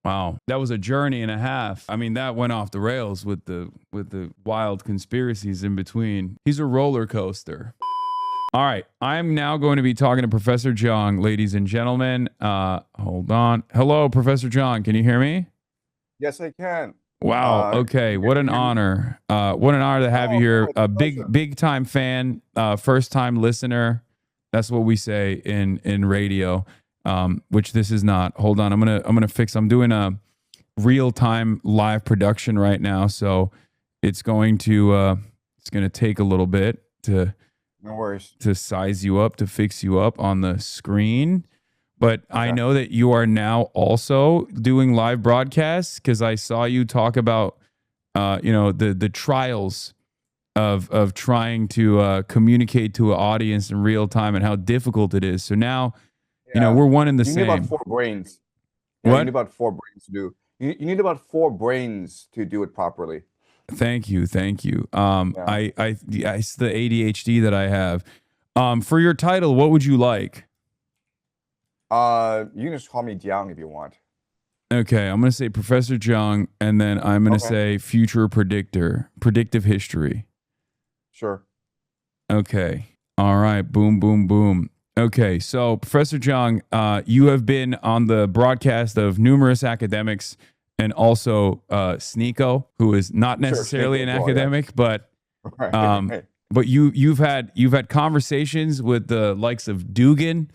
Wow, that was a journey and a half. I mean, that went off the rails with the wild conspiracies in between. He's a roller coaster. All right, I'm now going to be talking to Professor Jiang, ladies and gentlemen. Hold on. Hello, Professor Jiang. Can you hear me? Yes, I can. Wow. Okay. What an honor. What an honor to have you Oh, here. no, it's A a pleasure. big time fan, first time listener. That's what we say in radio. Which this is not. Hold on. I'm gonna fix. I'm doing a real time live production right now, so it's going to take a little bit No worries. to size you up, to fix you up on the screen. But I Okay. know that you are now also doing live broadcasts because I saw you talk about, the trials of trying to communicate to an audience in real time and how difficult it is. So now, Yeah. we're one and the You need about same. four brains. Yeah, you need What? about four brains to do. You need about four brains to do it properly. Thank you, thank you. Yeah. It's the ADHD that I have. For your title, what would you like? You can just call me Jiang if you want. Okay, I'm gonna say Professor Jiang, and then I'm gonna Okay. say future predictor, predictive history. Sure. Okay. All right. Boom, boom, boom. Okay. So, Professor Jiang, you have been on the broadcast of numerous academics and also Sneeko, who is not Sure. necessarily an As well, yes. academic, but Right. um, Right. but you've had conversations with the likes of Dugan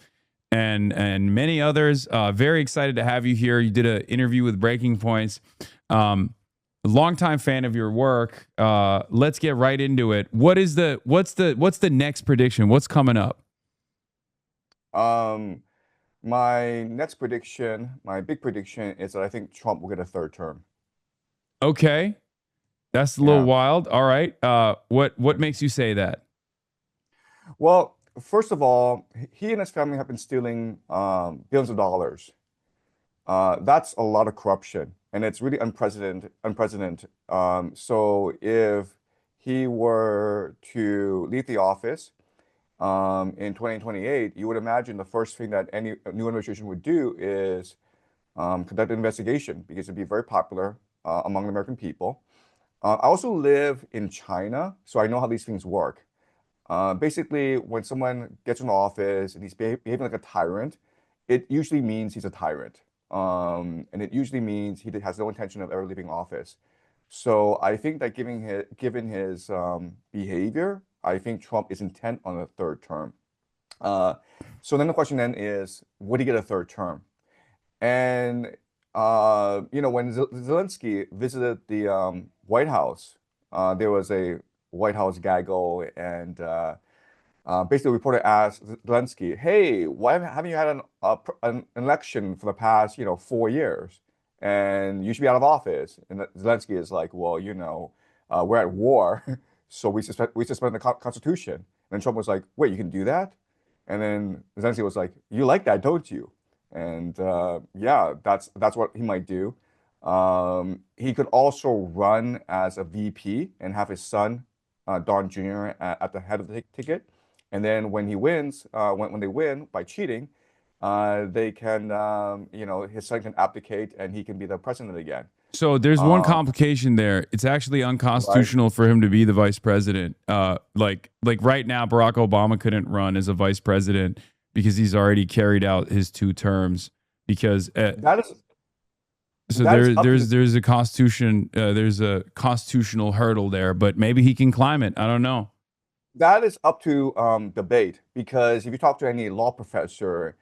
and many others. Very excited to have you here. You did an interview with Breaking Points. Longtime fan of your work. Let's get right into it. What's the next prediction? What's coming up? Um, my next prediction, my big prediction is that I think Trump will get a third term. Okay, that's a little Yeah. wild. All right. What makes you say that? Well, first of all, he and his family have been stealing billions of dollars. That's a lot of corruption, and it's really unprecedented. So if he were to leave the office in 2028, you would imagine the first thing that any new administration would do is conduct an investigation because it'd be very popular among the American people. I also live in China, so I know how these things work. Basically, when someone gets in office and he's behaving like a tyrant, it usually means he's a tyrant. And it usually means he has no intention of ever leaving office. So I think that given his behavior, I think Trump is intent on a third term. Uh, so then the question then is, would he get a third term? And when Zelensky visited the White House, there was a White House gaggle, and basically, the reporter asked Zelensky, "Hey, why haven't you had an election for the past, 4 years? And you should be out of office." And Zelensky is like, "Well, we're at war, so we suspend the Constitution." And then Trump was like, "Wait, you can do that?" And then Zelensky was like, "You like that, don't you?" And yeah, that's what he might do. He could also run as a VP and have his son, Don Jr., at the head of the ticket. And then when he wins, when they win by cheating, they can, his son can abdicate and he can be the president again. So there's one Um, complication there. It's actually right? unconstitutional for him to be the vice president. Like right now, Barack Obama couldn't run as a vice president because he's already carried out his 2 terms. Because That is so that is up to there's a constitutional hurdle there, but maybe he can climb it. I don't know. debate because if you talk to any law professor,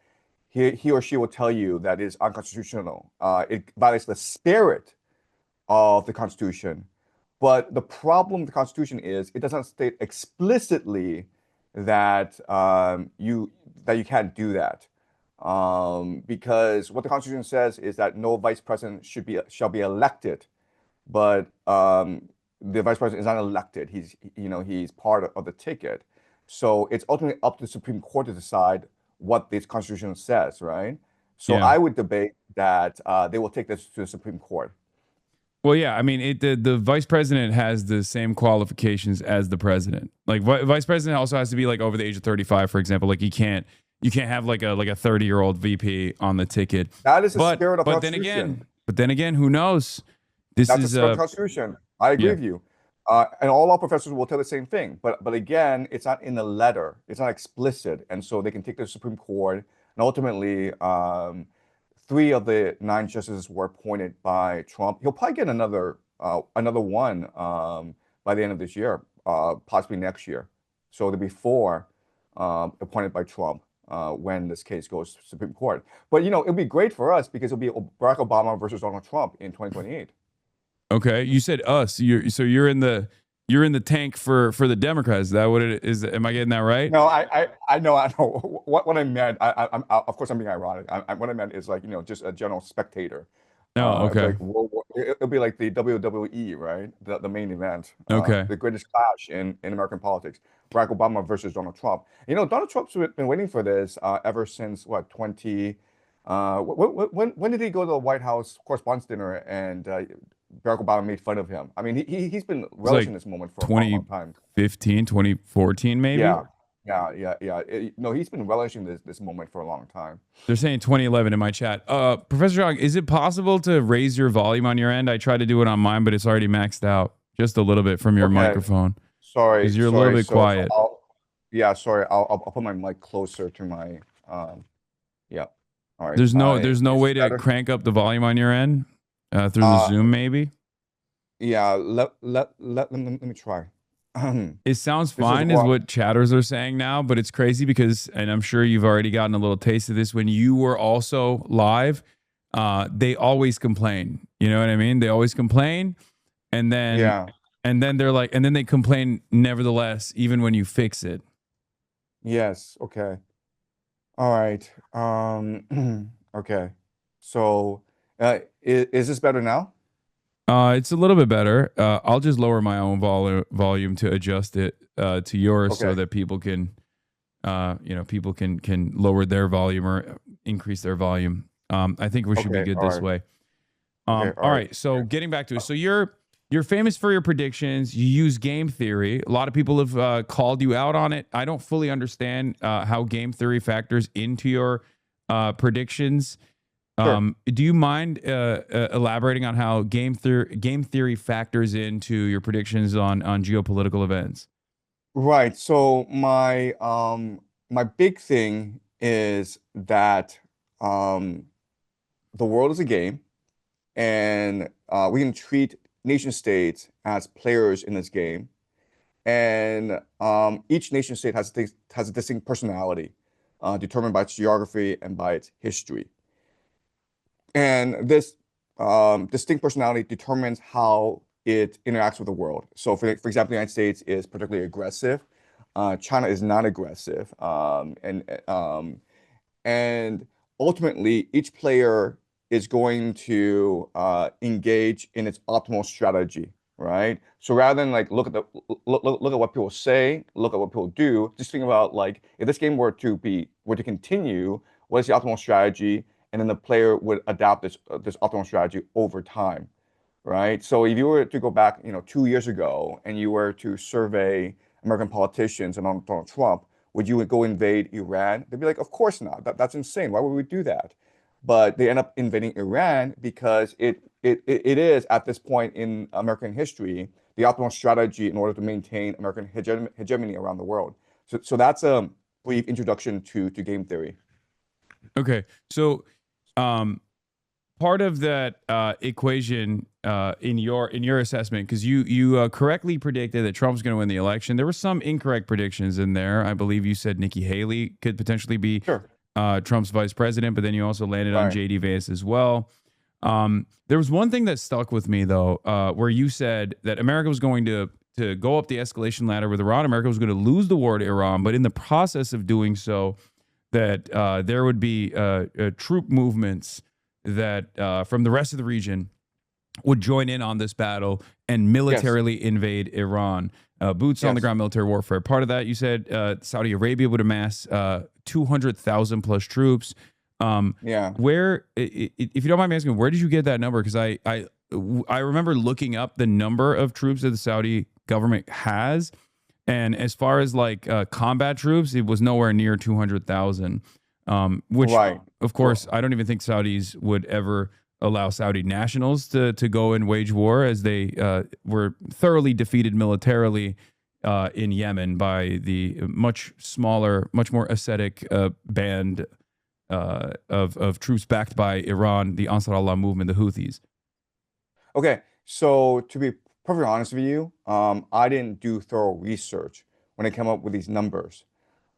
he or she will tell you that it's unconstitutional. It violates the spirit of the Constitution. But the problem with the Constitution is it doesn't state explicitly that you can't do that. Because what the Constitution says is that no vice president shall be elected, but the vice president is not elected. He's part of the ticket. So it's ultimately up to the Supreme Court to decide what this Constitution says, right? So Yeah. I would debate that they will take this to the Supreme Court. Well, yeah. I mean, the vice president has the same qualifications as the president. Like, vice president also has to be like over the age of 35, for example. Like, you can't have like a 30-year-old VP on the ticket. That is the But spirit of the but then again, Constitution. But then again, who knows? This That's a is script constitution. I agree yeah. with you. And all law professors will tell the same thing. But again, it's not in the letter. It's not explicit. And so they can take to the Supreme Court. And ultimately, three of the nine justices were appointed by Trump. He'll probably get another one by the end of this year, possibly next year. So there'll be four appointed by Trump when this case goes to Supreme Court. But it'll be great for us because it'll be Barack Obama versus Donald Trump in 2028. Okay, you said us. You're in the tank for the Democrats. Is that what it is? Am I getting that right? No, I know. What I meant. Of course, I'm being ironic. What I meant is like just a general spectator. Oh, okay. It'll be like the WWE, right? The main event, Okay. the greatest clash in American politics. Barack Obama versus Donald Trump. Donald Trump's been waiting for this ever since what 20. When did he go to the White House Correspondents' Dinner and Barack Obama made fun of him? I mean, he's been It's like relishing this moment for a long, long time. 2015, 2014, maybe. Yeah. No, he's been relishing this moment for a long time. They're saying 2011 in my chat. Professor Jiang, is it possible to raise your volume on your end? I tried to do it on mine, but it's already maxed out just a little bit from your microphone. Sorry, because you're a little bit quiet. Sorry. I'll put my mic closer to my. Yeah. All right. There's no way to crank up the volume on your end through the Zoom, maybe. Yeah. Let me try. It sounds fine, is what chatters are saying now, but it's crazy because, and I'm sure you've already gotten a little taste of this when you were also live. They always complain. You know what I mean? They always complain, and then they're like, and then they complain nevertheless, even when you fix it. Yes. Okay. All right. Okay. So, is this better now? It's a little bit better. I'll just lower my own volume to adjust it to yours, so that people can, people can lower their volume or increase their volume. I think we should be good this way. All right. So getting back to it, so you're famous for your predictions. You use game theory. A lot of people have called you out on it. I don't fully understand how game theory factors into your predictions. Sure. Do you mind elaborating on how game theory factors into your predictions on geopolitical events? Right. So my big thing is that the world is a game, and we can treat nation states as players in this game, and each nation state has a distinct personality, determined by its geography and by its history. And this distinct personality determines how it interacts with the world. So, for example, the United States is particularly aggressive. China is not aggressive, and ultimately, each player is going to engage in its optimal strategy, right? So rather than like look at what people say, look at what people do, just think about like if this game were to continue, what is the optimal strategy? And then the player would adapt this optimal strategy over time, right? So if you were to go back, 2 years ago, and you were to survey American politicians and Donald Trump, would you go invade Iran? They'd be like, of course not. That's insane. Why would we do that? But they end up invading Iran because it is at this point in American history the optimal strategy in order to maintain American hegemony around the world. So that's a brief introduction to game theory. Okay, so part of that equation in your assessment, because you correctly predicted that Trump's going to win the election. There were some incorrect predictions in there. I believe you said Nikki Haley could potentially be Trump's vice president, but then you also landed on J.D. Vance as well. There was one thing that stuck with me though, where you said that America was going to go up the escalation ladder with Iran. America was going to lose the war to Iran, but in the process of doing so, that there would be troop movements that from the rest of the region would join in on this battle and militarily invade Iran. Boots on the ground military warfare. Part of that, you said Saudi Arabia would amass 200,000 plus troops. Where, if you don't mind me asking, where did you get that number? Because I remember looking up the number of troops that the Saudi government has. And as far as like combat troops, it was nowhere near 200,000, which, of course, I don't even think Saudis would ever allow Saudi nationals to go and wage war, as they were thoroughly defeated militarily in Yemen by the much smaller, much more ascetic band of troops backed by Iran, the Ansar Allah movement, the Houthis. Okay, so to be perfectly honest with you, I didn't do thorough research when I came up with these numbers.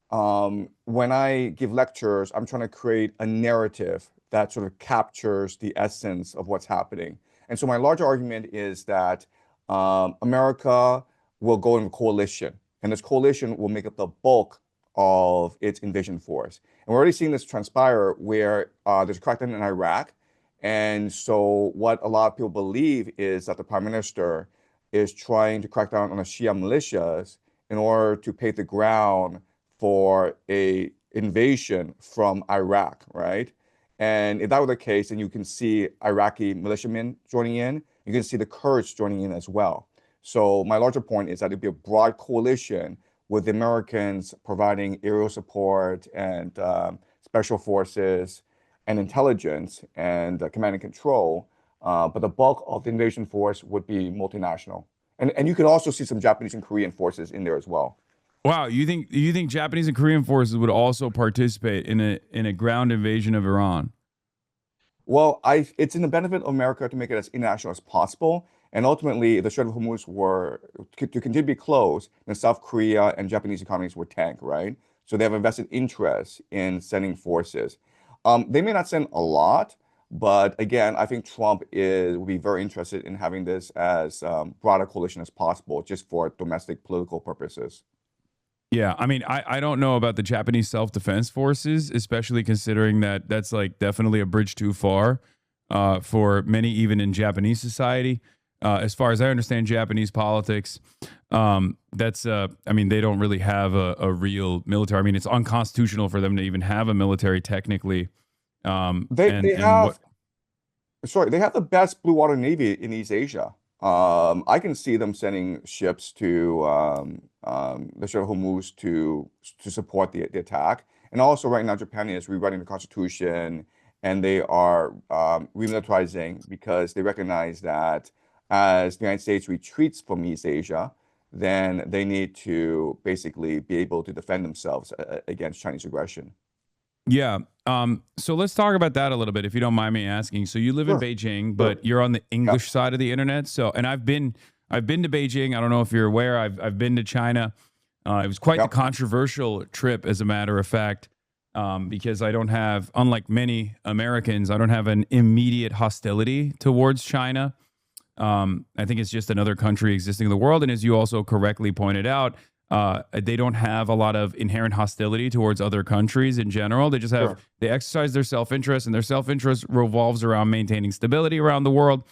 When I give lectures, I'm trying to create a narrative that sort of captures the essence of what's happening. And so my larger argument is that America will go in a coalition, and this coalition will make up the bulk of its invasion force. And we're already seeing this transpire where there's a crackdown in Iraq. And so what a lot of people believe is that the prime minister is trying to crack down on the Shia militias in order to pave the ground for a invasion from Iraq, right? And if that were the case, then you can see Iraqi militiamen joining in. You can see the Kurds joining in as well. So my larger point is that it'd be a broad coalition with the Americans providing aerial support and special forces and intelligence and command and control. But the bulk of the invasion force would be multinational. And you could also see some Japanese and Korean forces in there as well. Wow, you think Japanese and Korean forces would also participate in a ground invasion of Iran? Well, it's in the benefit of America to make it as international as possible. And ultimately, if the Strait of Hormuz were to continue to be closed, then South Korea and Japanese economies would tank, right? So they have a vested interest in sending forces. They may not send a lot, but again, I think Trump will be very interested in having this as broad a coalition as possible, just for domestic political purposes. Yeah, I mean, I don't know about the Japanese self-defense forces, especially considering that that's like definitely a bridge too far for many, even in Japanese society. As far as I understand Japanese politics, I mean, they don't really have a real military. I mean, it's unconstitutional for them to even have a military technically. They And what? have Sorry, they have the best blue water navy in East Asia. I can see them sending ships to the Strait of Hormuz to support the attack. And also, right now, Japan is rewriting the constitution, and they are remilitarizing because they recognize that as the United States retreats from East Asia, then they need to basically be able to defend themselves against Chinese aggression. Yeah. So let's talk about that a little bit, if you don't mind me asking. So you live in Sure, Beijing, sure. but you're on the Yeah, English side of the internet. So, and I've been to Beijing. I don't know if you're aware. I've been to China. It was quite the yeah, controversial trip, as a matter of fact, because I don't have, unlike many Americans, I don't have an immediate hostility towards China. I think it's just another country existing in the world. And as you also correctly pointed out, they don't have a lot of inherent hostility towards other countries in general. sure. They exercise their self-interest, and their self-interest revolves around maintaining stability around the world.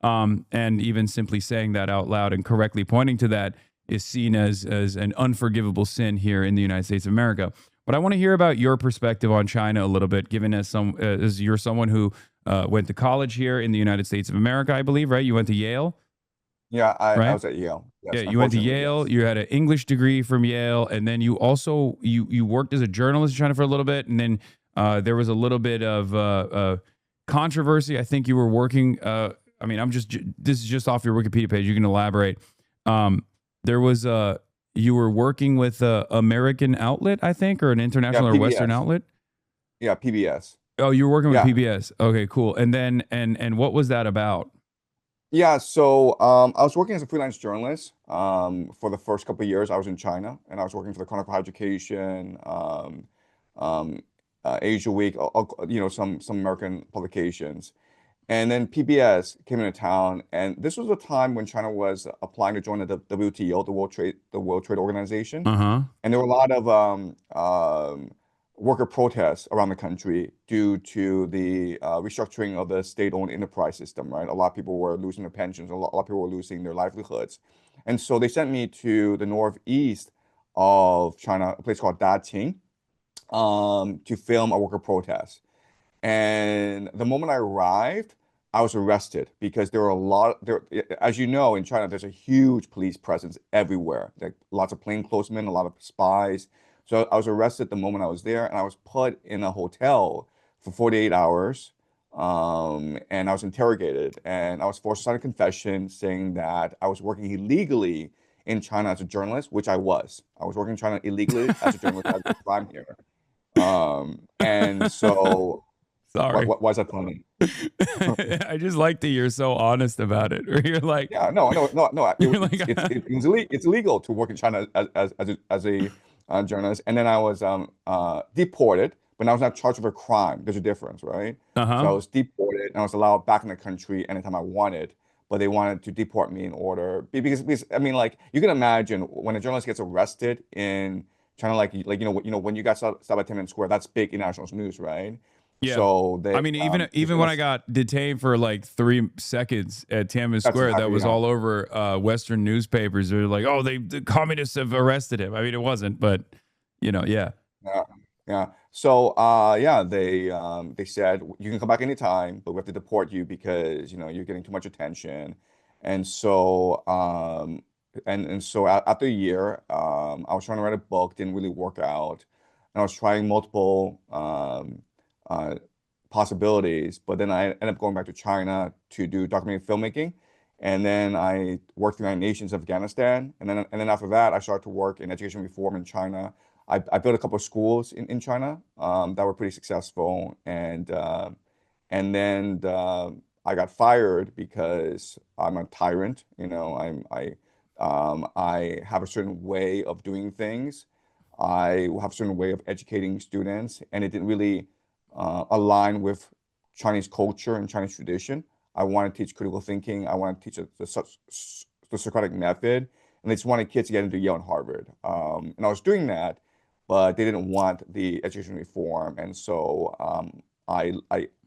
And even simply saying that out loud and correctly pointing to that is seen as an unforgivable sin here in the United States of America. But I want to hear about your perspective on China a little bit, given as you're someone who went to college here in the United States of America, I believe, right? You went to Yale, Yeah, I right? was at Yale. Yeah, Yes, you went to unfortunately, Yale. yes. You had an English degree from Yale, and then you also you worked as a journalist in China for a little bit, and then there was a little bit of controversy. I think you were working. I mean, this is just off your Wikipedia page. You can elaborate. There was you were working with a American outlet, I think, or an Yeah, international or Western PBS. outlet. Yeah, PBS. Oh, you were working with Yeah. PBS. Okay, cool. And then and what was that about? Yeah, so I was working as a freelance journalist for the first couple of years. I was in China, and I was working for the Chronicle of Higher Education, um, Asia Week, some American publications. And then PBS came into town, and this was a time when China was applying to join the WTO, the World Trade Organization. Uh huh. And there were a lot of worker protests around the country due to the restructuring of the state-owned enterprise system, right? A lot of people were losing their pensions, a lot of people were losing their livelihoods. And so they sent me to the northeast of China, a place called Dating, to film a worker protest. And the moment I arrived, I was arrested because there were a lot there, as you know, in China, there's a huge police presence everywhere. Like lots of plainclothesmen, a lot of spies. So I was arrested the moment I was there, and I was put in a hotel for 48 hours. And I was interrogated, and I was forced to sign a confession saying that I was working illegally in China as a journalist, which I was. I was working in China illegally as a journalist as a crime here. And so, Sorry. why is that funny? I just like that you're so honest about it. Or you're like, Yeah, no, no, no, no. you're like, It's illegal to work in China as a journalist. And then I was deported, but I was not charged with a crime. There's a difference, right? So I uh-huh. was deported, and I was allowed back in the country anytime I wanted. But they wanted to deport me in order because I mean, like you can imagine when a journalist gets arrested in China, like when you got stopped at Tiananmen Square, that's big international news, right? Yeah. So I they mean, even the even when I journalists, got detained for like 3 seconds at Tiananmen that's Square, that exactly, was yeah. all over Western newspapers. They're like, "Oh, the communists have arrested him." I mean, it wasn't, but yeah, Yeah, yeah. So, yeah, they said you can come back anytime, but we have to deport you because you're getting too much attention. And so, after a year, I was trying to write a book, didn't really work out, and I was trying multiple uh, possibilities, but then I ended up going back to China to do documentary filmmaking. And then I worked in the United Nations of Afghanistan, and then after that, I started to work in education reform in China. I built a couple of schools in China that were pretty successful, and then I got fired because I'm a tyrant. I have a certain way of doing things. I have a certain way of educating students, and it didn't really align with Chinese culture and Chinese tradition. I want to teach critical thinking. I want to teach the Socratic method, and they just wanted kids to get into Yale and Harvard. And I was doing that, but they didn't want the education reform, and so I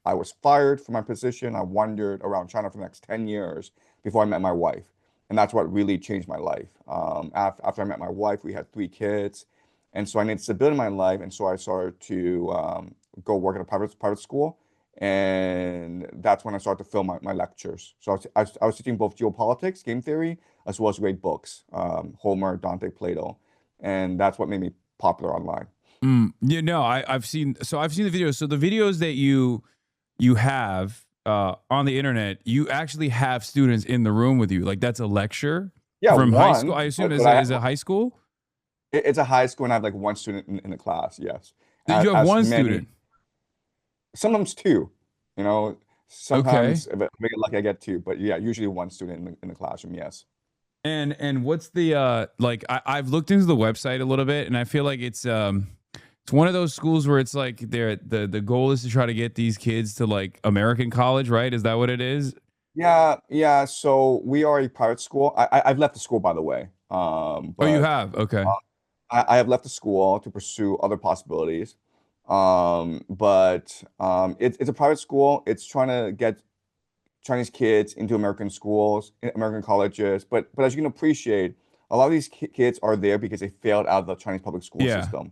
was fired from my position. I wandered around China for the next 10 years before I met my wife, and that's what really changed my life. After I met my wife, we had 3 kids, and so I needed stability in my life, and so I started to go work at a private school, and that's when I started to film my lectures. So I was teaching both geopolitics, game theory, as well as great books, Homer, Dante, Plato, and that's what made me popular online. I've seen the videos. So the videos that you have on the internet, you actually have students in the room with you. Like that's a lecture Yeah, from high school. I one, assume but is I it high school? it's a high school and I have like one student in the class. Yes, You have as one many, student. sometimes two. You know, Okay. sometimes if I get lucky, I get two, but yeah, usually one student in the classroom. Yes. And what's the like I've looked into the website a little bit and I feel like it's one of those schools where it's like the goal is to try to get these kids to like American college, right? Is that what it is? Yeah, yeah. So we are a private school. I've left the school, by the way. Oh, you But have. Okay. I have left the school to pursue other possibilities. But it's a private school. It's trying to get Chinese kids into American schools, American colleges. But as you can appreciate, a lot of these kids are there because they failed out of the Chinese public school Yeah. system.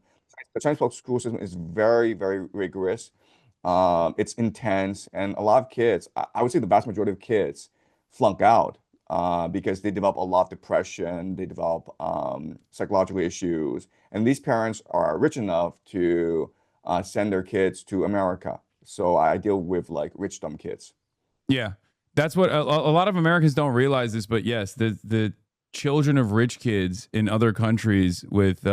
The Chinese public school system is very, very rigorous. It's intense, and a lot of kids, I would say the vast majority of kids, flunk out because they develop a lot of depression, they develop psychological issues, and these parents are rich enough to send their kids to America. So I deal with like rich dumb kids. Yeah. That's what a lot of Americans don't realize this, but yes, the children of rich kids in other countries with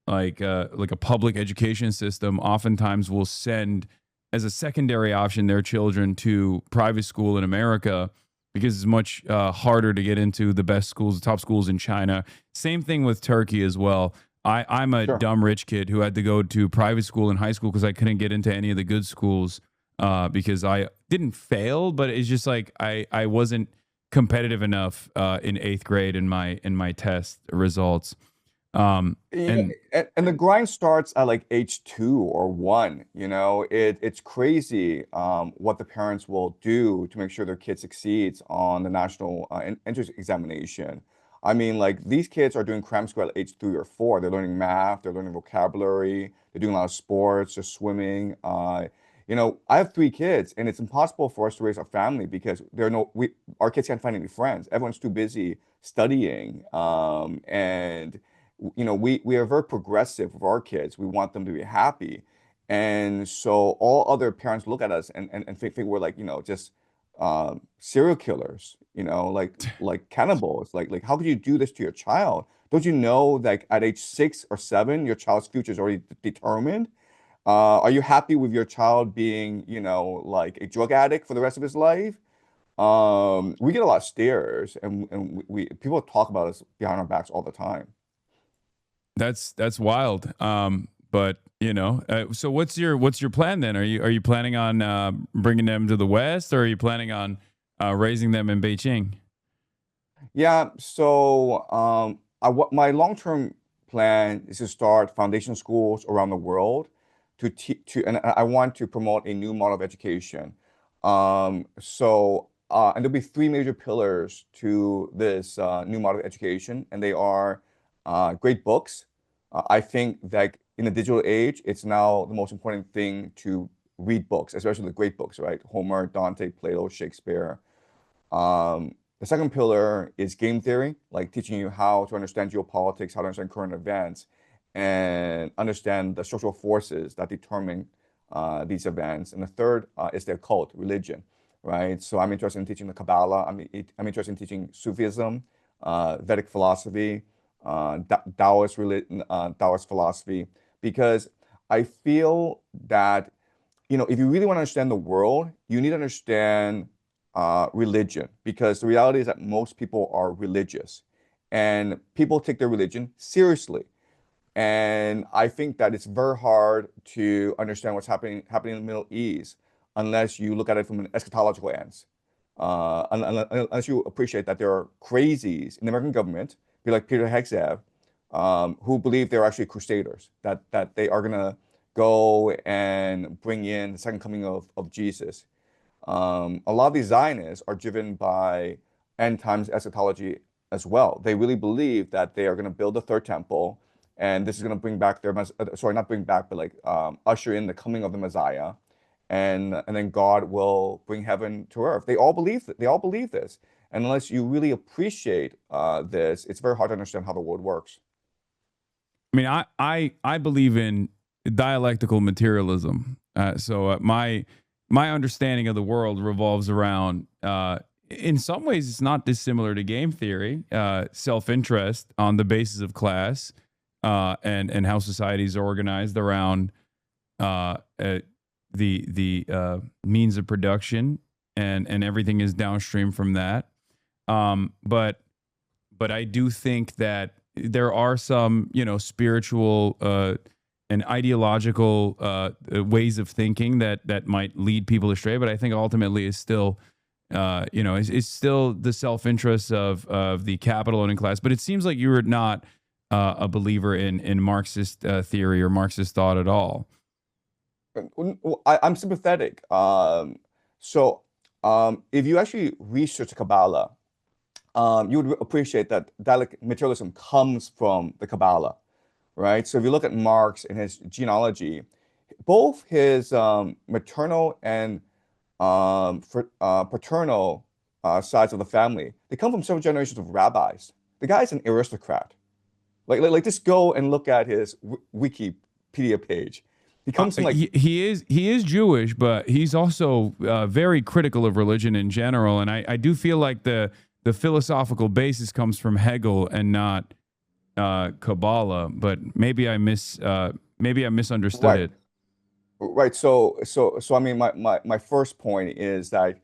like a public education system oftentimes will send as a secondary option their children to private school in America because it's much harder to get into the best schools, the top schools in China. Same thing with Turkey as well. I'm a Sure. dumb rich kid who had to go to private school in high school because I couldn't get into any of the good schools because I didn't fail, but it's just like I wasn't competitive enough in eighth grade in my test results. Yeah, And and the grind starts at like age 2 or 1. It's crazy what the parents will do to make sure their kid succeeds on the national entrance examination. I mean, like these kids are doing cram school at age 3 or 4. They're learning math, they're learning vocabulary, they're doing a lot of sports, just swimming. I have 3 kids, and it's impossible for us to raise a family because our kids can't find any friends. Everyone's too busy studying, and we are very progressive with our kids. We want them to be happy. And so all other parents look at us and think we're like, just serial killers, like cannibals. Like how could you do this to your child? Don't you know, like at age 6 or 7, your child's future is already determined? Are you happy with your child being, like a drug addict for the rest of his life? We get a lot of stares, and we people talk about us behind our backs all the time. That's wild. But so what's your plan then? Are you planning on bringing them to the West, or are you planning on raising them in Beijing? Yeah, so my long-term plan is to start foundation schools around the world and I want to promote a new model of education. And there'll be three major pillars to this new model of education, and they are great books. I think that in the digital age, it's now the most important thing to read books, especially the great books, right? Homer, Dante, Plato, Shakespeare. The second pillar is game theory, like teaching you how to understand geopolitics, how to understand current events, and understand the social forces that determine these events. And the third is their cult, religion, right? So I'm interested in teaching the Kabbalah. I'm interested in teaching Sufism, Vedic philosophy, Taoist philosophy, because I feel that if you really want to understand the world, you need to understand religion, because the reality is that most people are religious and people take their religion seriously. And I think that it's very hard to understand what's happening in the Middle East unless you look at it from an eschatological lens. Unless you appreciate that there are crazies in the American government, be like Peter Hegseth, who believe they're actually crusaders, that they are gonna go and bring in the second coming of Jesus. A lot of these Zionists are driven by end times eschatology as well. They really believe that they are going to build a third temple, and this is going to bring back sorry, not bring back, but like usher in the coming of the Messiah, and then God will bring heaven to earth. They all believe this, and unless you really appreciate this, it's very hard to understand how the world works. I mean, I believe in dialectical materialism. My understanding of the world revolves around. In some ways, it's not dissimilar to game theory, self interest on the basis of class, and how society is organized around the means of production, and everything is downstream from that. But I do think that there are some spiritual and ideological ways of thinking that might lead people astray. But I think ultimately is still is still the self-interest of the capital owning class. But it seems like you were not a believer in Marxist theory or Marxist thought at all. I'm sympathetic. If you actually research Kabbalah, you would appreciate that dialectic materialism comes from the Kabbalah, right? So if you look at Marx and his genealogy, both his maternal and paternal sides of the family, they come from several generations of rabbis. The guy's an aristocrat. Like just go and look at his Wikipedia page. He comes from like He is Jewish, but he's also very critical of religion in general. And I do feel like the philosophical basis comes from Hegel and not Kabbalah. But maybe I misunderstood right. it. Right. So I mean, my first point is that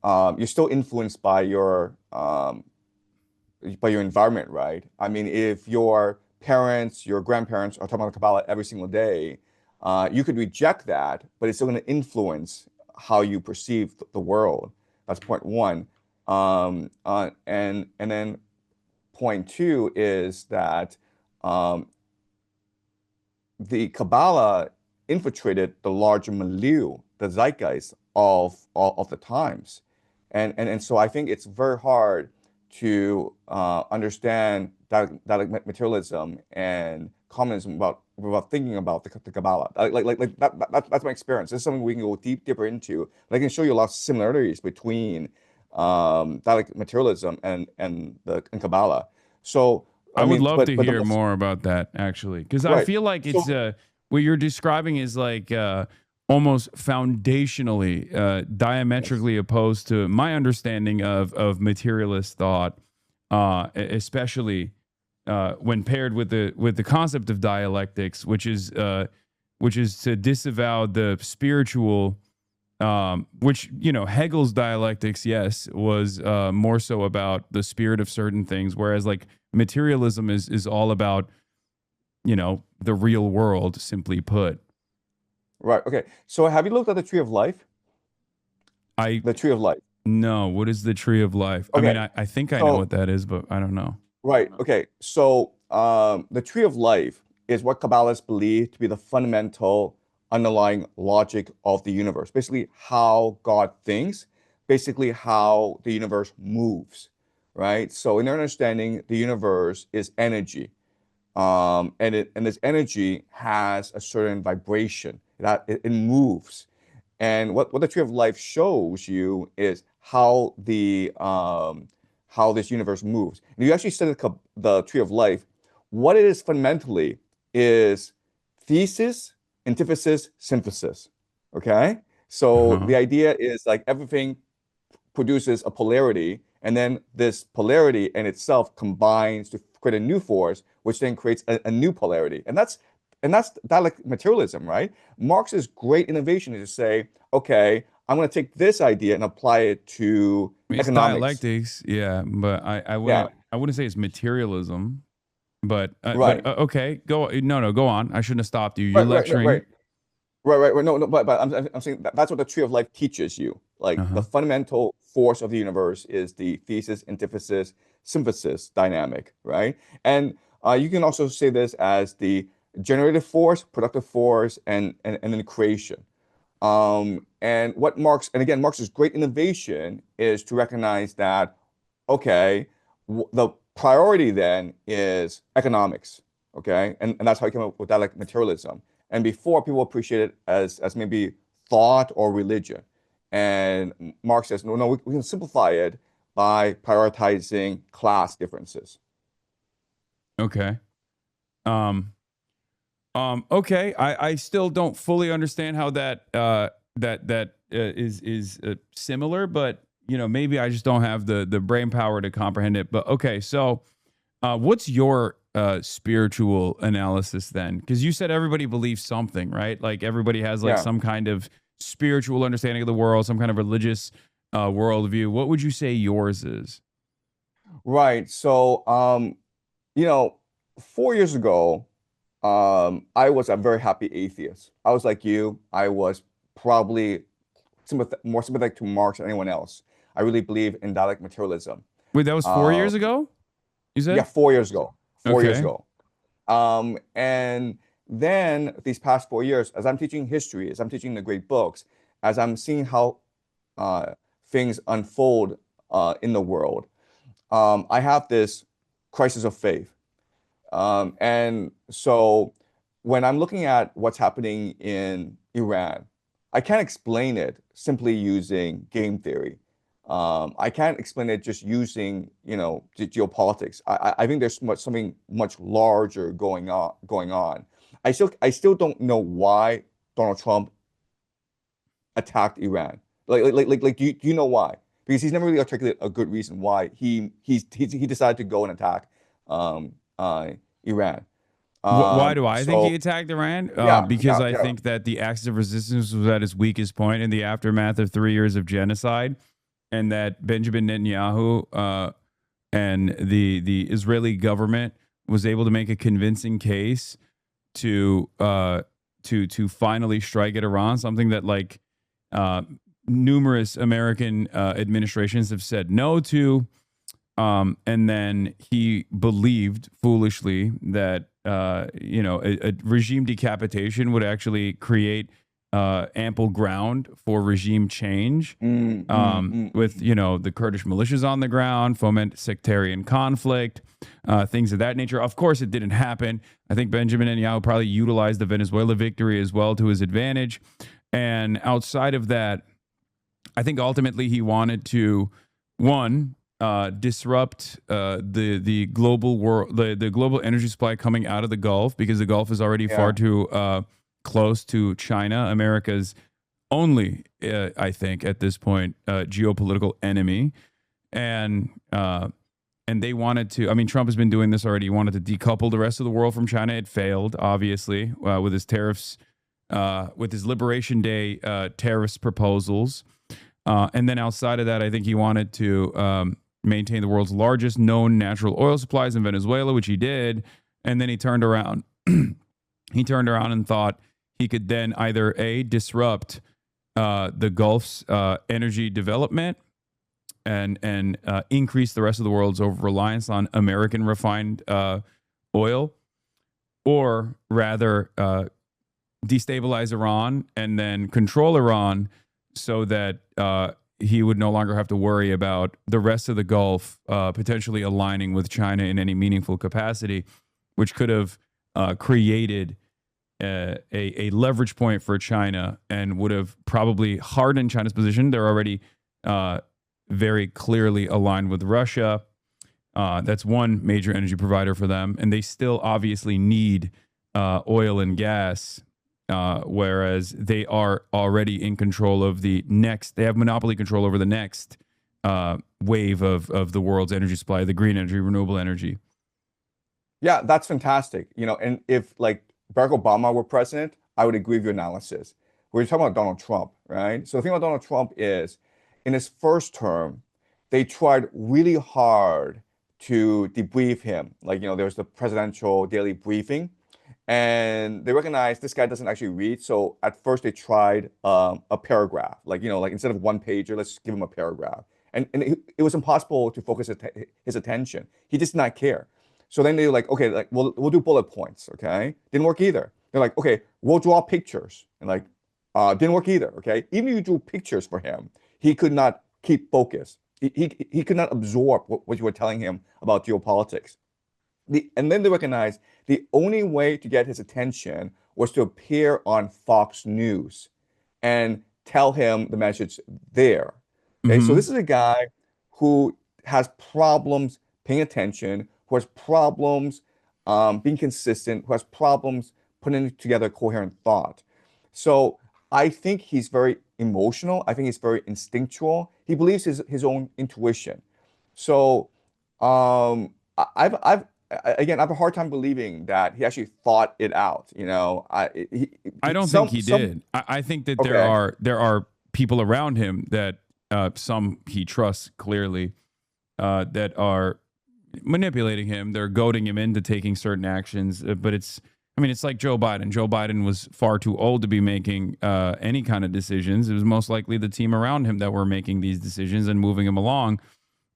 you're still influenced by your environment, right? I mean, if your parents, your grandparents are talking about Kabbalah every single day, you could reject that, but it's still going to influence how you perceive the world. That's point one. And then point two is that the Kabbalah infiltrated the larger milieu, the zeitgeist of the times. And so I think it's very hard to understand that materialism and communism without thinking about the Kabbalah. That's my experience. This is something we can go deeper into. But I can show you a lot of similarities between dialectic materialism and Kabbalah. So I I would mean, love to but the hear most more about that actually, because I right. feel like it's So what you're describing is like almost foundationally, diametrically opposed to my understanding of materialist thought, especially when paired with the concept of dialectics, which is to disavow the spiritual. Which, you know, Hegel's dialectics, yes, was more so about the spirit of certain things, whereas like materialism is all about, you know, the real world, simply put. Right. Okay. So have you looked at the tree of life? I The tree of life. No, what is the tree of life? I mean, Okay. I think I know So what that is, but I don't know. right. Okay. So the tree of life is what Kabbalists believe to be the fundamental underlying logic of the universe. Basically, how God thinks, basically how the universe moves, right? So in their understanding, the universe is energy. And this energy has a certain vibration that it moves. And what the tree of life shows you is how this universe moves. And you actually study the tree of life. What it is fundamentally is thesis, antithesis, synthesis. Okay, so Uh-huh. the idea is like everything produces a polarity, and then this polarity in itself combines to create a new force, which then creates a new polarity. And that's dialectic materialism, right? Marx's great innovation is to say, okay, I'm going to take this idea and apply it to It's economics. dialectics, yeah, but Yeah, I wouldn't say it's materialism, but right, okay, go on. I shouldn't have stopped you. You're right, right, right, lecturing. right. Right. No, no, but I'm saying that's what the tree of life teaches you. Like the Uh-huh. fundamental force of the universe is the thesis, antithesis, synthesis dynamic, right? And you can also say this as the generative force, productive force, and then creation. And what Marx, and again, Marx's great innovation is to recognize that, okay, the priority then is economics, okay? And that's how he came up with dialectic materialism. And before, people appreciate it as maybe thought or religion. And Marx says, no, we can simplify it by prioritizing class differences. Okay. Um, okay. I still don't fully understand how that is similar, but you know, maybe I just don't have the brain power to comprehend it. But okay, so what's your spiritual analysis then? Because you said everybody believes something, right? Like everybody has like Yeah, some kind of spiritual understanding of the world, some kind of religious worldview. What would you say yours is? right. So, you know, 4 years ago, I was a very happy atheist. I was like you. I was probably more sympathetic to Marx than anyone else. I really believe in dialectic materialism. Wait, that was 4 years Um, ago, you yeah, said? 4 years ago. 4 years Okay. ago. And then these past 4 years, as I'm teaching history, as I'm teaching the great books, as I'm seeing how uh, things unfold in the world, I have this crisis of faith. And so when I'm looking at what's happening in Iran, I can't explain it simply using game theory. I can't explain it just using, geopolitics. I think there's something much larger going on. I still don't know why Donald Trump attacked Iran. Do you know why? Because he's never really articulated a good reason why he decided to go and attack um, Iran. Why do I think he So attacked Iran? yeah, Because yeah, I yeah, think that the axis of resistance was at its weakest point in the aftermath of 3 years of genocide, and that Benjamin Netanyahu and the Israeli government was able to make a convincing case to to finally strike at Iran, something that like uh, numerous American administrations have said no to. And then he believed foolishly that a regime decapitation would actually create ample ground for regime change. With the Kurdish militias on the ground, foment sectarian conflict, things of that nature. Of course, it didn't happen. I think Benjamin Netanyahu probably utilized the Venezuela victory as well to his advantage. And outside of that, I think ultimately he wanted to one disrupt the global world, the global energy supply coming out of the Gulf, because the Gulf is already far yeah, too close to China, America's only, I think, at this point, geopolitical enemy, and they wanted to. I mean, Trump has been doing this already. He wanted to decouple the rest of the world from China. It failed, obviously, with his tariffs, with his Liberation Day tariffs proposals, and then outside of that, I think he wanted to maintain the world's largest known natural oil supplies in Venezuela, which he did, and then he turned around. He turned around and thought he could then either disrupt the Gulf's energy development and increase the rest of the world's over reliance on American refined oil, or rather destabilize Iran and then control Iran so that he would no longer have to worry about the rest of the Gulf potentially aligning with China in any meaningful capacity, which could have created a leverage point for China and would have probably hardened China's position. They're already very clearly aligned with Russia. That's one major energy provider for them. And they still obviously need oil and gas, whereas they are already in control of the next, they have monopoly control over the next wave of the world's energy supply, the green energy, renewable energy. Yeah, that's fantastic. And if like Barack Obama were president, I would agree with your analysis. We're talking about Donald Trump, right? So the thing about Donald Trump is, in his first term, they tried really hard to debrief him. Like, there was the presidential daily briefing, and they recognized this guy doesn't actually read. So at first they tried a paragraph, like instead of one pager, let's give him a paragraph. And it was impossible to focus his attention. He just did not care. So then they were like, okay, like we'll do bullet points, okay? Didn't work either. They're like, okay, we'll draw pictures, and like, didn't work either, okay? Even if you drew pictures for him, he could not keep focus. He could not absorb what you were telling him about geopolitics. And then they recognized the only way to get his attention was to appear on Fox News and tell him the message there. Okay, so this is a guy who has problems paying attention, who has problems being consistent, who has problems putting together coherent thought. So I think he's very emotional. I think he's very instinctual. He believes his own intuition. So again, I have a hard time believing that he actually thought it out. I don't think he did. I think that okay. there are people around him that some he trusts clearly that are manipulating him. They're goading him into taking certain actions. But it's like Joe Biden. Joe Biden was far too old to be making any kind of decisions. It was most likely the team around him that were making these decisions and moving him along.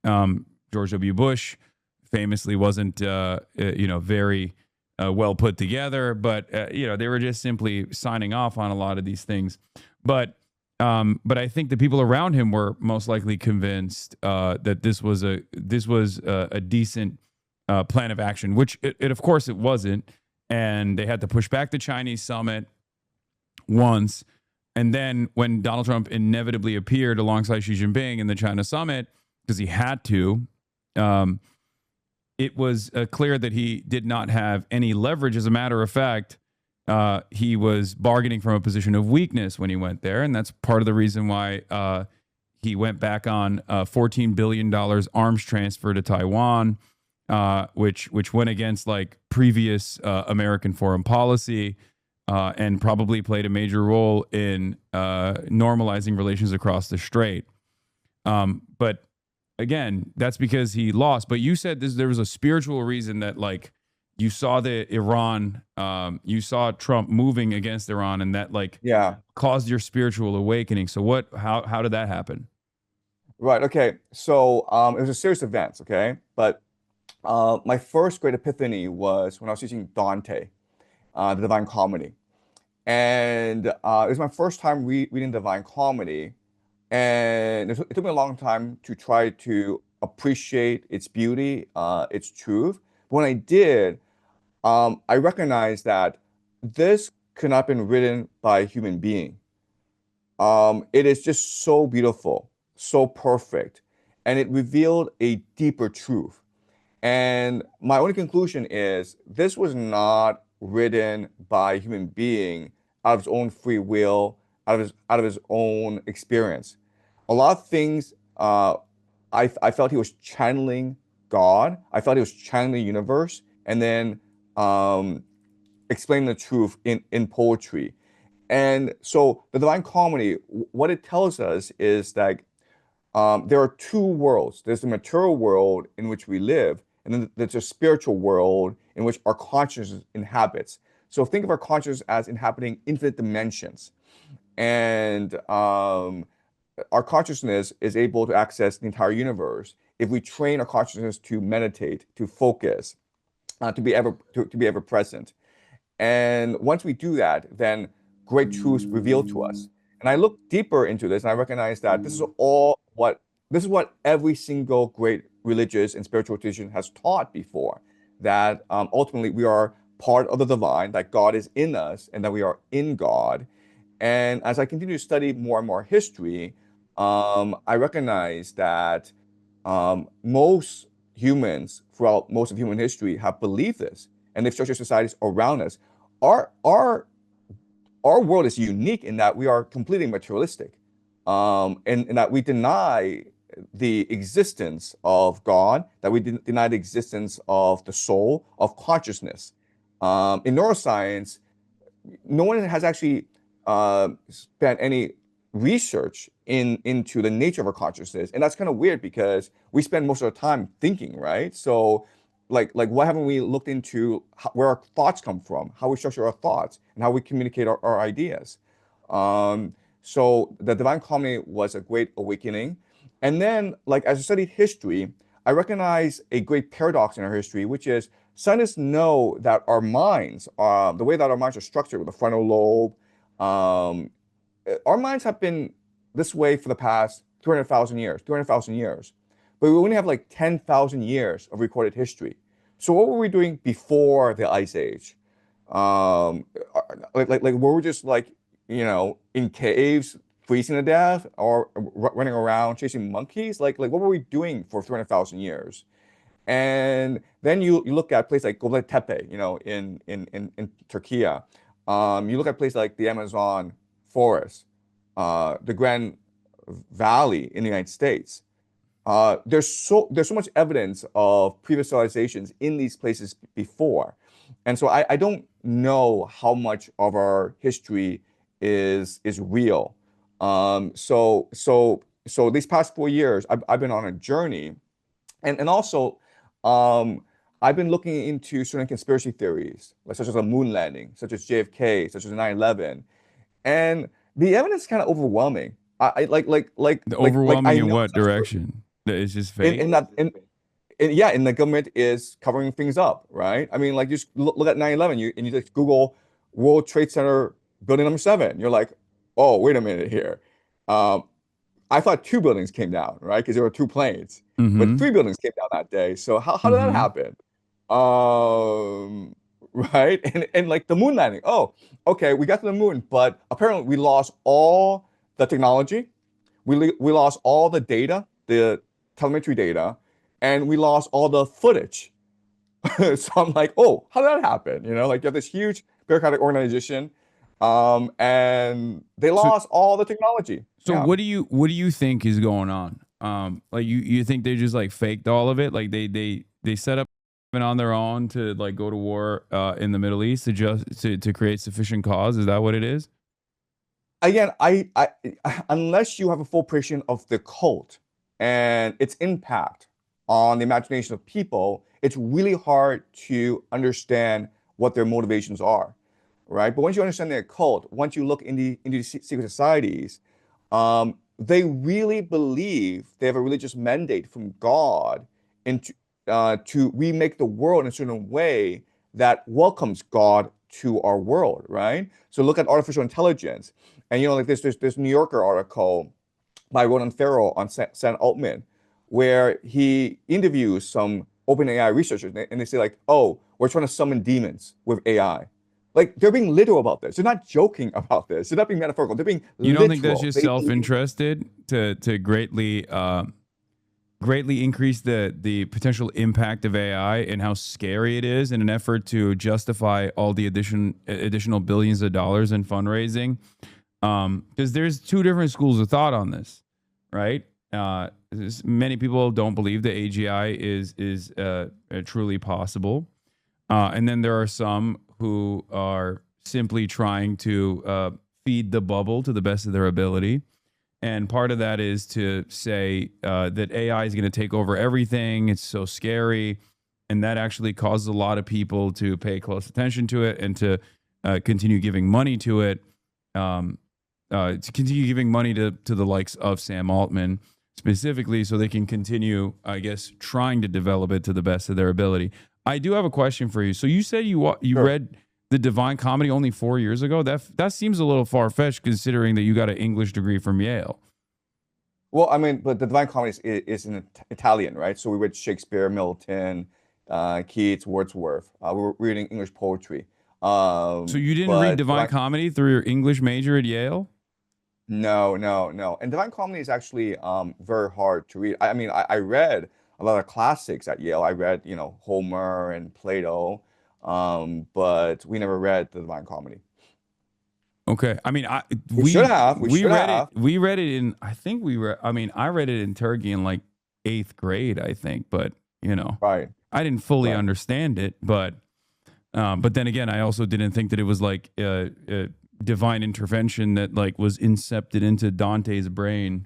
George W. Bush famously wasn't, very well put together, but they were just simply signing off on a lot of these things. But I think the people around him were most likely convinced that this was a decent plan of action, which it of course it wasn't. And they had to push back the Chinese summit once. And then when Donald Trump inevitably appeared alongside Xi Jinping in the China summit, because he had to, it was clear that he did not have any leverage. As a matter of fact, he was bargaining from a position of weakness when he went there. And that's part of the reason why he went back on $14 billion arms transfer to Taiwan, which went against like previous American foreign policy and probably played a major role in normalizing relations across the strait. But again, that's because he lost. But you said there was a spiritual reason that like you saw you saw Trump moving against Iran, and that like caused your spiritual awakening. So how did that happen? Right. Okay. So it was a series of events. Okay. But my first great epiphany was when I was teaching Dante, the Divine Comedy. And it was my first time reading Divine Comedy. And it took me a long time to try to appreciate its beauty, its truth. But when I did, I recognized that this could not have been written by a human being. It is just so beautiful, so perfect, and it revealed a deeper truth. And my only conclusion is this was not written by a human being out of his own free will, out of his own experience. A lot of things, I felt he was channeling God. I felt he was channeling the universe, and then um, explaining the truth in poetry. And so the Divine Comedy, what it tells us is that there are two worlds. There's the material world in which we live, and then there's a spiritual world in which our consciousness inhabits. So think of our consciousness as inhabiting infinite dimensions. And our consciousness is able to access the entire universe if we train our consciousness to meditate, to focus, to be ever present. And once we do that, then great truths revealed to us. And I look deeper into this, and I recognize that this is what every single great religious and spiritual tradition has taught before. That ultimately we are part of the divine, that God is in us, and that we are in God. And as I continue to study more and more history, I recognize that most humans throughout most of human history have believed this, and they've structured societies around us. Our our our world is unique in that we are completely materialistic, and that we deny the existence of God, that we deny the existence of the soul, of consciousness. In neuroscience, no one has actually spent any research into the nature of our consciousness, and that's kind of weird because we spend most of our time thinking, right? So, like, why haven't we looked into where our thoughts come from, how we structure our thoughts, and how we communicate our ideas? So, the Divine Comedy was a great awakening, and then, like, as I studied history, I recognize a great paradox in our history, which is scientists know that our minds, the way that our minds are structured with the frontal lobe, um, our minds have been this way for the past 200,000 years. But we only have like 10,000 years of recorded history. So what were we doing before the Ice Age? Um, were we just like, in caves, freezing to death, or running around chasing monkeys? Like what were we doing for 300,000 years? And then you look at places like Göbekli Tepe, in Turkey. You look at places like the Amazon forest, the Grand Valley in the United States. There's so much evidence of previous civilizations in these places before, and so I don't know how much of our history is real. So these past 4 years, I've been on a journey, and also um, I've been looking into certain conspiracy theories, like such as a moon landing, such as JFK, such as 9/11, and the evidence is kind of overwhelming. I The like overwhelming I in know what it's not true. direction? That it's just In fake. in that in yeah, and the government is covering things up, right? I mean, like just look at 9/11, you just Google World Trade Center building number 7. You're like, oh, wait a minute here. Um, I thought 2 buildings came down, right? Because there were 2 planes, but Mm-hmm. 3 buildings came down that day. So how did that Mm-hmm. happen? Um, right? And like the moon landing. Oh, okay, we got to the moon, but apparently we lost all the technology. We lost all the data, the telemetry data, and we lost all the footage. So I'm like, oh, how did that happen? Like you have this huge bureaucratic organization, and they So lost all the technology. so Yeah. what do you think is going on? Like you think they just like faked all of it? Like they set up on their own to like go to war in the Middle East to create sufficient cause? Is that what it is? Again, I unless you have a full appreciation of the cult and its impact on the imagination of people, it's really hard to understand what their motivations are, right? But once you understand their cult, once you look into secret societies, they really believe they have a religious mandate from God into to remake the world in a certain way that welcomes God to our world, right? So look at artificial intelligence, and like this New Yorker article by Ronan Farrow on Sam Altman, where he interviews some OpenAI researchers, and they say like, "Oh, we're trying to summon demons with AI." Like they're being literal about this. They're not joking about this. They're not being metaphorical. They're being You don't think that's literal. just They believe. self-interested to greatly greatly increase the potential impact of AI and how scary it is in an effort to justify all the additional billions of dollars in fundraising. Because there's two different schools of thought on this, right? Many people don't believe that AGI is truly possible, and then there are some who are simply trying to feed the bubble to the best of their ability. And part of that is to say that AI is going to take over everything. It's so scary. And that actually causes a lot of people to pay close attention to it and to continue giving money to it, to continue giving money to the likes of Sam Altman specifically, so they can continue, I guess, trying to develop it to the best of their ability. I do have a question for you. So you said you Sure. read The Divine Comedy only 4 years ago. That seems a little far fetched considering that you got an English degree from Yale. Well, I mean, but the Divine Comedy is in Italian, right? So we read Shakespeare, Milton, Keats, Wordsworth. We were reading English poetry. So you didn't read But Divine Comedy through your English major at Yale? no, no, no. And Divine Comedy is actually very hard to read. I mean, I read a lot of classics at Yale. I read, Homer and Plato, but we never read the Divine Comedy. Okay. I mean, We should have. We should read have. it. We read it in. I think we read. I mean, I read it in Turkey in like 8th grade, I think. But Right, I didn't fully right. understand it. But then again, I also didn't think that it was like a divine intervention that like was incepted into Dante's brain.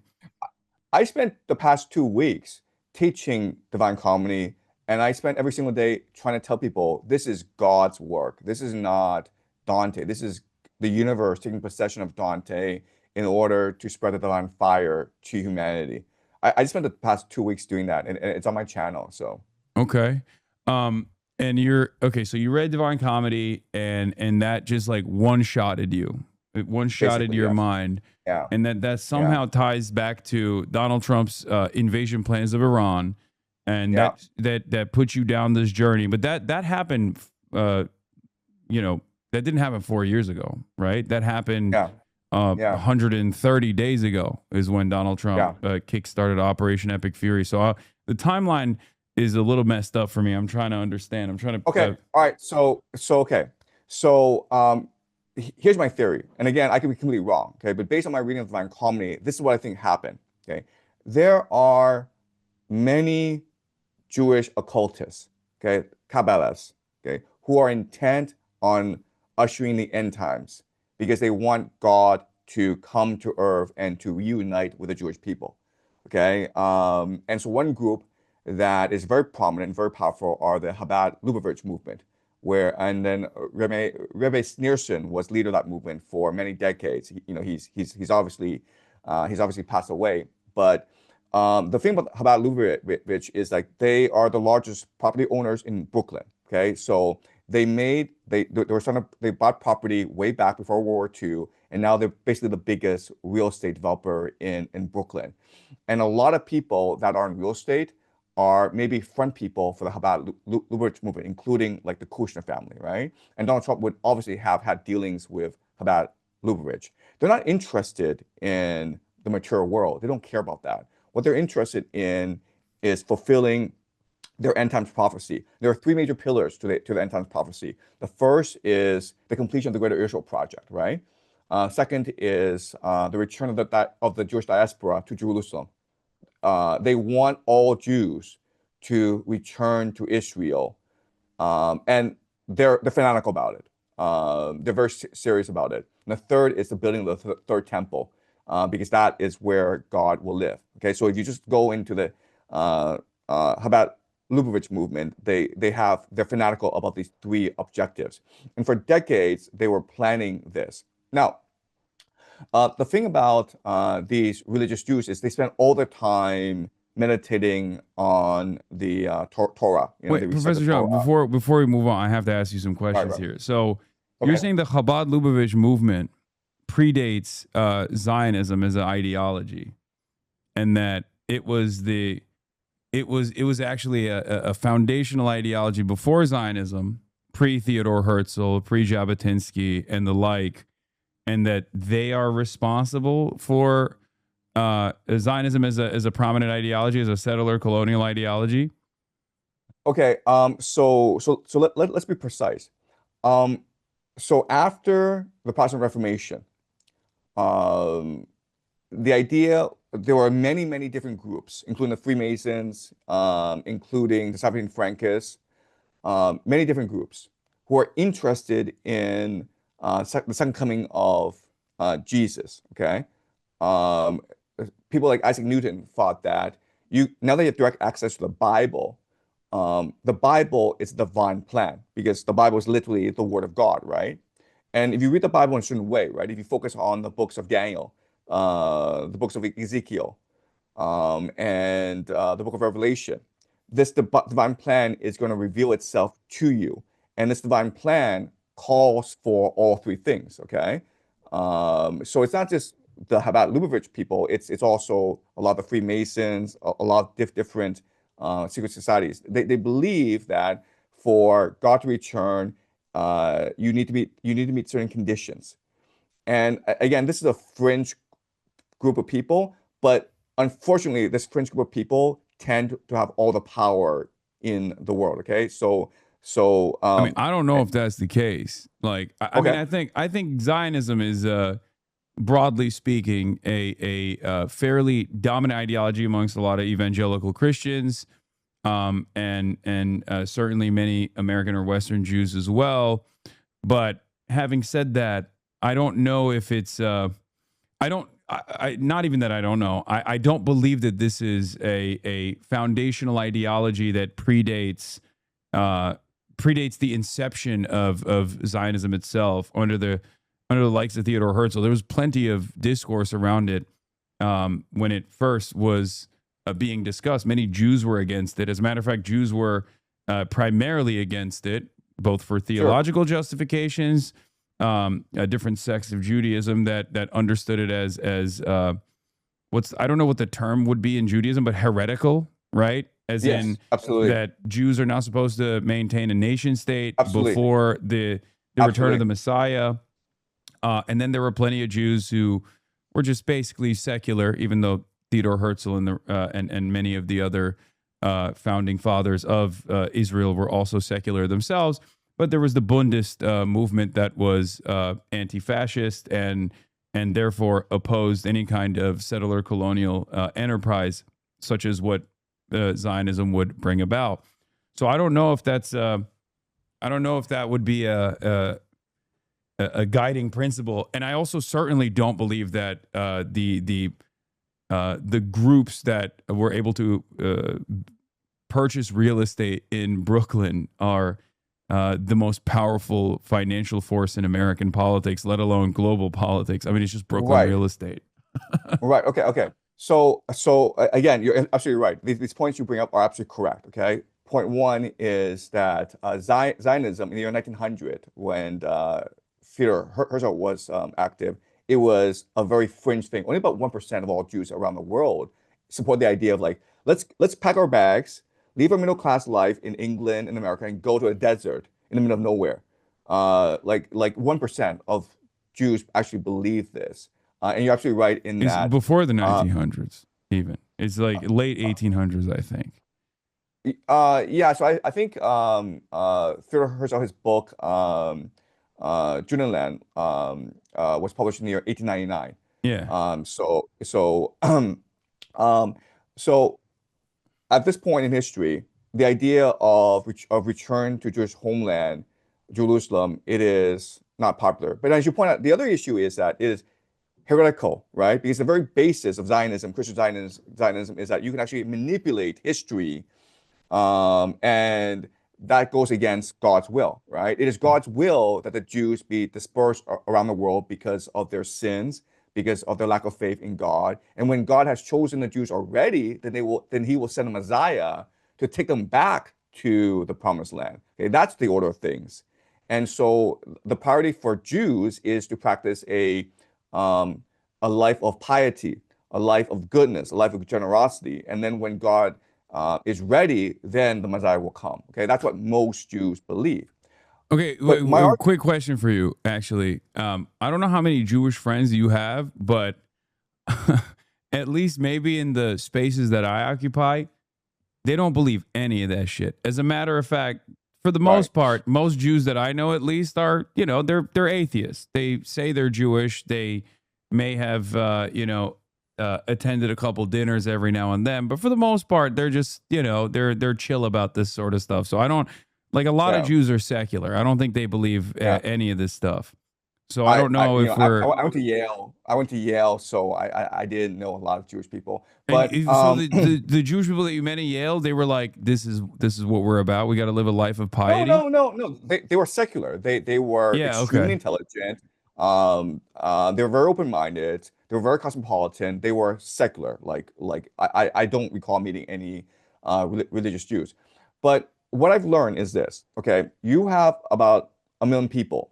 I spent the past 2 weeks teaching Divine Comedy, and I spent every single day trying to tell people this is God's work. This is not Dante. This is the universe taking possession of Dante in order to spread the divine fire to humanity. I spent the past 2 weeks doing that, and it's on my channel. So Okay. And you're okay. So you read Divine Comedy, and that just like one-shotted you. It one-shotted basically, your yes. mind, Yeah, and that yeah, somehow ties back to Donald Trump's invasion plans of Iran, and yeah, that put you down this journey. But that happened, that didn't happen 4 years ago, right? That happened yeah, yeah, 130 days ago is when Donald Trump yeah. kickstarted Operation Epic Fury. So the timeline is a little messed up for me. I'm trying to understand. I'm trying to. Okay. All right. Okay. So here's my theory. And again, I could be completely wrong. Okay. But based on my reading of Divine Comedy, this is what I think happened. Okay. There are many Jewish occultists, okay, Kabbalists, okay, who are intent on ushering the end times because they want God to come to earth and to reunite with the Jewish people. Okay. And so one group that is very prominent, very powerful are the Chabad Lubavitch movement, and then Rebbe Sneerson was leader of that movement for many decades. He's obviously passed away, but the thing about Chabad Lubavitch is like they are the largest property owners in Brooklyn. Okay, so they bought property way back before World War II, and now they're basically the biggest real estate developer in Brooklyn. And a lot of people that are in real estate are maybe front people for the Chabad Lubavitch movement, including like the Kushner family, right? And Donald Trump would obviously have had dealings with Chabad Lubavitch. They're not interested in the mature world. They don't care about that. What they're interested in is fulfilling their end times prophecy. There are three major pillars to the end times prophecy. The first is the completion of the Greater Israel Project, right? Second is the return of the Jewish diaspora to Jerusalem. They want all Jews to return to Israel, and they're fanatical about it. They're very serious about it. And the third is the building of the third temple, because that is where God will live. Okay, so if you just go into the Chabad Lubavitch movement, they're fanatical about these three objectives, and for decades they were planning this. Now, the thing about these religious Jews is they spend all their time meditating on the Torah. They Wait, recite the Professor Zhang, Torah. before we move on, I have to ask you some Right, questions right. here. So you're Okay. saying the Chabad Lubavitch movement predates Zionism as an ideology, and that it was actually a foundational ideology before Zionism, pre Theodore Herzl, pre Jabotinsky, and the like, and that they are responsible for Zionism as a prominent ideology, as a settler colonial ideology? Okay. Let's be precise. Um, so after the Protestant Reformation, um, the idea there were many different groups, including the Freemasons, including the Sabine Frankists, many different groups who are interested in the second coming of Jesus. Okay, um, people like Isaac Newton thought that you now that you have direct access to the Bible is the divine plan because the Bible is literally the Word of God, right? And if you read the Bible in a certain way, right? If you focus on the books of Daniel, the books of Ezekiel, and the book of Revelation, this divine plan is going to reveal itself to you. And this divine plan calls for all three things, okay? So it's not just the Chabad Lubavitch people, it's also a lot of the Freemasons, a lot of different secret societies. They believe that for God to return, you need to meet certain conditions. And again, this is a fringe group of people, but unfortunately, this fringe group of people tend to have all the power in the world. Okay, so I mean, I don't know if that's the case. Like, I mean, okay, I think Zionism is, broadly speaking, a fairly dominant ideology amongst a lot of evangelical Christians, and certainly many American or Western Jews as well. But having said that, I don't know if it's. I don't. Not even that I don't know. I don't believe that this is a foundational ideology that predates the inception of Zionism itself under the likes of Theodore Herzl. There was plenty of discourse around it when it first was being discussed. Many Jews were against it. As a matter of fact, Jews were primarily against it, both for sure, theological justifications, different sects of Judaism that understood it as I don't know what the term would be in Judaism, but heretical, right? As in yes, absolutely, that Jews are not supposed to maintain a nation state absolutely, before the return of absolutely. the Messiah. And then there were plenty of Jews who were just basically secular, even though Theodore Herzl and many of the other founding fathers of Israel were also secular themselves. But there was the Bundist movement that was anti-fascist and therefore opposed any kind of settler colonial enterprise, such as what Zionism would bring about. So I don't know if that's I don't know if that would be a guiding principle. And I also certainly don't believe that the groups that were able to purchase real estate in Brooklyn are the most powerful financial force in American politics, let alone global politics. I mean, it's just Brooklyn Right, real estate. right. Okay. So again, you're absolutely right. These points you bring up are absolutely correct. Okay. Point one is that Zionism in the year 1900, when Theodor Herzl was active, it was a very fringe thing. Only about 1% of all Jews around the world support the idea of like, let's pack our bags, leave our middle class life in England and America, and go to a desert in the middle of nowhere. Like 1% of Jews actually believe this. And you're absolutely right in It's that. before the Uh, 1900s, even. It's like late 1800s, I think. yeah, so I think Theodore Herzl, his book, Judenland, was published in the year 1899. Yeah. Um, so, so, um, so at this point in history, the idea of return to Jewish homeland, Jerusalem, it is not popular. But as you point out, the other issue is that it is heretical, right? Because the very basis of Zionism, Christian Zionism, is that you can actually manipulate history, and that goes against God's will, right? It is God's will that the Jews be dispersed around the world because of their sins, because of their lack of faith in God. And when God has chosen the Jews already, then He will send a Messiah to take them back to the promised land. Okay, that's the order of things. And so the priority for Jews is to practice um, a life of piety, a life of goodness, a life of generosity. And then when God is ready, then the Messiah will come. Okay, that's what most Jews believe. Okay, But my argument, quick question for you, actually. I don't know how many Jewish friends you have, but at least maybe in the spaces that I occupy, they don't believe any of that shit. As a matter of fact, for the Right. most part, most Jews that I know at least are, they're atheists. They say they're Jewish. They may have attended a couple dinners every now and then, but for the most part, they're just, they're chill about this sort of stuff. So I don't like a lot of Yeah. Jews are secular. I don't think they believe Yeah. any of this stuff. So I don't know if we're I went to Yale. I went to Yale, so I didn't know a lot of Jewish people. and But so the Jewish people that you met at Yale, they were like, this is what we're about. We got to live a life of no, piety. no, no, no. They were secular. They were Yeah, extremely okay. intelligent. They were very open-minded. They were very cosmopolitan. They were secular. I don't recall meeting any religious Jews. But what I've learned is this. Okay, you have about 1 million people.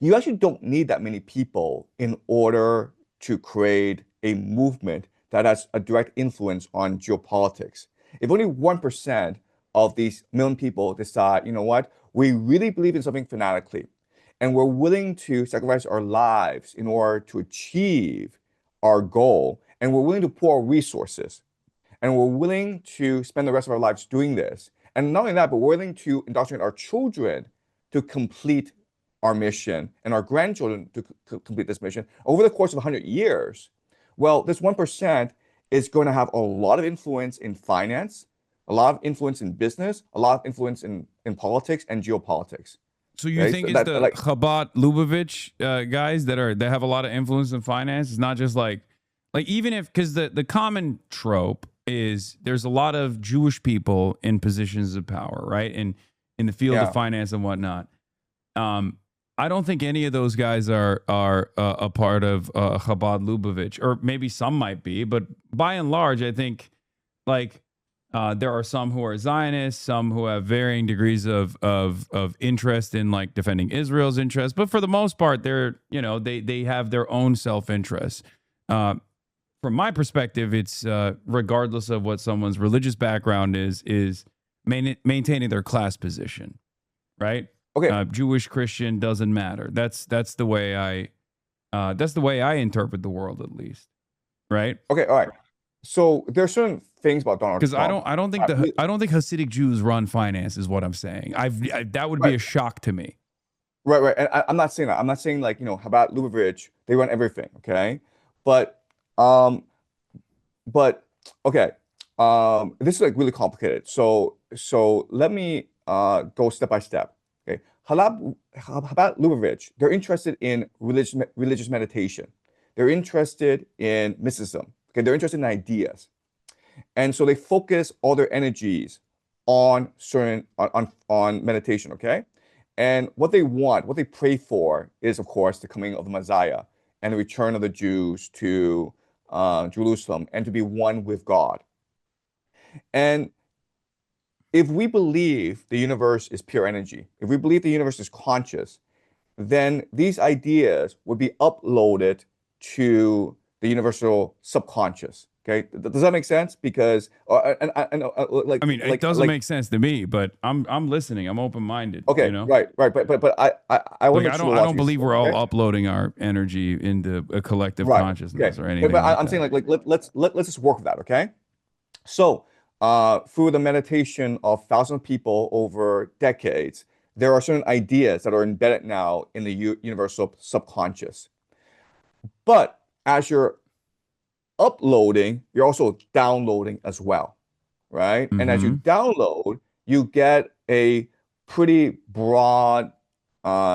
You actually don't need that many people in order to create a movement that has a direct influence on geopolitics. If only 1% of these 1 million people decide, you know what, we really believe in something fanatically, and we're willing to sacrifice our lives in order to achieve our goal, and we're willing to pour resources, and we're willing to spend the rest of our lives doing this. And not only that, but we're willing to indoctrinate our children to complete our mission and our grandchildren to complete this mission over the course of 100 years. Well, this 1% is going to have a lot of influence in finance, a lot of influence in business, a lot of influence in politics and geopolitics. So you Okay, think so it's that the like Chabad Lubavitch guys that have a lot of influence in finance? It's not just like even if because the common trope is there's a lot of Jewish people in positions of power, right? And in the field of yeah. finance and whatnot. Um, I don't think any of those guys are a part of Chabad Lubavitch, or maybe some might be, but by and large, I think like there are some who are Zionists, some who have varying degrees of interest in like defending Israel's interests, but for the most part, they're they have their own self interest. Uh, from my perspective, it's regardless of what someone's religious background is maintaining their class position, right? Okay. Jewish, Christian doesn't matter. That's the way I interpret the world, at least, right? Okay. All right. So there are certain things about Donald Because Trump. I don't think Hasidic Jews run finance is what I'm saying. That would be Right. a shock to me. Right, right. And I'm not saying that. I'm not saying like, Chabad Lubavitch, they run everything, okay? But um but okay. This is like really complicated. So let me go step by step. Okay. Chabad Lubavitch, they're interested in religious meditation. They're interested in mysticism. Okay, they're interested in ideas. And so they focus all their energies on certain on meditation, okay? And what they want, what they pray for is, of course, the coming of the Messiah and the return of the Jews to Jerusalem and to be one with God. And if we believe the universe is pure energy, if we believe the universe is conscious, then these ideas would be uploaded to the universal subconscious. Okay, does that make sense? Because I mean, it doesn't make sense to me, but I'm listening. I'm open minded. okay, right, right, but I want Like to make sure the I don't logic is believe clear, we're all okay? uploading our energy into a collective Right, consciousness okay. or But anything like I'm saying that. let's just work with that, okay? So, through the meditation of thousands of people over decades, there are certain ideas that are embedded now in the universal subconscious. But as you're uploading, you're also downloading as well, right? And as you Mm-hmm. download, you get a pretty broad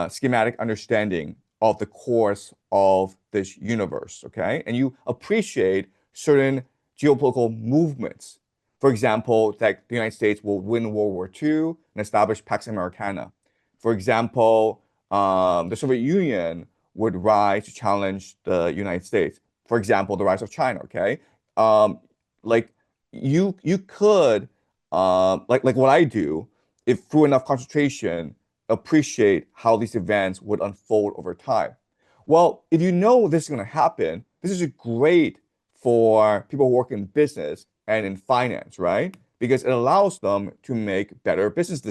schematic understanding of the course of this universe, okay? And you appreciate certain geopolitical movements. For example, that the United States will win World War II and establish Pax Americana. For example, the Soviet Union would rise to challenge the United States. For example, the rise of China, okay? Um, like you could like what I do, if through enough concentration, appreciate how these events would unfold over time. Well, if you know this is going to happen, this is great for people who work in business and in finance, right? Because it allows them to make better business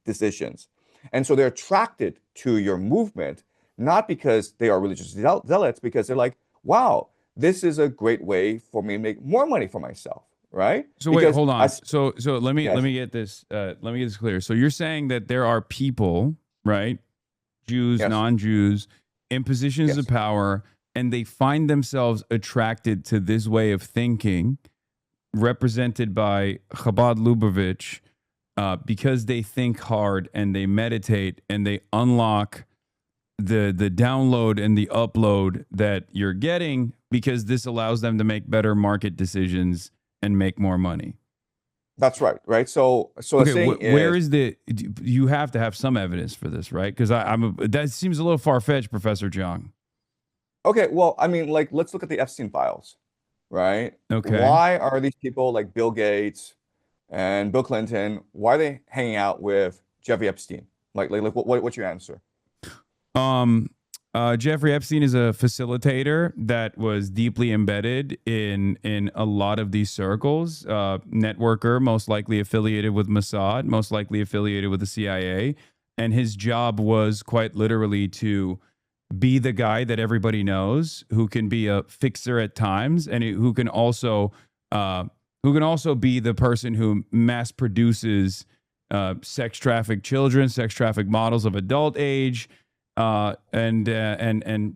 decisions. And so they're attracted to your movement, not because they are religious zealots, because they're like, wow, this is a great way for me to make more money for myself, right? So wait, Because hold I, on. So let me yes, get this let me get this clear. So you're saying that there are people, right? Jews, yes, non-Jews, in positions of yes, power, and they find themselves attracted to this way of thinking, represented by Chabad Lubavitch, because they think hard and they meditate and they unlock the download and the upload that you're getting because this allows them to make better market decisions and make more money. that's right, right? So the Okay, saying where is, is the? You have to have some evidence for this, right? Because that seems a little far fetched, Professor Jiang. okay, well, I mean, like, let's look at the Epstein files, right? Okay, Why are these people like Bill Gates and Bill Clinton, why are they hanging out with Jeffrey Epstein? Like what's your answer? um, Jeffrey Epstein is a facilitator that was deeply embedded in a lot of these circles. Networker, most likely affiliated with Mossad, most likely affiliated with the CIA, and his job was quite literally to be the guy that everybody knows, who can be a fixer at times, and uh, who can also be the person who mass produces sex trafficked children, sex trafficked models of adult age, and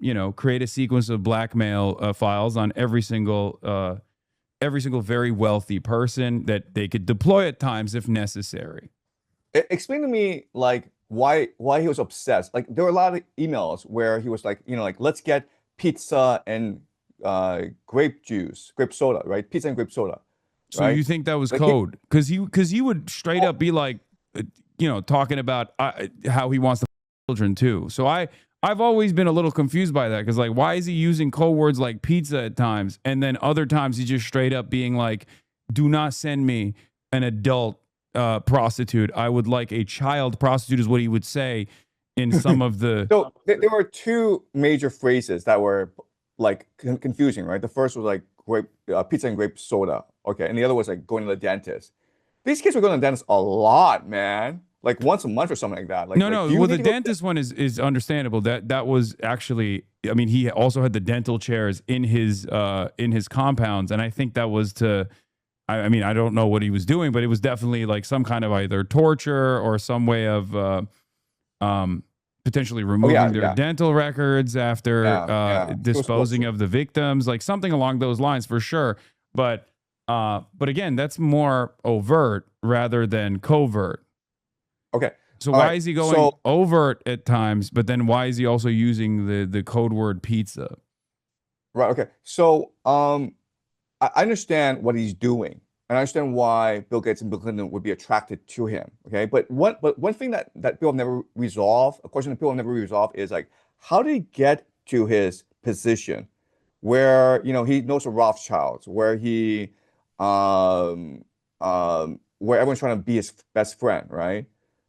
you know, create a sequence of blackmail files on every single very wealthy person that they could deploy at times if necessary. Explain to me like why he was obsessed. Like there were a lot of emails where he was like, like let's get pizza and grape juice, grape soda, right? Pizza and grape soda, So right? you think that was Like he, code? Because he would straight up be like, talking about how he wants to children too. So I've always been a little confused by that because like why is he using code words like pizza at times and then other times he's just straight up being like, do not send me an adult prostitute. I would like a child prostitute is what he would say in some of the. so there were two major phrases that were like confusing, right? The first was like grape pizza and grape soda, okay, and the other was like going to the dentist. These kids were going to the dentist a lot, man. Like once a month or something like that. No, Like no. do you Well, the need to go? dentist one is understandable. That was actually. I mean, he also had the dental chairs in his compounds, and I think that was to. I mean, I don't know what he was doing, but it was definitely like some kind of either torture or some way of um, potentially Oh removing yeah, their yeah, dental records after yeah, yeah. It was disposing torture. of the victims, like something along those lines for sure. But again, that's more overt rather than covert. Okay. So All why right. is he going So overt at times, but then why is he also using the code word pizza? right, okay. So I understand what he's doing, and I understand why Bill Gates and Bill Clinton would be attracted to him. Okay, but one thing that people have never resolved, a question that people have never resolved, is like, how did he get to his position, where he knows the Rothschilds, where he, where everyone's trying to be his best friend, right?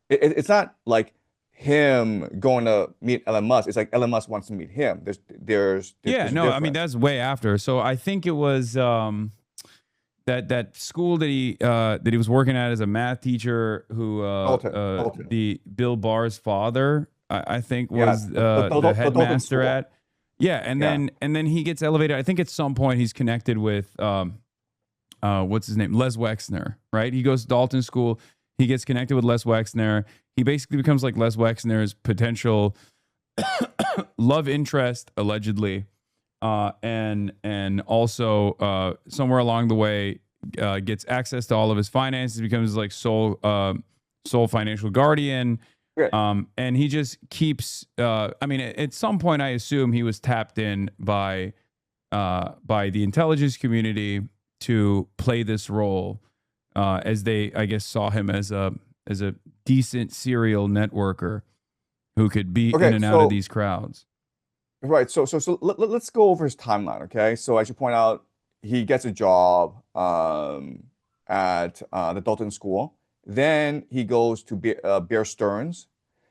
It's not like him going to meet Elon Musk. It's like Elon Musk wants to meet him. Yeah, There's a no, I mean difference. that's way after. So I think it was that school that he was working at as a math teacher who Dalton. the Bill Barr's father I think Yeah, was the the Dalton headmaster School. at. Yeah, and Yeah. then he gets elevated. I think at some point he's connected with what's his name? Les Wexner, right? He goes to Dalton School. He gets connected with Les Wexner. He basically becomes like Les Wexner's potential love interest, allegedly, and also somewhere along the way gets access to all of his finances, becomes like sole financial guardian. Okay. And he just keeps. I mean, at some point, I assume he was tapped in by the intelligence community to play this role, as they, I guess, saw him as a decent serial networker who could be in Okay. and out of So these crowds. right. So let's go over his timeline. Okay. So I should point out he gets a job at the Dalton School. Then he goes to Bear Stearns,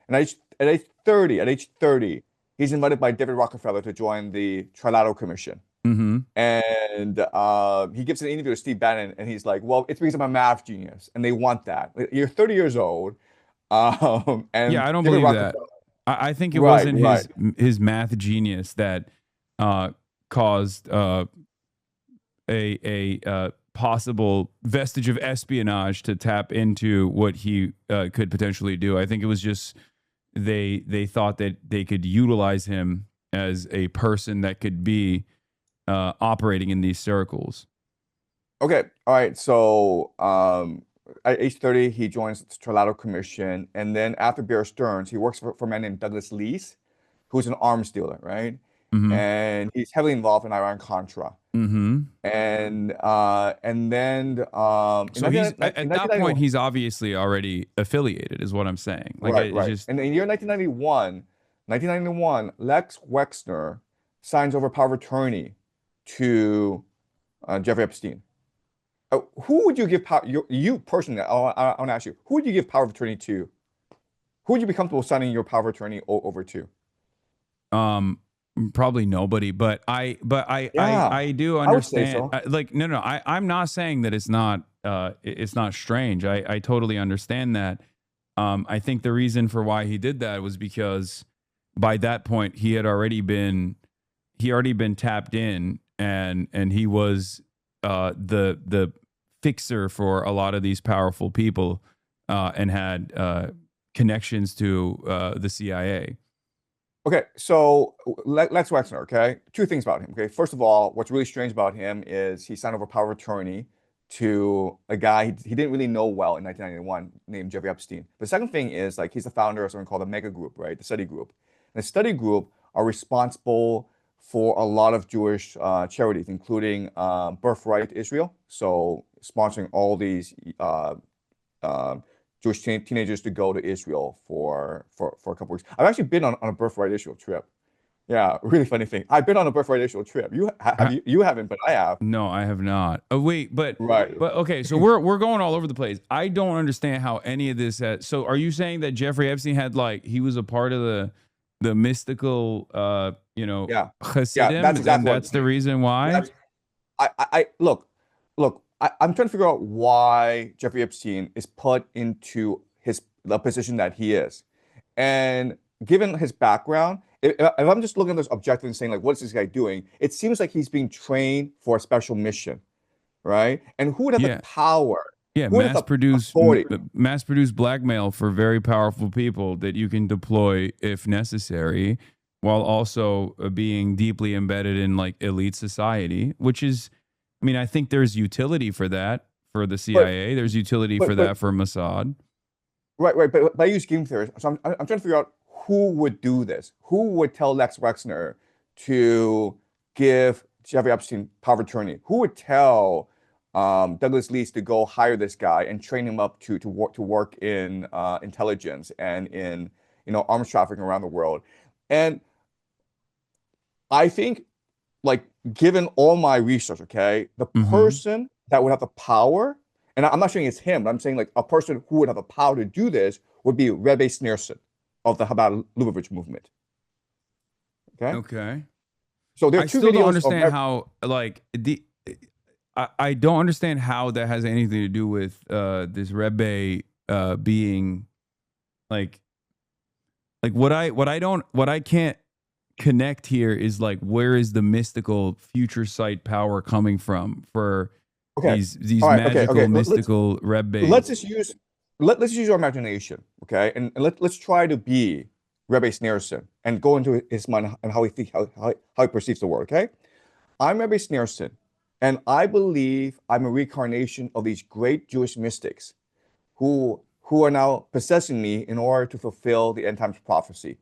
and at age 30, he's invited by David Rockefeller to join the Trilateral Commission. Mm-hmm. And he gives an interview to Steve Bannon, and he's like, "Well, it's because I'm a math genius, and they want that. You're 30 years old, Yeah, and I don't David believe that. Rockefeller, I think it right, wasn't right, his math genius that caused a possible vestige of espionage to tap into what he could potentially do. I think it was just they thought that they could utilize him as a person that could be operating in these circles. Okay, all right. So at age 30, he joins the Trilateral Commission, and then after Bear Stearns, he works for a man named Douglas Leese, who's an arms dealer, right? Mm-hmm. And he's heavily involved in Iran-Contra. Mm-hmm. And then So he's at that point he's obviously already affiliated, is what I'm saying. Like right, it's right. just And in the year 1991, Lex Wexner signs over power of attorney to Jeffrey Epstein. Who would you give power? You personally, I want to ask you, who would you give power of attorney to? Who would you be comfortable signing your power of attorney over to? Probably nobody, but I do I would say understand. so. Like no, I'm not saying that it's not strange. I totally understand that. I think the reason for why he did that was because by that point he had already been tapped in, and he was the fixer for a lot of these powerful people, and had connections to the CIA. Okay, so Lex Wexner, okay? Two things about him, okay? First of all, what's really strange about him is he signed over power of attorney to a guy he didn't really know well in 1991 named Jeffrey Epstein. The second thing is, like, he's the founder of something called the Mega Group, right? The study group. And the study group are responsible for a lot of Jewish charities, including Birthright Israel, so sponsoring all these Jewish teenagers to go to Israel for a couple weeks. I've actually been on a Birthright Israel trip. Yeah, really funny thing. I've been on a Birthright Israel trip. You haven't, but I have. No, I have not. Oh wait, but Right. But okay, so we're going all over the place. I don't understand how any of this has. So are you saying that Jeffrey Epstein had he was a part of the mystical Yeah. Hasidim, That's exactly and that's the reason why? I look, I'm trying to figure out why Jeffrey Epstein is put into the position that he is. And given his background, if I'm just looking at this objectively and saying, like, what's this guy doing? It seems like he's being trained for a special mission, right? And who would have the power? Yeah, who would have mass produce blackmail for very powerful people that you can deploy if necessary, while also being deeply embedded in elite society, which is, I mean, I think there's utility for that for the CIA. There's utility for that for Mossad. Right. But I use game theory. So I'm trying to figure out who would do this. Who would tell Lex Wexner to give Jeffrey Epstein power of attorney? Who would tell Douglas Leese to go hire this guy and train him up to work in intelligence and in arms trafficking around the world? And I think, like, given all my research, okay, the person that would have the power, and I'm not saying it's him, but I'm saying, like, a person who would have the power to do this would be Rebbe Sneerson of the Chabad Lubavitch movement. Okay. So there are two still don't videos understand how, I don't understand how that has anything to do with this Rebbe being like what I can't connect here is, like, where is the mystical future sight power coming from for these magical mystical Rebbe? Let's just use our imagination, okay, and let's try to be Rebbe Sneerson and go into his mind and how he perceives the world. Okay, I'm Rebbe Sneerson, and I believe I'm a reincarnation of these great Jewish mystics who are now possessing me in order to fulfill the end times prophecy.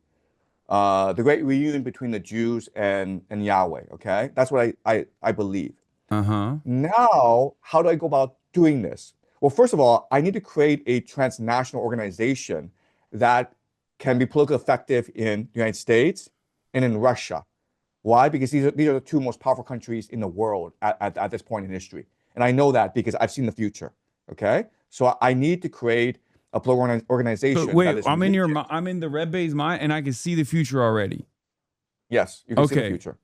The great reunion between the Jews and Yahweh. Okay, that's what I believe. Now, how do I go about doing this? Well, first of all, I need to create a transnational organization that can be politically effective in the United States and in Russia. Why? Because these are the two most powerful countries in the world at this point in history, and I know that because I've seen the future. Okay, so I need to create a political organization. So wait, I'm in the Rebbe's mind, and I can see the future already. Yes, you can see the future.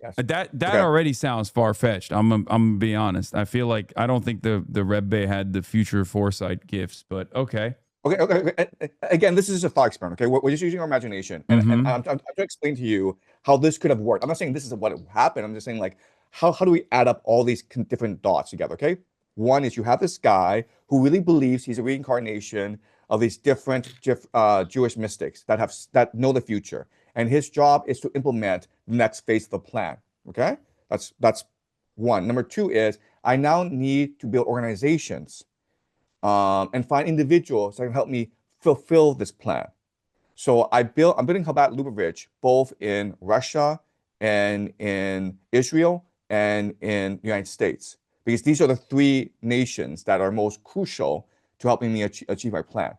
Yes. That already sounds far-fetched. I'm gonna be honest. I feel like I don't think the Rebbe had the future foresight gifts, but okay. Again, this is just a thought experiment. Okay, we're just using our imagination, and Mm-hmm. I'm trying to explain to you how this could have worked. I'm not saying this is what happened. I'm just saying like how do we add up all these different dots together? Okay, one is you have this guy who really believes he's a reincarnation of these different Jewish mystics that know the future, and his job is to implement the next phase of the plan. Okay, that's one. Number two is I now need to build organizations and find individuals that can help me fulfill this plan. So I'm building Chabad Lubavitch both in Russia and in Israel and in the United States, because these are the three nations that are most crucial to helping me achieve my plan.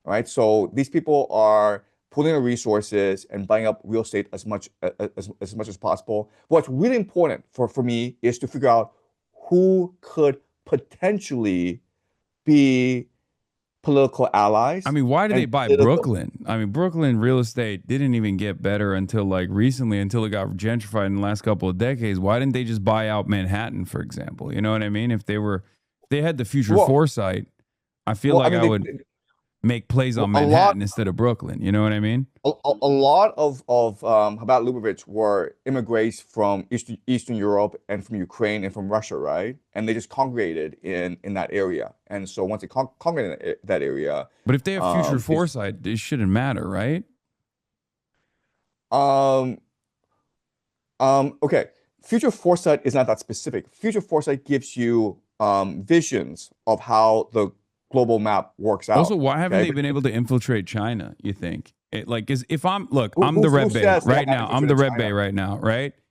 All right. So these people are pulling their resources and buying up real estate as much as possible. What's really important for me is to figure out who could potentially be political I allies mean, why did they and buy political. Brooklyn? I mean, Brooklyn real estate didn't even get better until like recently, until it got gentrified in the last couple of decades. Why didn't they just buy out Manhattan, for example? You know what I mean? If they had the future Well, foresight, I feel well, I like mean, I would make plays well, on Manhattan instead of Brooklyn. You know what I mean? a lot of Chabad Lubavitch were immigrants from Eastern Europe and from Ukraine and from Russia, right? And they just congregated in that area. And so once they congregated in that area, But if they have future they, foresight, it shouldn't matter, right? um, okay, future foresight is not that specific. Future foresight gives you visions of how the global map works Also, out. why haven't Okay, they but been able to infiltrate China? You think like is if I'm look, I'm the who Red Bay says they have right not now. I'm the infiltrated Red Bay China? right now, right? Wait,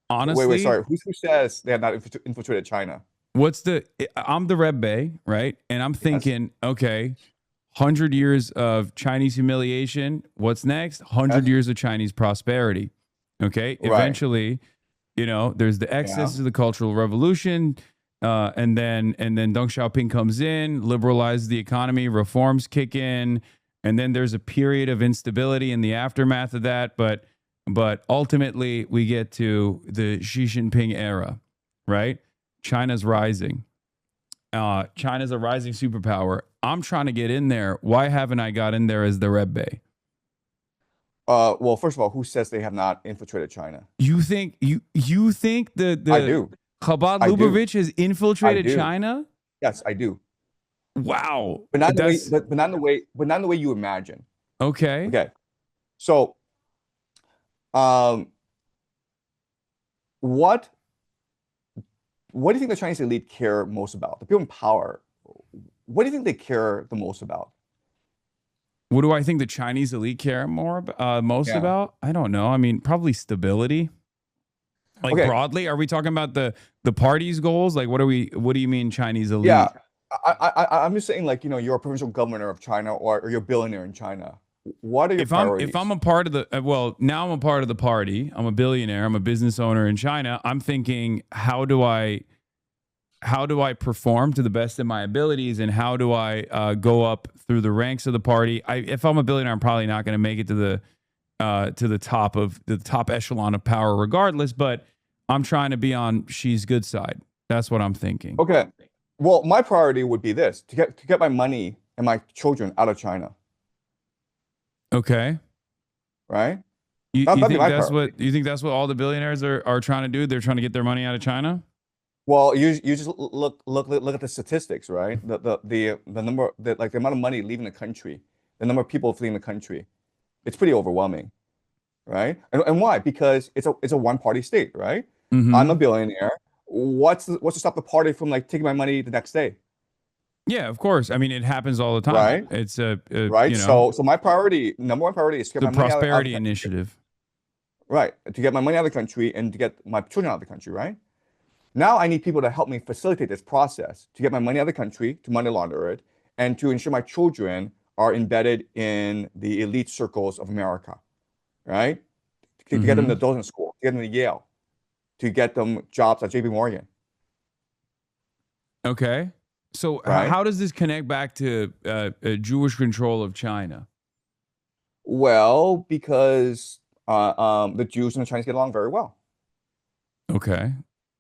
Honestly, sorry. Who says they have not infiltrated China? what's the I'm the Red Bay, right? And I'm Yes, thinking, okay, 100 years of Chinese humiliation. What's next? 100 years of Chinese prosperity. Okay. right. Eventually, there's the Yeah, excesses of the Cultural Revolution. And then Deng Xiaoping comes in, liberalizes the economy, reforms kick in, and then there's a period of instability in the aftermath of that. But ultimately, we get to the Xi Jinping era, right? China's rising. China's a rising superpower. I'm trying to get in there. Why haven't I got in there as the Red Bay? well, first of all, who says they have not infiltrated China? You think I the do. Chabad I do. Lubavitch has I infiltrated do. China? Yes, I do. Wow, But not in the way, that's but not in the way you imagine. okay. Okay. So, um, what what do you think the Chinese elite care most about? The people in power, what do you think they care the most about? What do I think the Chinese elite care most Yeah. about? I don't know. I mean, probably stability. Like Okay. broadly, are we talking about the party's goals? Like, what do you mean Chinese Yeah. elite? I'm just saying, like, you're a provincial governor of China or you're a billionaire in China. What are your If I'm priorities? a part of the well, now I'm a part of the party. I'm a billionaire. I'm a business owner in China. I'm thinking, how do I perform to the best of my abilities, and how do I go up through the ranks of the party? If I'm a billionaire, I'm probably not going to make it to the top echelon of power, regardless. But I'm trying to be on Xi's good side. That's what I'm thinking. Okay. Well, my priority would be this, to get my money and my children out of China, Okay. right? You, That, you that'd be think my that's priority. what you think that's what all the billionaires are trying to do? They're trying to get their money out of China. Well, you just look at the statistics, right? The number the amount of money leaving the country, the number of people fleeing the country. It's pretty overwhelming, right? And why? Because it's a one party state, right? I'm a Mm-hmm. billionaire. What's to stop the party from like taking my money the next day, Yeah, of course. I mean, it happens all the time. right? It's Right. So my priority, number one priority is to get the my money out of the prosperity country, initiative. right? To get my money out of the country and to get my children out of the country, right? Now I need people to help me facilitate this process to get my money out of the country, to money launder it, and to ensure my children are embedded in the elite circles of America, right? To get them Mm-hmm. to Dawson School, to get them to Yale, to get them jobs at JP Morgan, Okay. So right? how does this connect back to Jewish control of China? Well, because the Jews and the Chinese get along very well, Okay.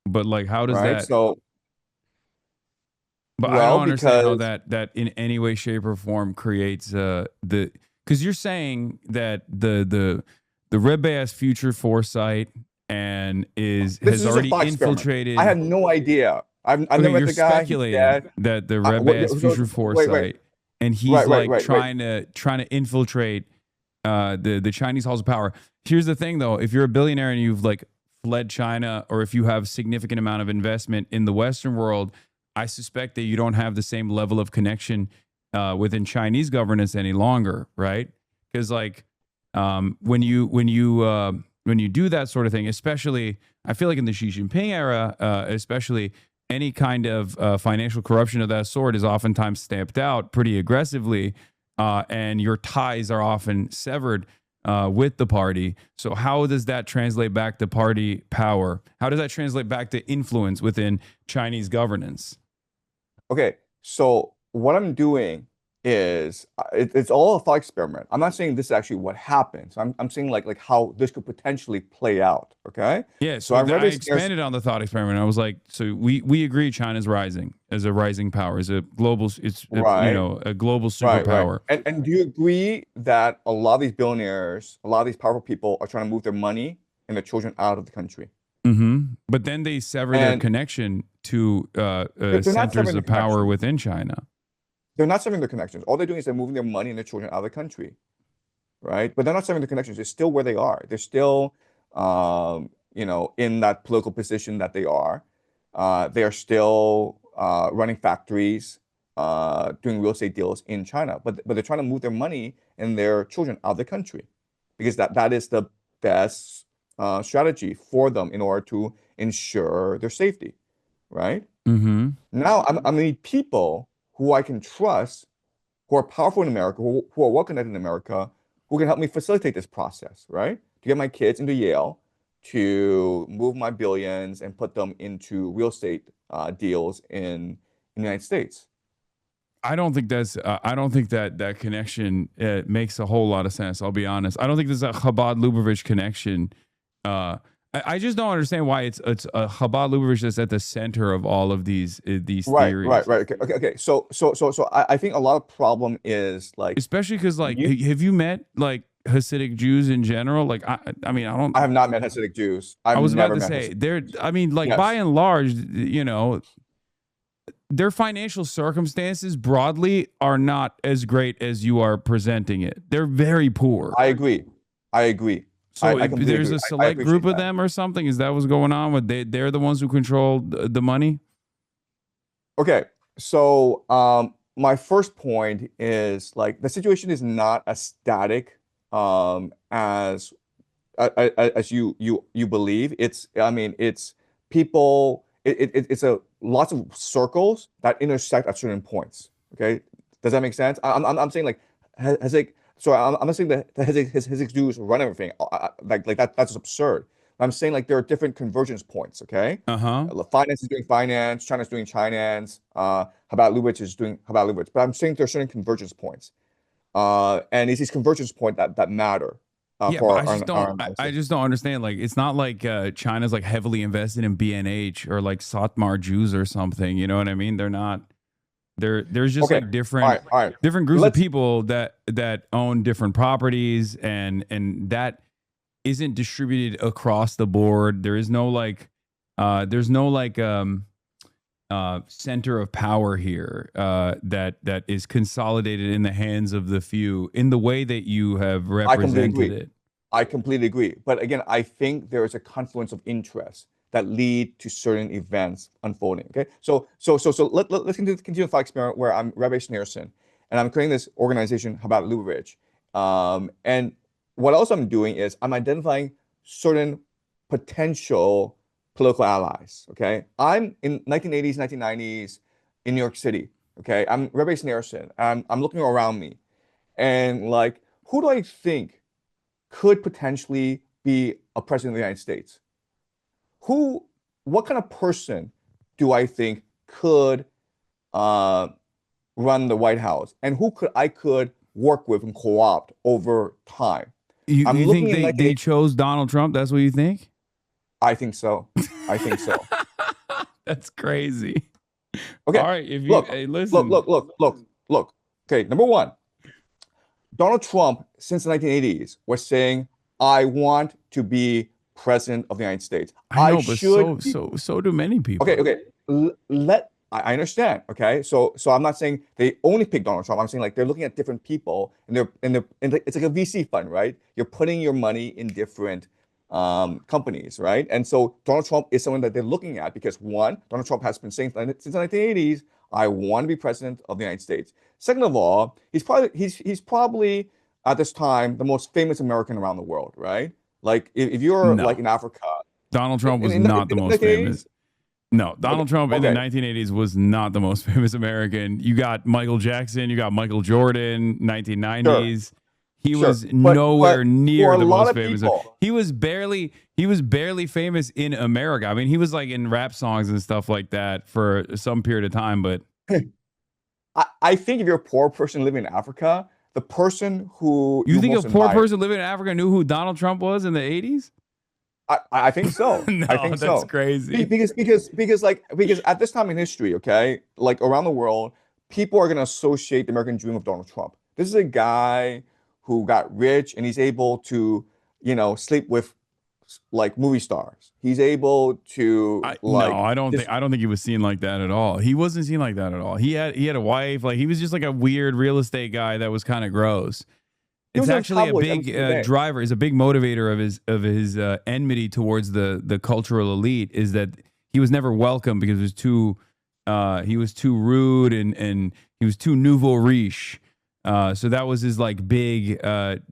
But like, how does right? that? So But I Well, don't understand how because that in any way, shape, or form creates the because you're saying that the red bay has future foresight and this has is just a already thought experiment. I infiltrated. had no idea. I've Okay, never met you're the guy. He's speculating dead. that the red bay has So, future wait, wait, foresight, and he's right, right, like right, right. trying to infiltrate the Chinese halls of power. Here's the thing, though: if you're a billionaire and you've like fled China, or if you have significant amount of investment in the Western world, I suspect that you don't have the same level of connection within Chinese governance any longer, right? Because like when you do that sort of thing, especially I feel like in the Xi Jinping era, especially any kind of financial corruption of that sort is oftentimes stamped out pretty aggressively, and your ties are often severed with the party. So how does that translate back to party power? How does that translate back to influence within Chinese governance? Okay, so what I'm doing is it's all a thought experiment. I'm not saying this is actually what happens. I'm saying like how this could potentially play out. Okay, Yeah, so so I'm I very scarce. expanded on the thought experiment. I was like, so we agree China's rising as a rising power, as a global, it's you Right, know, a global right, right. superpower. And do you agree that a lot of these billionaires, a lot of these powerful people are trying to move their money and their children out of the country? But then they sever their And connection to they're not centers severing the of power connection. within China. They're not severing their connections. All they're doing is they're moving their money and their children out of the country, right? But they're not severing the connections. They're still where they are. They're still, in that political position that they are. They are still running factories, doing real estate deals in China. But they're trying to move their money and their children out of the country because that is the best strategy for them in order to ensure their safety, right? Mm-hmm. Now I'm gonna need people who I can trust, who are powerful in America, who are well connected in America, who can help me facilitate this process, right? To get my kids into Yale, to move my billions and put them into real estate deals in the United States. I don't think that that connection makes a whole lot of sense. I'll be honest. I don't think there's a Chabad Lubavitch connection. I just don't understand why it's a Chabad Lubavitch that's at the center of all of these Right, right, theories. right. Okay, okay, okay. So I think a lot of problem is like Especially because like, you. have you met like Hasidic Jews in general? Like, I mean, I don't. I have not met Hasidic Jews. I I've was about never to met say Hasidic they're. Jews. I mean, like by Yes. and large, you know, their financial circumstances broadly are not as great as you are presenting it. They're very poor. I agree. I agree. So I completely there's agree. a I select group appreciate of that. them or something. Is that what's going on? With they're the ones who control the money. Okay, so my first point is like the situation is not as static as as you believe. It's I mean it's people. It's a lots of circles that intersect at certain points. Okay, does that make sense? I'm saying like has it. So I'm not saying that his Jews run everything. Like that's just absurd. I'm saying like there are different convergence points. Okay. Uh huh. Finance is doing finance, China's doing finance, Chabad Lubavitch is doing Chabad Lubavitch. But I'm saying there's certain convergence points. And it's these convergence points that matter Yeah, but for our I analysis. just don't understand. Like, it's not like China's like heavily invested in BNH or like Satmar Jews or something. You know what I mean? They're not. There's just Okay, like all right, all right. different groups of Let's people that own different properties, and that isn't distributed across the board. There is no like there's no like center of power here that is consolidated in the hands of the few in the way that you have I completely represented agree. it. I completely agree. But again, I think there is a confluence of interests that lead to certain events unfolding. Okay. Let's continue the thought experiment where I'm Rabbi Schneerson and I'm creating this organization about Lubavitch. And what else I'm doing is I'm identifying certain potential political allies. Okay. I'm in 1980s, 1990s in New York City. Okay. I'm Rabbi Schneerson. I'm looking around me and like, who do I think could potentially be a president of the United States? Who, what kind of person do I think could uh, run the White House, and who could work with and co-opt over time? I'm You looking think in they 1980. chose Donald Trump? That's what you think? I think so. I think so. That's crazy. Okay, All right, if you look, hey, look, listen, look, look, look, look. Okay, number one, Donald Trump, since the 1980s, was saying, I want to be president of the United States. I I know, but should be. so do many Okay, people. okay. I understand. Okay, so I'm not saying they only pick Donald Trump. I'm saying like they're looking at different people, and it's like a VC fund, right? You're putting your money in different companies, right? And so Donald Trump is someone that they're looking at because one, Donald Trump has been saying since the 1980s, I want to be president of the United States. Second of all, he's probably at this time the most famous American around the world, right? Like if you're like No, in Africa Donald Trump was in the not the most 1980s. famous. No, Okay, Donald Trump in the okay, 1980s was not the most famous American. You got Michael Jackson, you got Michael Jordan, sure. 1990s. He Sure. was But nowhere for near a the lot most of famous. people, He was barely famous in America. I mean, he was like in rap songs and stuff like that for some period of time, but I think if you're a poor person living in Africa, the person who you you think a most poor admire, person living in Africa knew who Donald Trump was in the 80s? I think so. I No, think that's so. crazy. Because at this time in history, okay, like around the world, people are gonna associate the American dream of Donald Trump. This is a guy who got rich and he's able to, sleep with like movie stars. He's able to I no, like just I don't think he was seen like that at all. He wasn't seen like that at all. He had a wife, like he was just like a weird real estate guy that was kind of gross. he It's was in actually a tabloids every big single day. driver, is a big motivator of his enmity towards the cultural elite. Is that he was never welcome because he was too rude and he was too nouveau riche. So that was his like big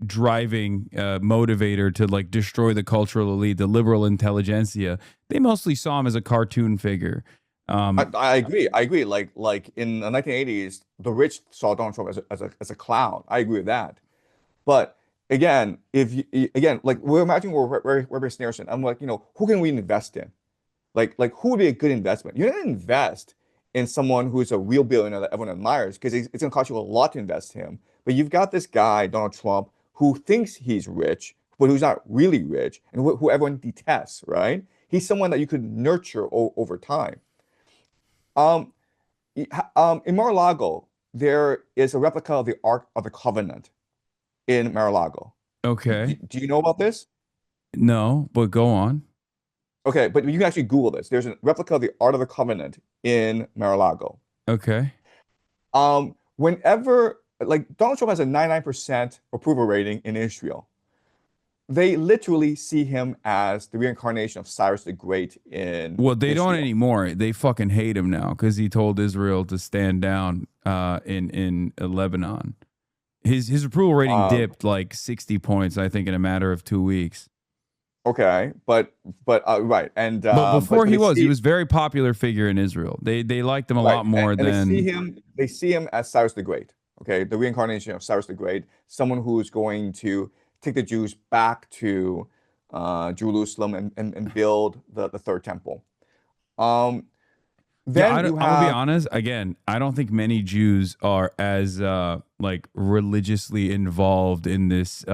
driving motivator to like destroy the cultural elite, the liberal intelligentsia. They mostly saw him as a cartoon figure. Um, I agree. I agree. Like in the 1980s, the rich saw Donald Trump as a clown. I agree with that. But again, if you again, like we're imagining we're very Snarson. I'm like, who can we invest in? Like who would be a good investment? You're not gonna invest in someone who's a real billionaire that everyone admires because it's gonna cost you a lot to invest in him. But you've got this guy, Donald Trump, who thinks he's rich, but who's not really rich, and who everyone detests, right? He's someone that you could nurture over time. Um, in Mar-a-Lago, there is a replica of the Ark of the Covenant in Mar-a-Lago. okay, Do you know about this? no, but go on. Okay, but you can actually Google this. There's a replica of the Art of the Covenant in Mar-a-Lago. Okay. Whenever like Donald Trump has a 99% approval rating in Israel, they literally see him as the reincarnation of Cyrus the Great in Well, they don't Israel. anymore. They fucking hate him now because he told Israel to stand down in Lebanon. His approval rating Um, dipped like 60 points, I think, in a matter of 2 weeks. okay, but right, and But before but they he see was very popular figure in Israel. They liked him a right, lot more and than they see him as Cyrus the Great. Okay, the reincarnation of Cyrus the Great, someone who is going to take the Jews back to Jerusalem and build the third temple. Um, yeah. then you I'm gonna be have honest. Again, I don't think many Jews are as like religiously involved in this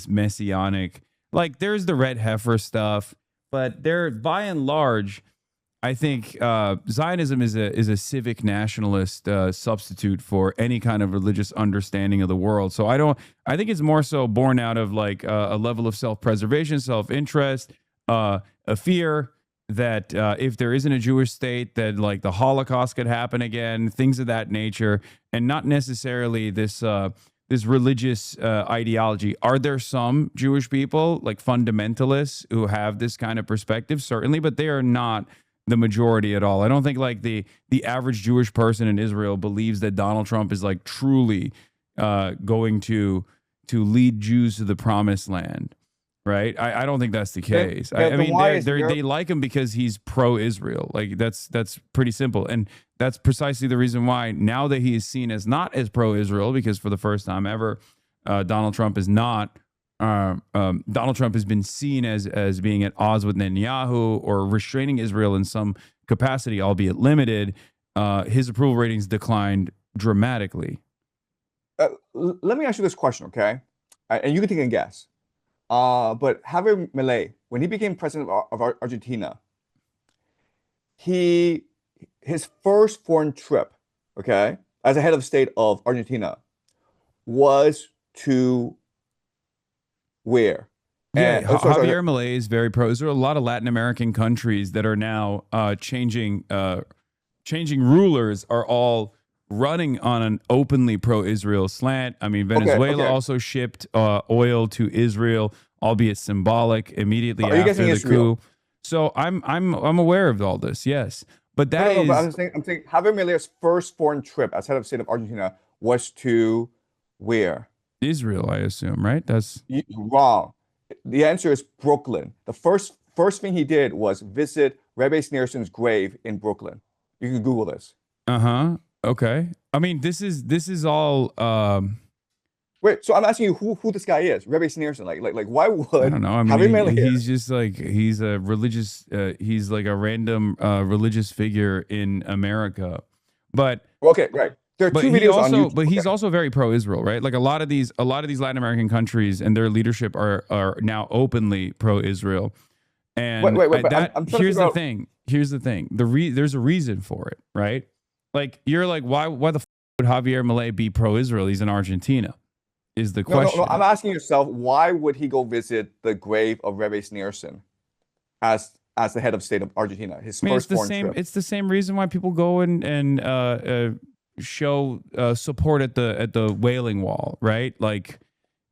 messianic. Like, there's the red heifer stuff, but they're by and large I think Zionism is a civic nationalist substitute for any kind of religious understanding of the world. So I don't. I think it's more so born out of like a level of self preservation, self interest, a fear that if there isn't a Jewish state, that like the Holocaust could happen again, things of that nature, and not necessarily this religious ideology. Are there some Jewish people, like fundamentalists, who have this kind of perspective? Certainly, but they are not the majority at all. I don't think like the average Jewish person in Israel believes that Donald Trump is like truly going to lead Jews to the promised land. Right. I don't think that's the case. I then mean, why is they like him because he's pro-Israel. Like that's pretty simple, and that's precisely the reason why now that he is seen as not as pro-Israel, because for the first time ever, Donald Trump is not. Donald Trump has been seen as being at odds with Netanyahu or restraining Israel in some capacity, albeit limited. His approval ratings declined dramatically. let me ask you this question, okay? And you can take a guess. But Javier Milei, when he became president of Argentina, he his first foreign trip, okay, as a head of state of Argentina, was to where? Yeah, And oh, sorry. Javier Milei is very pro. There are a lot of Latin American countries that are now changing rulers are all running on an openly pro-Israel slant. I mean, Okay, Venezuela okay. also shipped oil to Israel, albeit symbolic, immediately Are you guessing after the Israel? coup. So I'm aware of all this. Yes, but No, that no, no. But is I'm saying Javier Milei's first foreign trip as head of state of Argentina was to where? Israel, I assume, right? That's Wrong. The answer is Brooklyn. The first thing he did was visit Rebbe Sneerson's grave in Brooklyn. You can Google this. uh-huh. Okay. I mean, this is all Wait, so I'm asking you who this guy is, Rebbe Sneerson. Like why I would don't know. I Javier mean, Milei? he's just like he's a religious. He's like a random religious figure in America, but Okay, right. There are two videos on YouTube. he's Okay. also very pro-Israel, right? Like a lot of these Latin American countries and their leadership are now openly pro-Israel. Wait, And wait, wait. But I'm trying to here's figure the out. thing. Here's the thing. There's a reason for it, right? Like you're like, why the would Javier Milei be pro-Israel? He's in Argentina. Is the No, no, no. I'm question. asking yourself, why would he go visit the grave of Rebbe Sneerson as the head of state of Argentina, his I mean, first foreign trip? It's the same reason why people go and show support at the Wailing Wall, right? Like,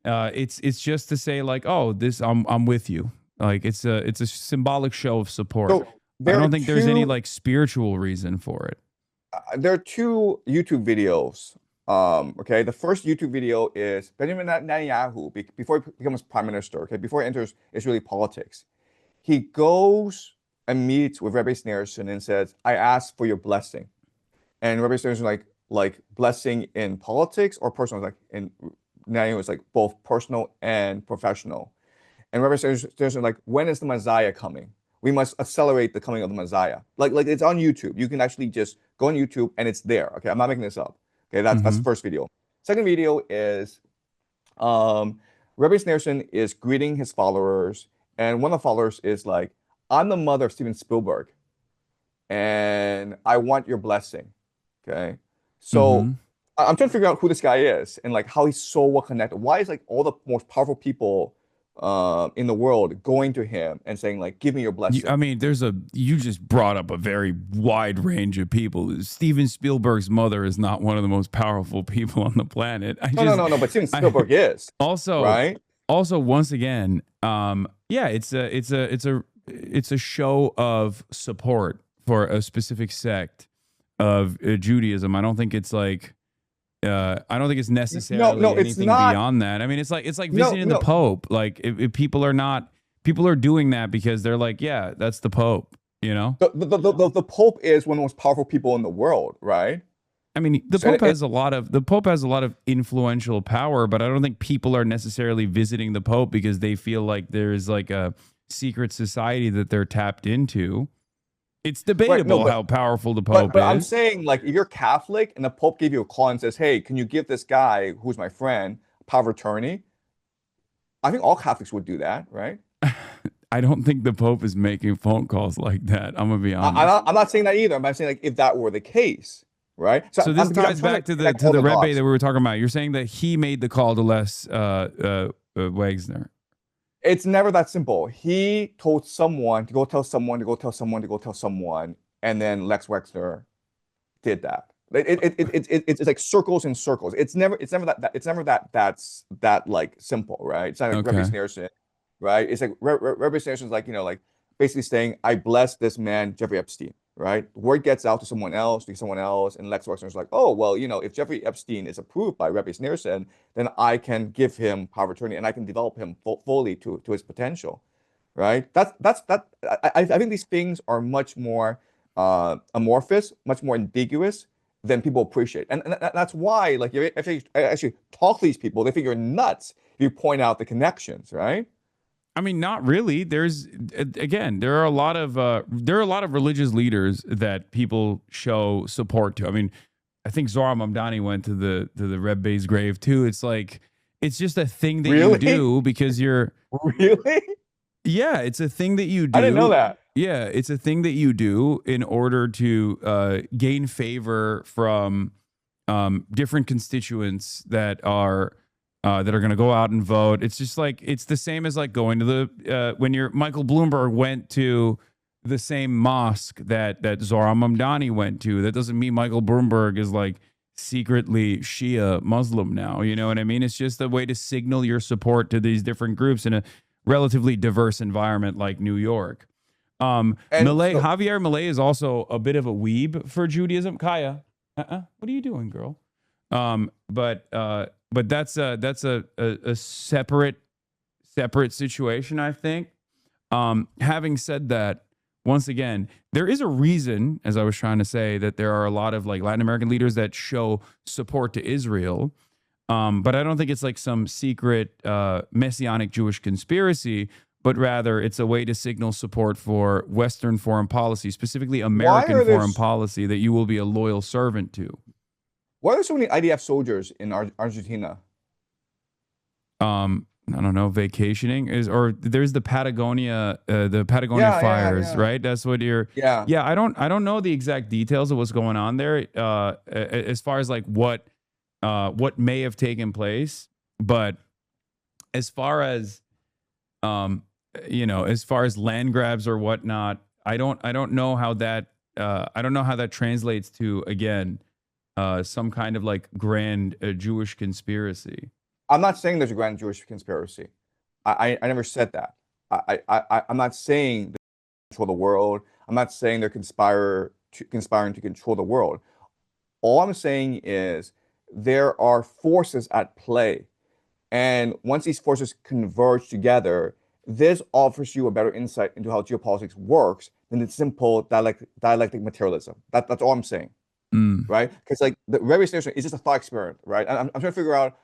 it's just to say like, oh, this I'm with you. Like it's a symbolic show of support. So I there are don't think there's any two like spiritual reason for it. there are two YouTube videos. Okay, the first YouTube video is Benjamin Netanyahu before he becomes prime minister. Okay, before he enters Israeli politics, he goes and meets with Rebbe Sneerson and says, "I ask for your blessing." And Rebbe Sneerson like blessing in politics or personal, like in Netanyahu was like both personal and professional. And Rebbe Sneerson like, when is the Messiah coming? We must accelerate the coming of the Messiah. Like it's on YouTube. You can actually just go on YouTube and it's there. Okay, I'm not making this up. Okay, that's the Hmm. first video. Second video is Rebbe Sneerson is greeting his followers, and one of the followers is like, "I'm the mother of Steven Spielberg, and I want your blessing." Okay, so Hmm. I'm trying to figure out who this guy is and like how he's so well connected. Why is like all the most powerful people in the world going to him and saying like, "Give me your I blessing"? mean, you just brought up a very wide range of people. Steven Spielberg's mother is not one of the most powerful people on the planet. No, no, no, no. But Steven I Spielberg is, also, right? once again, yeah, it's a show of support for a specific sect of Judaism. I don't think it's like, I don't think it's No, no, necessarily it's anything not. beyond that. I mean, it's like No, visiting the no. Pope. Like if people are doing that because they're like, yeah, that's the Pope, you know? The Pope is one of the most powerful people in the world, right? I mean, So and it, the Pope has a lot of influential power, but I don't think people are necessarily visiting the Pope because they feel like there's like a secret society that they're tapped into. It's right, no, debatable how powerful the but Pope but I'm is. saying like if you're Catholic and the Pope gave you a call and says, "Hey, can you give this guy who's my friend power of attorney?" I think all Catholics would do that, right? I don't think the Pope is making phone calls like that. I'm gonna be honest. I'm not saying that either. I'm saying like if that were the case, right? So this Because I'm ties trying to back to connect all the the red bay dots. that we were talking about. You're saying that he made the call to Les Wagner. It's never that simple. He told someone to go tell someone to go tell someone to go tell someone, and then Lex Wexner did that. It's like circles and circles. It's never that like simple, right? It's not like Rebbe Okay. Sneerson, right? It's like Rebbe Sneerson's like, like basically saying, I bless this man, Jeffrey Epstein, right? Word gets out to someone else, and Lex Wexner's like, oh, well, if Jeffrey Epstein is approved by Rebbe Sneerson, then I can give him power of attorney and I can develop him fully to his potential, right? I think these things are much more amorphous, much more ambiguous than people appreciate, and that's why, like, if you actually talk to these people, they think you're nuts if you point out the connections, right? I mean, not really. There's again, there are a lot of religious leaders that people show support to. I mean, I think Zora Mamdani went to the Red Bay's grave too. It's like it's just a thing that you Really? do because you're Really? yeah, it's a thing that you I didn't know do. that. Yeah, it's a thing that you do in order to gain favor from different constituents that are going to go out and vote. It's just like it's the same as like going to the when you're Michael Bloomberg went to the same mosque that Zohran Mamdani went to. That doesn't mean Michael Bloomberg is like secretly Shia Muslim now. You know what I mean? It's just a way to signal your support to these different groups in a relatively diverse environment like New York. And Milei, so, Javier Milei is also a bit of a weeb for Judaism. Kaya, what are you doing, girl? But that's a separate situation, I think. Having said that, once again, there is a reason, as I was trying to say, that there are a lot of like Latin American leaders that show support to Israel. But I don't think it's like some secret messianic Jewish conspiracy, but rather it's a way to signal support for Western foreign policy, specifically why American are there foreign policy that you will be a loyal servant to. why are there so many IDF soldiers in Argentina? I don't know, vacationing is, or there's the Patagonia Yeah, yeah, fires, yeah, right? That's what you're. yeah. Yeah, I don't know the exact details of what's going on there, as far as like what may have taken place, but as far as as far as land grabs or whatnot, I don't know how that I don't know how that translates to again some kind of like grand Jewish conspiracy. I'm not saying there's a grand Jewish conspiracy. I never said that. I'm not saying they control the world. I'm not saying they're conspiring to control the world. All I'm saying is there are forces at play. And once these forces converge together, this offers you a better insight into how geopolitics works than the simple dialectic materialism. That's all I'm saying, Mm. right? Because like the very station is just a thought experiment, right? I'm trying to figure out.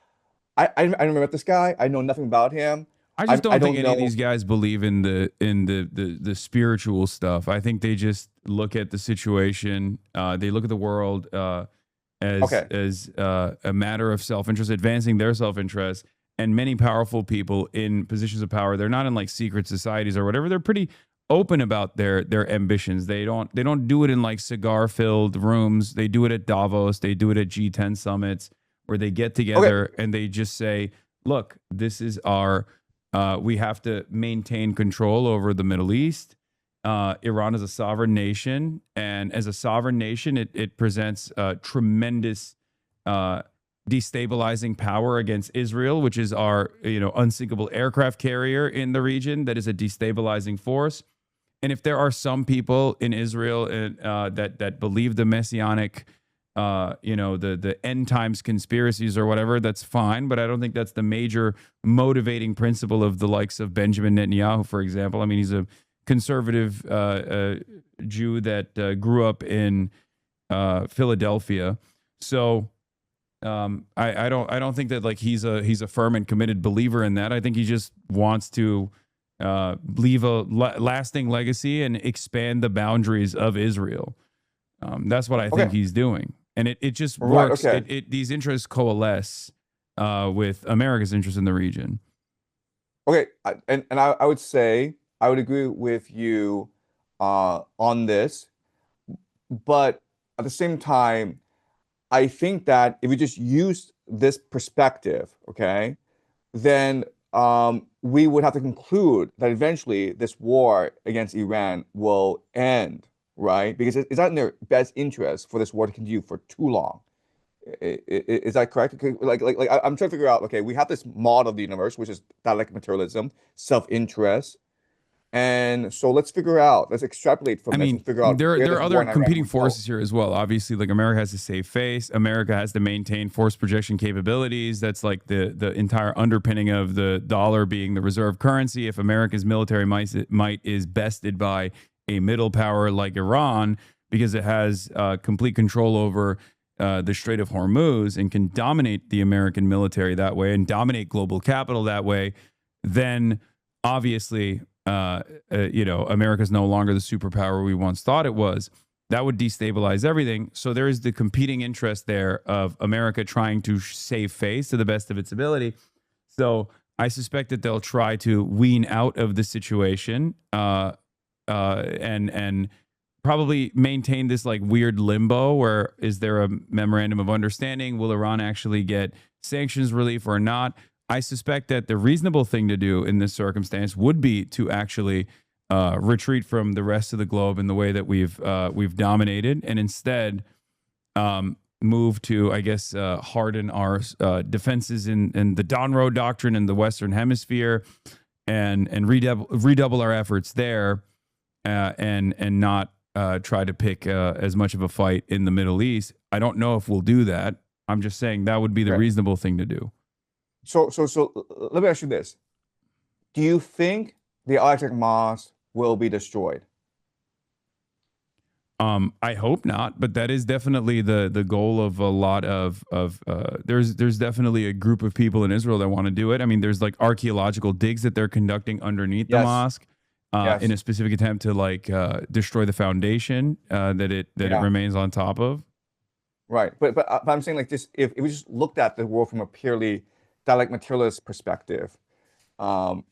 I never met this guy. I know nothing about him. I just I don't think don't any of know. these guys believe in the spiritual stuff. I think they just look at the situation. They look at the world Okay, as a matter of self interest, advancing their self interest. And many powerful people in positions of power, they're not in like secret societies or whatever. They're pretty open about their ambitions. They don't do it in like cigar filled rooms. They do it at Davos. They do it at G10 summits where they get okay, together and they just say, "Look, this is our." We have to maintain control over the Middle East. Iran is a sovereign nation, and as a sovereign nation, it presents tremendous destabilizing power against Israel, which is our unsinkable aircraft carrier in the region. That is a destabilizing force. And if there are some people in Israel that believe the messianic the end times conspiracies or whatever, that's fine. But I don't think that's the major motivating principle of the likes of Benjamin Netanyahu, for example. I mean, he's a conservative Jew that grew up in Philadelphia. So I don't think that like he's a firm and committed believer in that. I think he just wants to leave a lasting legacy and expand the boundaries of Israel. That's what I think okay, he's doing. And it just right, works. okay, These interests coalesce with America's interest in the region. okay. I would say I would agree with you on this, but at the same time, I think that if we just use this perspective, okay, then we would have to conclude that eventually this war against Iran will end, right? Because it's not in their best interest for this war to continue for too long. Is that correct? I'm trying to figure out, okay, we have this model of the universe, which is dialectic materialism, self-interest. And so let's extrapolate I from this mean, and figure out there where are this war other in Iran competing would go. forces here as well. Obviously, like America has to save face. America has to maintain force projection capabilities. That's like the entire underpinning of the dollar being the reserve currency. If America's military might is bested by a middle power like Iran because it has complete control over the Strait of Hormuz and can dominate the American military that way and dominate global capital that way, then obviously America's no longer the superpower we once thought it was. That would destabilize everything. So there is the competing interest there of America trying to save face to the best of its ability. So I suspect that they'll try to wean out of the situation and probably maintain this like weird limbo where is there a memorandum of understanding? Will Iran actually get sanctions relief or not? I suspect that the reasonable thing to do in this circumstance would be to actually retreat from the rest of the globe in the way that we've dominated, and instead move to, I guess, harden our defenses in the Donroe Doctrine in the Western Hemisphere, and redouble our efforts there, and not try to pick as much of a fight in the Middle East. I don't know if we'll do that. I'm just saying that would be the Right. reasonable thing to do. So let me ask you this. Do you think the Al-Aqsa Mosque will be destroyed? I hope not, but that is definitely the goal of a lot of there's definitely a group of people in Israel that want to do it. I mean, there's like archaeological digs that they're conducting underneath the Yes. mosque in a Yes. specific attempt to like destroy the foundation that it Yeah. remains on top of. Right. But I'm saying like this, if we just looked at the world from a purely dialect materialist perspective, um,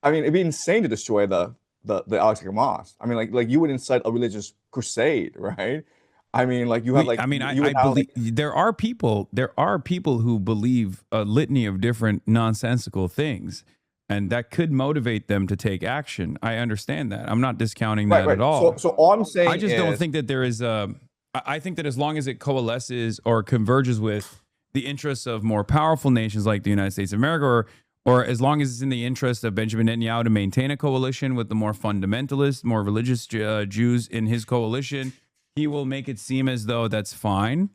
I mean, it'd be insane to destroy the Al-Aqsa Mosque. I mean, like you would incite a religious crusade, right? I mean, like you have like I mean, you I would have believe like there are people who believe a litany of different nonsensical things, and that could motivate them to take action. I understand that. I'm not discounting right, that right. at So all. so all I'm I saying just don't is think that there is a. I think that as long as it coalesces or converges with the interests of more powerful nations like the United States of America, or as long as it's in the interest of Benjamin Netanyahu to maintain a coalition with the more fundamentalist, more religious Jews in his coalition, he will make it seem as though that's fine,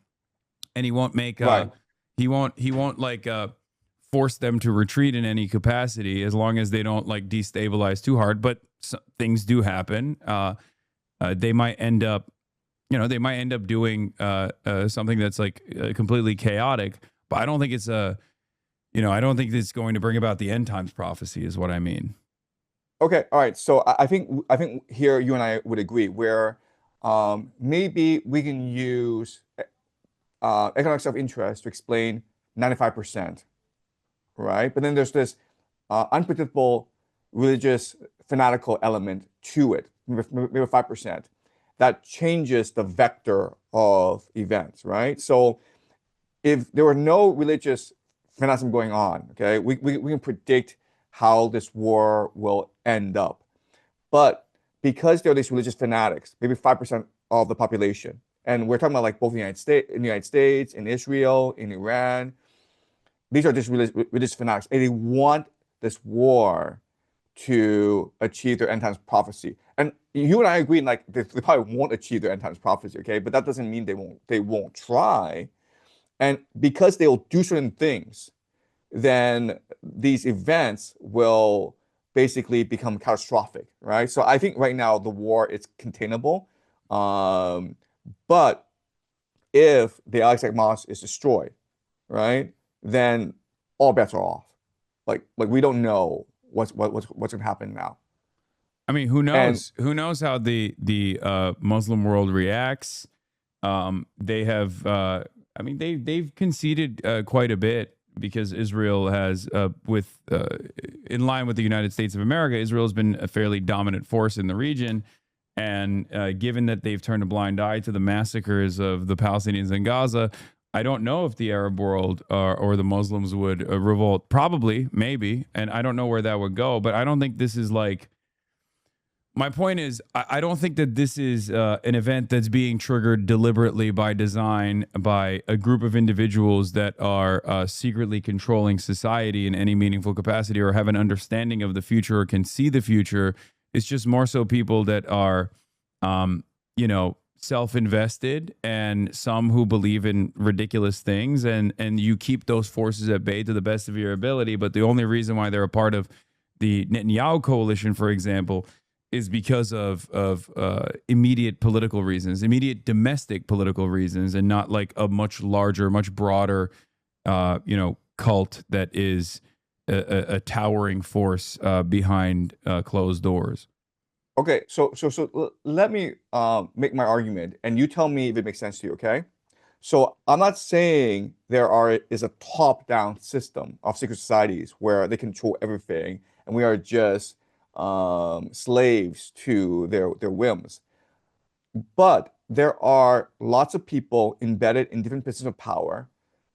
and he won't make right. he won't like force them to retreat in any capacity as long as they don't like destabilize too hard. But things do happen. They might end up they might end up doing something that's like completely chaotic. But I don't think it's I don't think it's going to bring about the end times prophecy, is what I mean. Okay, all right. So I think here you and I would agree where maybe we can use economic self-interest to explain 95%, right? But then there's this unpredictable religious fanatical element to it, maybe 5%, that changes the vector of events, right? So if there were no religious fanaticism going on, okay, we can predict how this war will end up. But because there are these religious fanatics, maybe 5% of the population, and we're talking about like both in the United States, in Israel, in Iran, these are just religious fanatics, and they want this war to achieve their end times prophecy. And you and I agree, like they probably won't achieve their end times prophecy, okay? But that doesn't mean they won't try. And because they'll do certain things, then these events will basically become catastrophic, right? So I think right now the war is containable. Um, but if the Al-Aqsa Mosque is destroyed, right, then all bets are off. Like we don't know what's gonna happen now. I mean, who And knows? Who knows how the Muslim world reacts? They have, I mean, they've conceded quite a bit because Israel has, in line with the United States of America, Israel has been a fairly dominant force in the region. And given that they've turned a blind eye to the massacres of the Palestinians in Gaza, I don't know if the Arab world or the Muslims would revolt. Probably, maybe. And I don't know where that would go. But I don't think this is like, my point is, I don't think that this is an event that's being triggered deliberately by design by a group of individuals that are secretly controlling society in any meaningful capacity or have an understanding of the future or can see the future. It's just more so people that are, self-invested, and some who believe in ridiculous things, and you keep those forces at bay to the best of your ability. But the only reason why they're a part of the Netanyahu coalition, for example, is because of immediate political reasons, immediate domestic political reasons, and not like a much larger, much broader, cult that is a towering force behind closed doors. okay, so let me make my argument, and you tell me if it makes sense to you, okay? So I'm not saying is a top-down system of secret societies where they control everything, and we are just slaves to their whims. But there are lots of people embedded in different positions of power.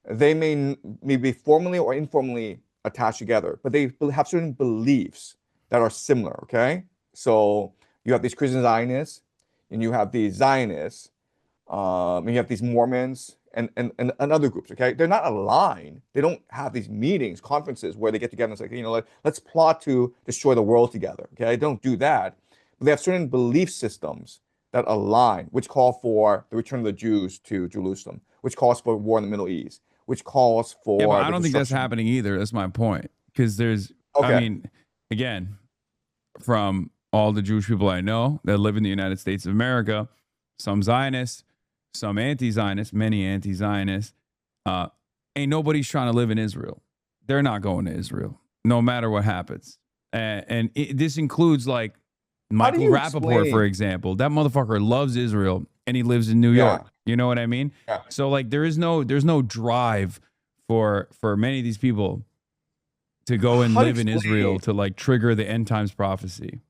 They may be formally or informally attached together, but they have certain beliefs that are similar. Okay, so you have these Christian Zionists, and you have these Zionists, and you have these Mormons and other groups. Okay, they're not aligned. They don't have these meetings, conferences where they get together and say, let's plot to destroy the world together. Okay, they don't do that, but they have certain belief systems that align, which call for the return of the Jews to Jerusalem, which calls for war in the Middle East, which calls Yeah, but for I the don't think that's destruction. happening either. That's my point. Because I Okay, mean, again, from all the Jewish people I know that live in the United States of America, some Zionists, some anti-Zionists, many anti-Zionists, uh, ain't nobody's trying to live in Israel. They're not going to Israel, no matter what happens. This includes like how do Michael you Rappaport, for explain? example. That motherfucker loves Israel and he lives in New Yeah, York. You know what I mean? yeah. So like there's no drive for many of these people to go and How do you live in Israel explain? to like trigger the end times prophecy.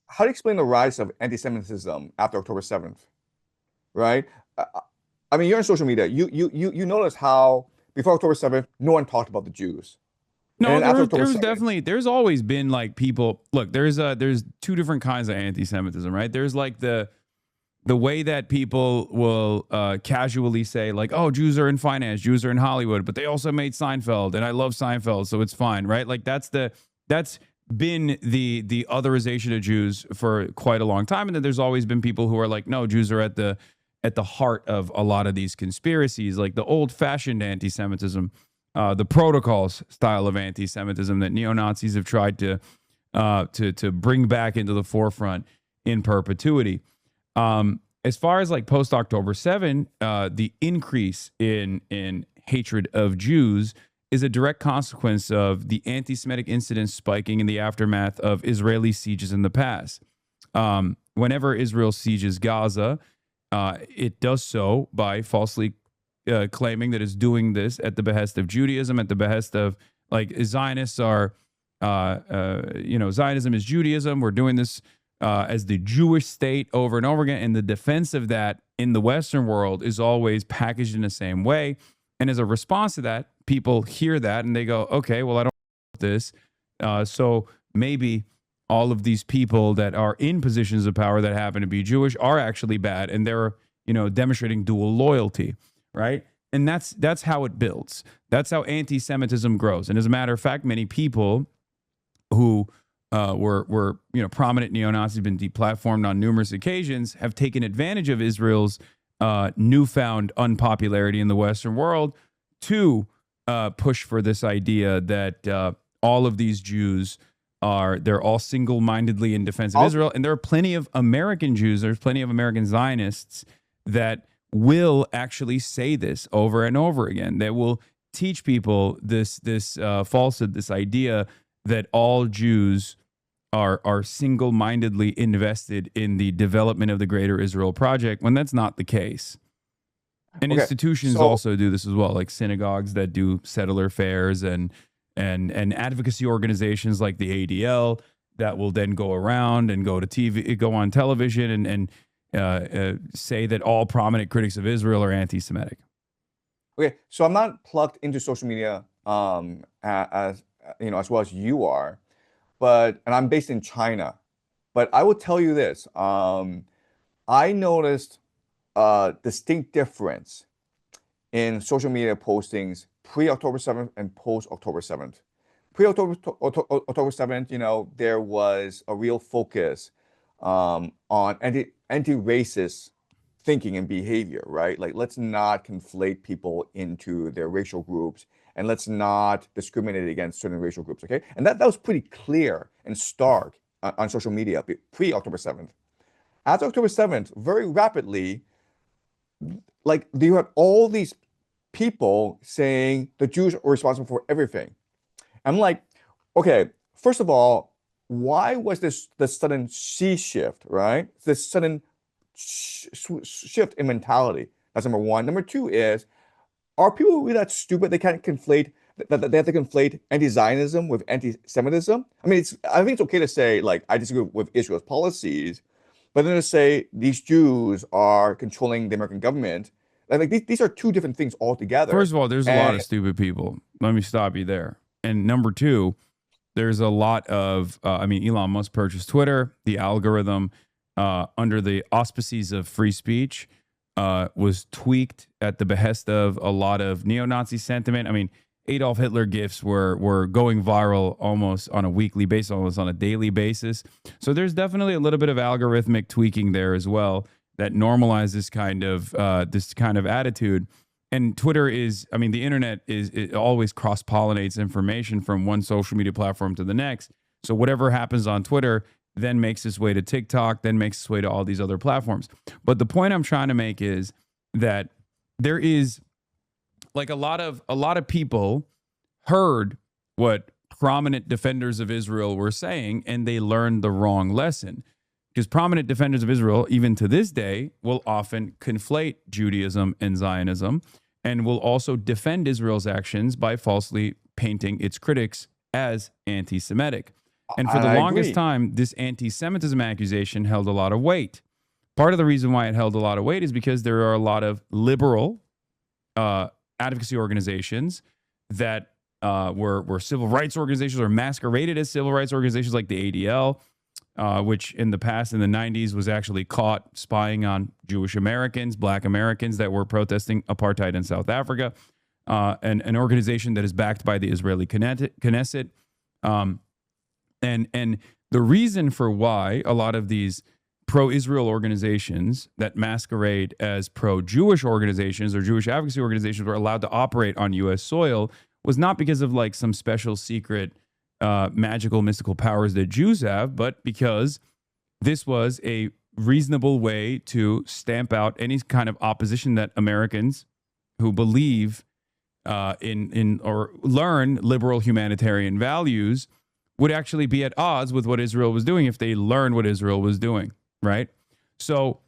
How do you explain the rise of anti-Semitism after October 7th? Right? I, I mean, you're on social media. You notice how before October 7th, no one talked about the Jews, and No, then after there October was 7th, definitely there's always been like people. Look, there's two different kinds of anti-Semitism, right? There's like the way that people will casually say like, oh, Jews are in finance, Jews are in Hollywood, but they also made Seinfeld, and I love Seinfeld, so it's fine, right? Like that's been the otherization of Jews for quite a long time, and then there's always been people who are like, no, Jews are at the heart of a lot of these conspiracies, like the old-fashioned anti-Semitism, the protocols style of anti-Semitism that neo-Nazis have tried to bring back into the forefront in perpetuity. As far as like post October 7, the increase in hatred of Jews is a direct consequence of the anti-Semitic incidents spiking in the aftermath of Israeli sieges in the past. Whenever Israel sieges Gaza, it does so by falsely claiming that it's doing this at the behest of Judaism, at the behest of like Zionists are, Zionism is Judaism. We're doing this as the Jewish state over and over again. And the defense of that in the Western world is always packaged in the same way. And as a response to that, people hear that and they go, okay, well, I don't want this. So maybe all of these people that are in positions of power that happen to be Jewish are actually bad, and they're demonstrating dual loyalty, right? And that's how it builds. That's how anti-Semitism grows. And as a matter of fact, many people who were prominent neo-Nazis, been deplatformed on numerous occasions, have taken advantage of Israel's newfound unpopularity in the Western world to push for this idea that all of these Jews they're all single-mindedly in defense of I'll, Israel. And there are plenty of American Jews, there's plenty of American Zionists that will actually say this over and over again, that will teach people this falsehood, this idea that all Jews are single-mindedly invested in the development of the Greater Israel Project, when that's not the case. And okay, institutions so also do this as well, like synagogues that do settler fairs and advocacy organizations like the ADL that will then go around and go on television and say that all prominent critics of Israel are anti-Semitic. okay, so I'm not plugged into social media as as well as you are, and I'm based in China. But I will tell you this: I noticed a distinct difference in social media postings pre-October 7th and post-October 7th. Pre-October 7th, there was a real focus on anti-racist thinking and behavior, right? Like, let's not conflate people into their racial groups, and let's not discriminate against certain racial groups, okay? And that was pretty clear and stark on social media pre-October 7th. After October 7th, very rapidly, like you had all these people saying the Jews are responsible for everything. I'm like, okay, first of all, why was this sudden sea shift, right? This sudden shift in mentality. That's number one. Number two is, are people really that stupid they can't conflate that they have to conflate anti-Zionism with anti-Semitism. I mean, I think it's okay to say like I disagree with Israel's policies, but then to say these Jews are controlling the American government, like these are two different things altogether. First of all, there's a lot And of stupid people. Let me stop you there. And number two, there's a lot of, I mean, Elon Musk purchased Twitter. The algorithm, under the auspices of free speech, was tweaked at the behest of a lot of neo-Nazi sentiment. I mean, Adolf Hitler gifs were going viral almost on a weekly basis, almost on a daily basis. So there's definitely a little bit of algorithmic tweaking there as well that normalizes this kind of attitude. And Twitter is, I mean, the internet it always cross pollinates information from one social media platform to the next. So whatever happens on Twitter then makes its way to TikTok, then makes its way to all these other platforms. But the point I'm trying to make is that there is like a lot of people heard what prominent defenders of Israel were saying, and they learned the wrong lesson. Because prominent defenders of Israel, even to this day, will often conflate Judaism and Zionism, and will also defend Israel's actions by falsely painting its critics as anti-Semitic. And for the I longest agree. time, this anti-Semitism accusation held a lot of weight. Part of the reason why it held a lot of weight is because there are a lot of liberal advocacy organizations that were civil rights organizations or masqueraded as civil rights organizations like the ADL, which in the past, in the 90s, was actually caught spying on Jewish Americans, Black Americans that were protesting apartheid in South Africa, and an organization that is backed by the Israeli Knesset. And the reason for why a lot of these pro-Israel organizations that masquerade as pro-Jewish organizations or Jewish advocacy organizations were allowed to operate on U.S. soil was not because of like some special secret magical mystical powers that Jews have, but because this was a reasonable way to stamp out any kind of opposition that Americans who believe in or learn liberal humanitarian values would actually be at odds with what Israel was doing if they learned what Israel was doing, right? So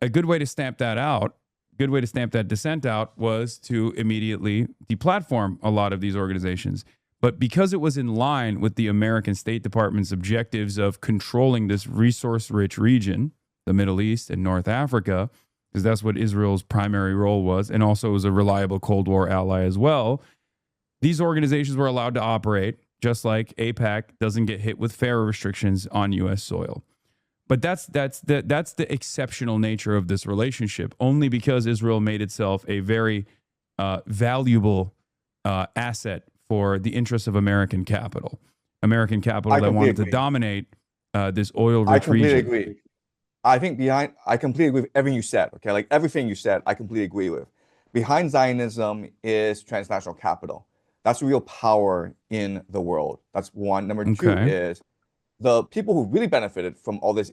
a good way to stamp that out, good way to stamp that dissent out was to immediately deplatform a lot of these organizations. But because it was in line with the American State Department's objectives of controlling this resource-rich region, the Middle East and North Africa, because that's what Israel's primary role was, and also was a reliable Cold War ally as well, these organizations were allowed to operate, just like AIPAC doesn't get hit with FARA restrictions on U.S. soil. But that's the exceptional nature of this relationship, only because Israel made itself a very valuable asset for the interests of American capital I that completely wanted to agree. dominate this I oil-rich completely region. agree. I completely agree with everything you said. Okay, like everything you said, I completely agree with. Behind Zionism is transnational capital. That's real power in the world. That's one. Number two Okay. is the people who really benefited from all this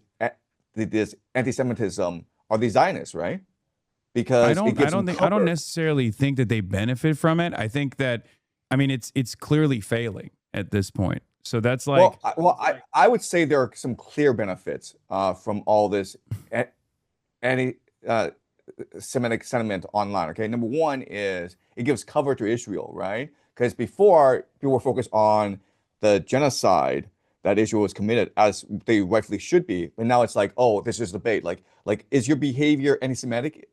anti-Semitism are the Zionists, right? Because it gives them I don't cover. necessarily think that they benefit from it. I think that, I mean, it's clearly failing at this point. So that's like, I would say there are some clear benefits from all this a- anti Semitic sentiment online. Okay, number one is it gives cover to Israel, right? Because before people were focused on the genocide that Israel was committed, as they rightfully should be, but now it's like, oh, this is debate. Like, is your behavior anti-Semitic?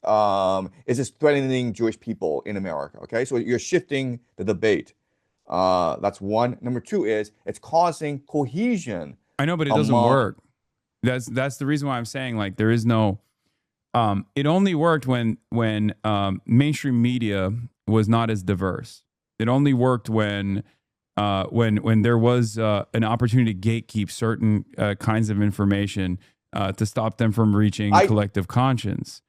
Is this threatening Jewish people in America? Okay, so you're shifting the debate. That's one. Number two is it's causing cohesion I know, but it doesn't among. work. That's the reason why I'm saying like there is no. It only worked when mainstream media was not as diverse. It only worked when there was an opportunity to gatekeep certain kinds of information to stop them from reaching I collective conscience.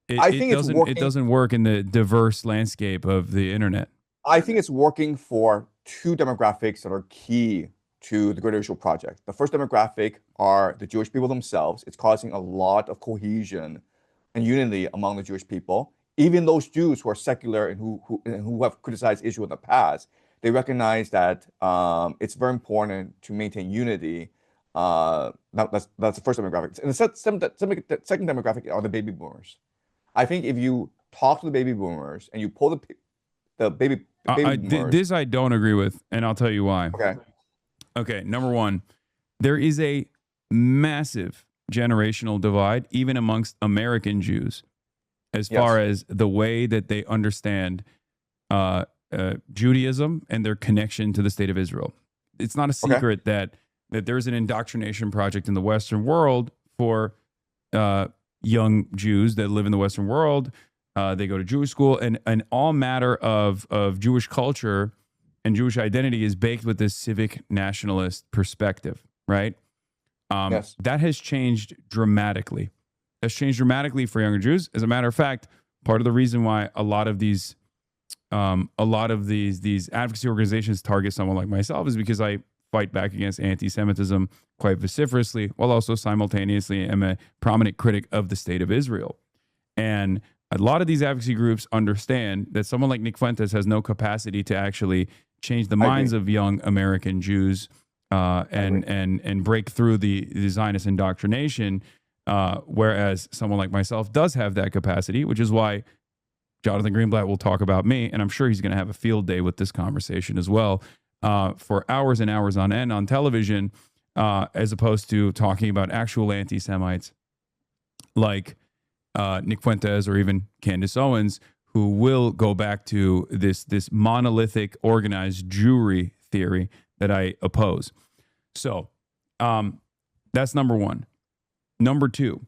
I think it's It working. doesn't work in the diverse landscape of the internet. I think it's working for two demographics that are key to the Greater Israel Project. The first demographic are the Jewish people themselves. It's causing a lot of cohesion and unity among the Jewish people. Even those Jews who are secular and who have criticized Israel in the past, they recognize that it's very important to maintain unity. That's the first demographic. And the second demographic are the baby boomers. I think if you talk to the baby boomers and you poll the baby the baby boomers. This I don't agree with, and I'll tell you why. Okay. Okay, number one, there is a massive generational divide, even amongst American Jews, as far as the way that they understand Judaism and their connection to the state of Israel. It's not a secret that there's an indoctrination project in the Western world for young Jews that live in the Western world. They go to Jewish school, and all matter of Jewish culture and Jewish identity is baked with this civic nationalist perspective, right? That has changed dramatically. That's changed dramatically for younger Jews. As a matter of fact, part of the reason why a lot of these advocacy organizations target someone like myself is because I fight back against anti-Semitism quite vociferously, while also simultaneously am a prominent critic of the state of Israel. And a lot of these advocacy groups understand that someone like Nick Fuentes has no capacity to actually change the minds of young American Jews and break through the Zionist indoctrination, whereas someone like myself does have that capacity, which is why Jonathan Greenblatt will talk about me, and I'm sure he's going to have a field day with this conversation as well, for hours and hours on end on television, as opposed to talking about actual anti-Semites like Nick Fuentes or even Candace Owens, who will go back to this monolithic organized Jewry theory that I oppose. So that's number one. Number two,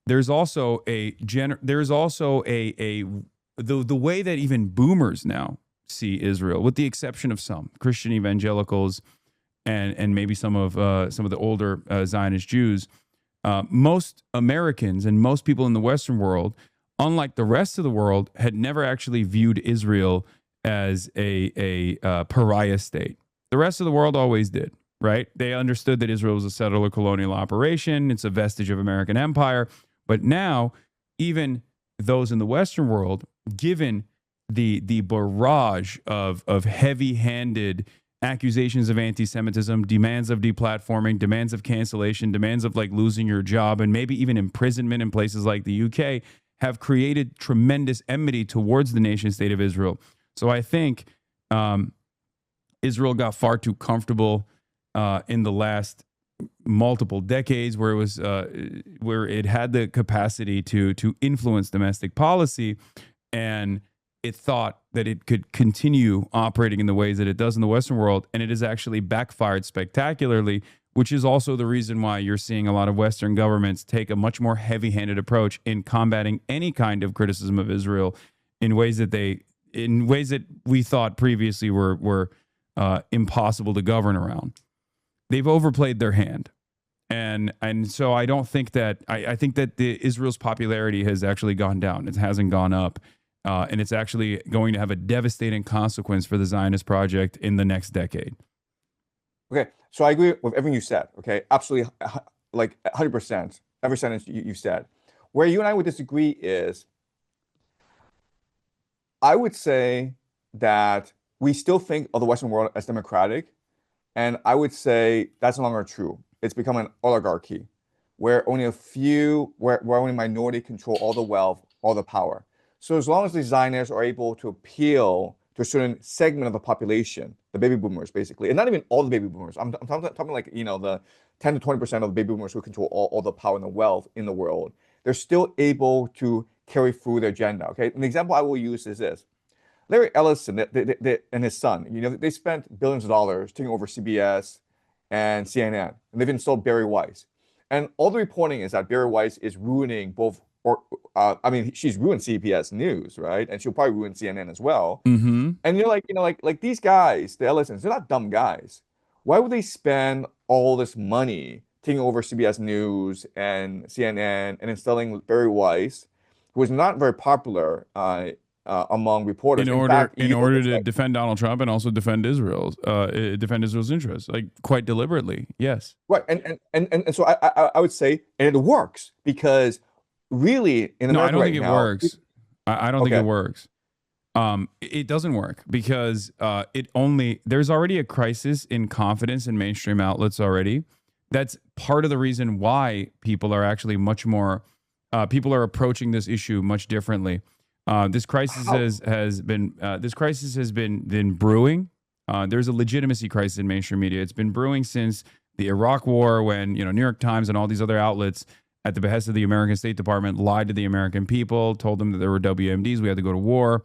there's also the way that even boomers now see Israel, with the exception of some Christian evangelicals and maybe some of the older Zionist Jews. Most Americans and most people in the Western world, unlike the rest of the world, had never actually viewed Israel as a pariah state. The rest of the world always did, right? They understood that Israel was a settler colonial operation. It's a vestige of American empire. But now, even those in the Western world, given the barrage of heavy-handed accusations of anti-Semitism, demands of deplatforming, demands of cancellation, demands of like losing your job, and maybe even imprisonment in places like the UK, have created tremendous enmity towards the nation state of Israel. So I think Israel got far too comfortable in the last multiple decades, where it was where it had the capacity to influence domestic policy, and it thought that it could continue operating in the ways that it does in the Western world, and it has actually backfired spectacularly, which is also the reason why you're seeing a lot of Western governments take a much more heavy-handed approach in combating any kind of criticism of Israel in ways that we thought previously were impossible to govern around. They've overplayed their hand. And so I don't think that I think that Israel's popularity has actually gone down. It hasn't gone up. And it's actually going to have a devastating consequence for the Zionist project in the next decade. Okay, so I agree with everything you said. Okay, absolutely, like 100%. Every sentence you said. Where you and I would disagree is, I would say that we still think of the Western world as democratic, and I would say that's no longer true. It's become an oligarchy, where only a few, where only a minority control all the wealth, all the power. So as long as the Zionists are able to appeal to a certain segment of the population, the baby boomers, basically, and not even all the baby boomers. I'm talking like, the 10 to 20% of the baby boomers who control all the power and the wealth in the world. They're still able to carry through their agenda. Okay, an example I will use is this: Larry Ellison and his son. They spent billions of dollars taking over CBS and CNN, and they've installed Barry Weiss. And all the reporting is that Barry Weiss is ruining both. She's ruined CBS News, right? And she'll probably ruin CNN as well. Mm-hmm. And you're like these guys, the Ellisons, they're not dumb guys. Why would they spend all this money taking over CBS News and CNN and installing Barry Weiss, who is not very popular among reporters? In order to defend Donald Trump and also defend Israel's interests, like quite deliberately, yes. Right, and so I would say, and it works because. Really, in America I don't right think it now, works. I don't think it works. It doesn't work because there's already a crisis in confidence in mainstream outlets already. That's part of the reason why people are actually much more, people are approaching this issue much differently. This crisis How? has been brewing. There's a legitimacy crisis in mainstream media. It's been brewing since the Iraq War, when New York Times and all these other outlets, at the behest of the American State Department, lied to the American people, told them that there were WMDs, we had to go to war.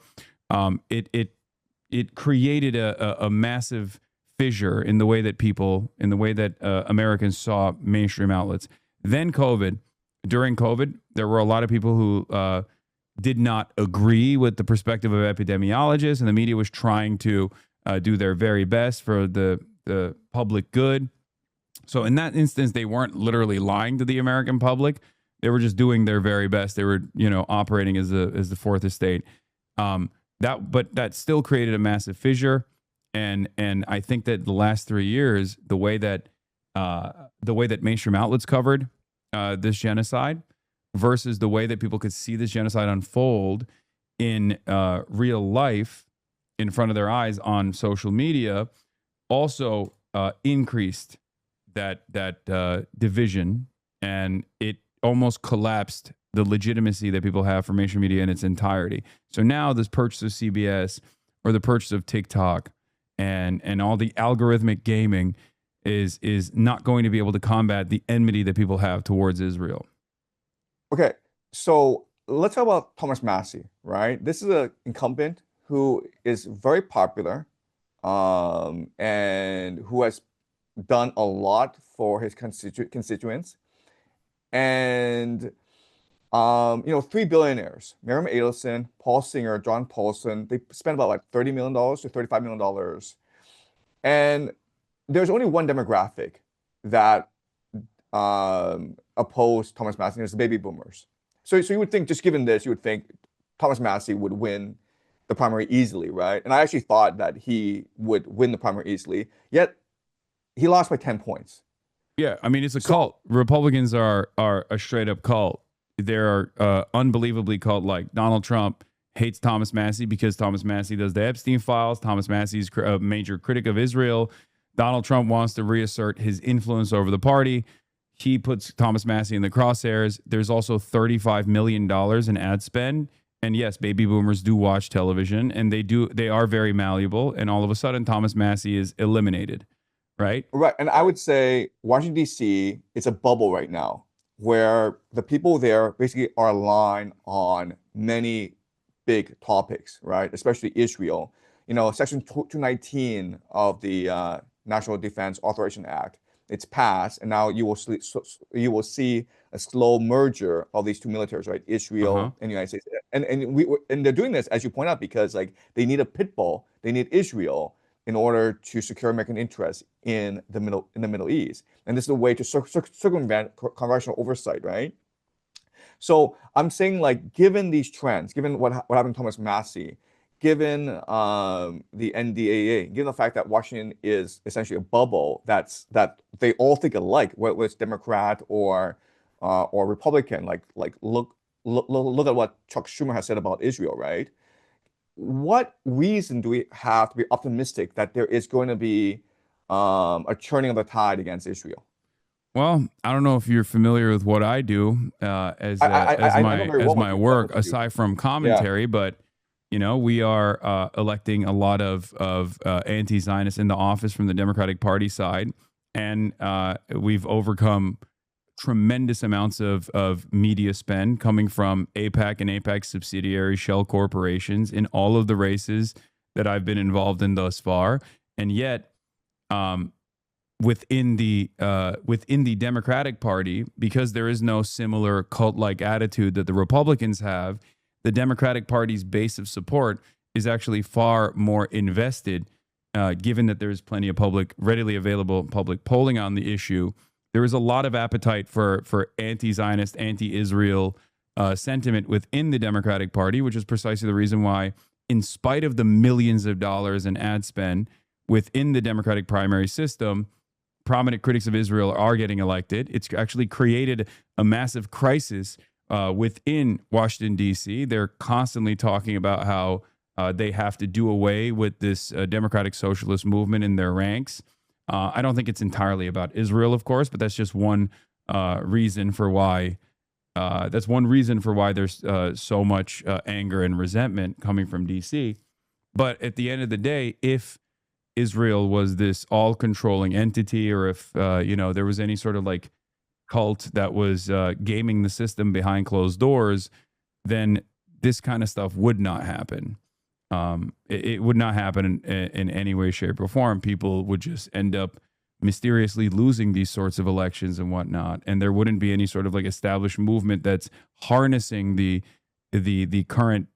It created a massive fissure in the way that Americans saw mainstream outlets. Then during COVID, there were a lot of people who did not agree with the perspective of epidemiologists, and the media was trying to do their very best for the public good. So in that instance, they weren't literally lying to the American public. They were just doing their very best. They were, operating as the fourth estate. That still created a massive fissure. And I think that the last 3 years, the way that mainstream outlets covered this genocide versus the way that people could see this genocide unfold in real life in front of their eyes on social media also increased that division, and it almost collapsed the legitimacy that people have for mainstream media in its entirety. So now this purchase of CBS or the purchase of TikTok and all the algorithmic gaming is not going to be able to combat the enmity that people have towards Israel. Okay, so let's talk about Thomas Massie, right? This is an incumbent who is very popular, and who has done a lot for his constituents. And three billionaires, Miriam Adelson, Paul Singer, John Paulson, they spent about like $30 million to $35 million. And there's only one demographic that opposed Thomas Massie, and it's the baby boomers. So you would think, just given this, you would think Thomas Massie would win the primary easily, right? And I actually thought that he would win the primary easily, yet he lost by 10 points. Yeah, I mean, it's a cult. Republicans are a straight up cult. They're unbelievably cult-like. Donald Trump hates Thomas Massie because Thomas Massie does the Epstein files. Thomas Massie's a major critic of Israel. Donald Trump wants to reassert his influence over the party. He puts Thomas Massie in the crosshairs. There's also $35 million in ad spend. And yes, baby boomers do watch television, and they are very malleable. And all of a sudden, Thomas Massie is eliminated, right? Right. And I would say Washington, D.C. is a bubble right now where the people there basically are aligned on many big topics, right? Especially Israel. Section 219 of the National Defense Authorization Act, it's passed, and now you will see a slow merger of these two militaries, right? Israel and the United States, and they're doing this, as you point out, because like they need a pit bull, they need Israel in order to secure American interests in the Middle East, and this is a way to circumvent congressional oversight, right? So I'm saying, like, given these trends, given what happened to Thomas Massie, given the NDAA, given the fact that Washington is essentially a bubble that they all think alike, whether it's Democrat or Republican, like look at what Chuck Schumer has said about Israel, right? What reason do we have to be optimistic that there is going to be a turning of the tide against Israel? Well, I don't know if you're familiar with what I do as my work, aside from commentary, but we are electing a lot of anti-Zionists into office from the Democratic Party side, and we've overcome tremendous amounts of media spend coming from AIPAC and AIPAC subsidiary shell corporations in all of the races that I've been involved in thus far, and yet within the Democratic Party, because there is no similar cult-like attitude that the Republicans have, the Democratic Party's base of support is actually far more invested, given that there's plenty of readily available public polling on the issue. There is a lot of appetite for anti-Zionist, anti-Israel sentiment within the Democratic Party, which is precisely the reason why, in spite of the millions of dollars in ad spend within the Democratic primary system, prominent critics of Israel are getting elected. It's actually created a massive crisis within Washington, D.C. They're constantly talking about how they have to do away with this democratic socialist movement in their ranks. I don't think it's entirely about Israel, of course, but that's just one reason for why That's one reason for why there's so much anger and resentment coming from DC. But at the end of the day, if Israel was this all-controlling entity, or if there was any sort of like cult that was gaming the system behind closed doors, then this kind of stuff would not happen. It would not happen in any way, shape, or form. People would just end up mysteriously losing these sorts of elections and whatnot, and there wouldn't be any sort of like established movement that's harnessing the current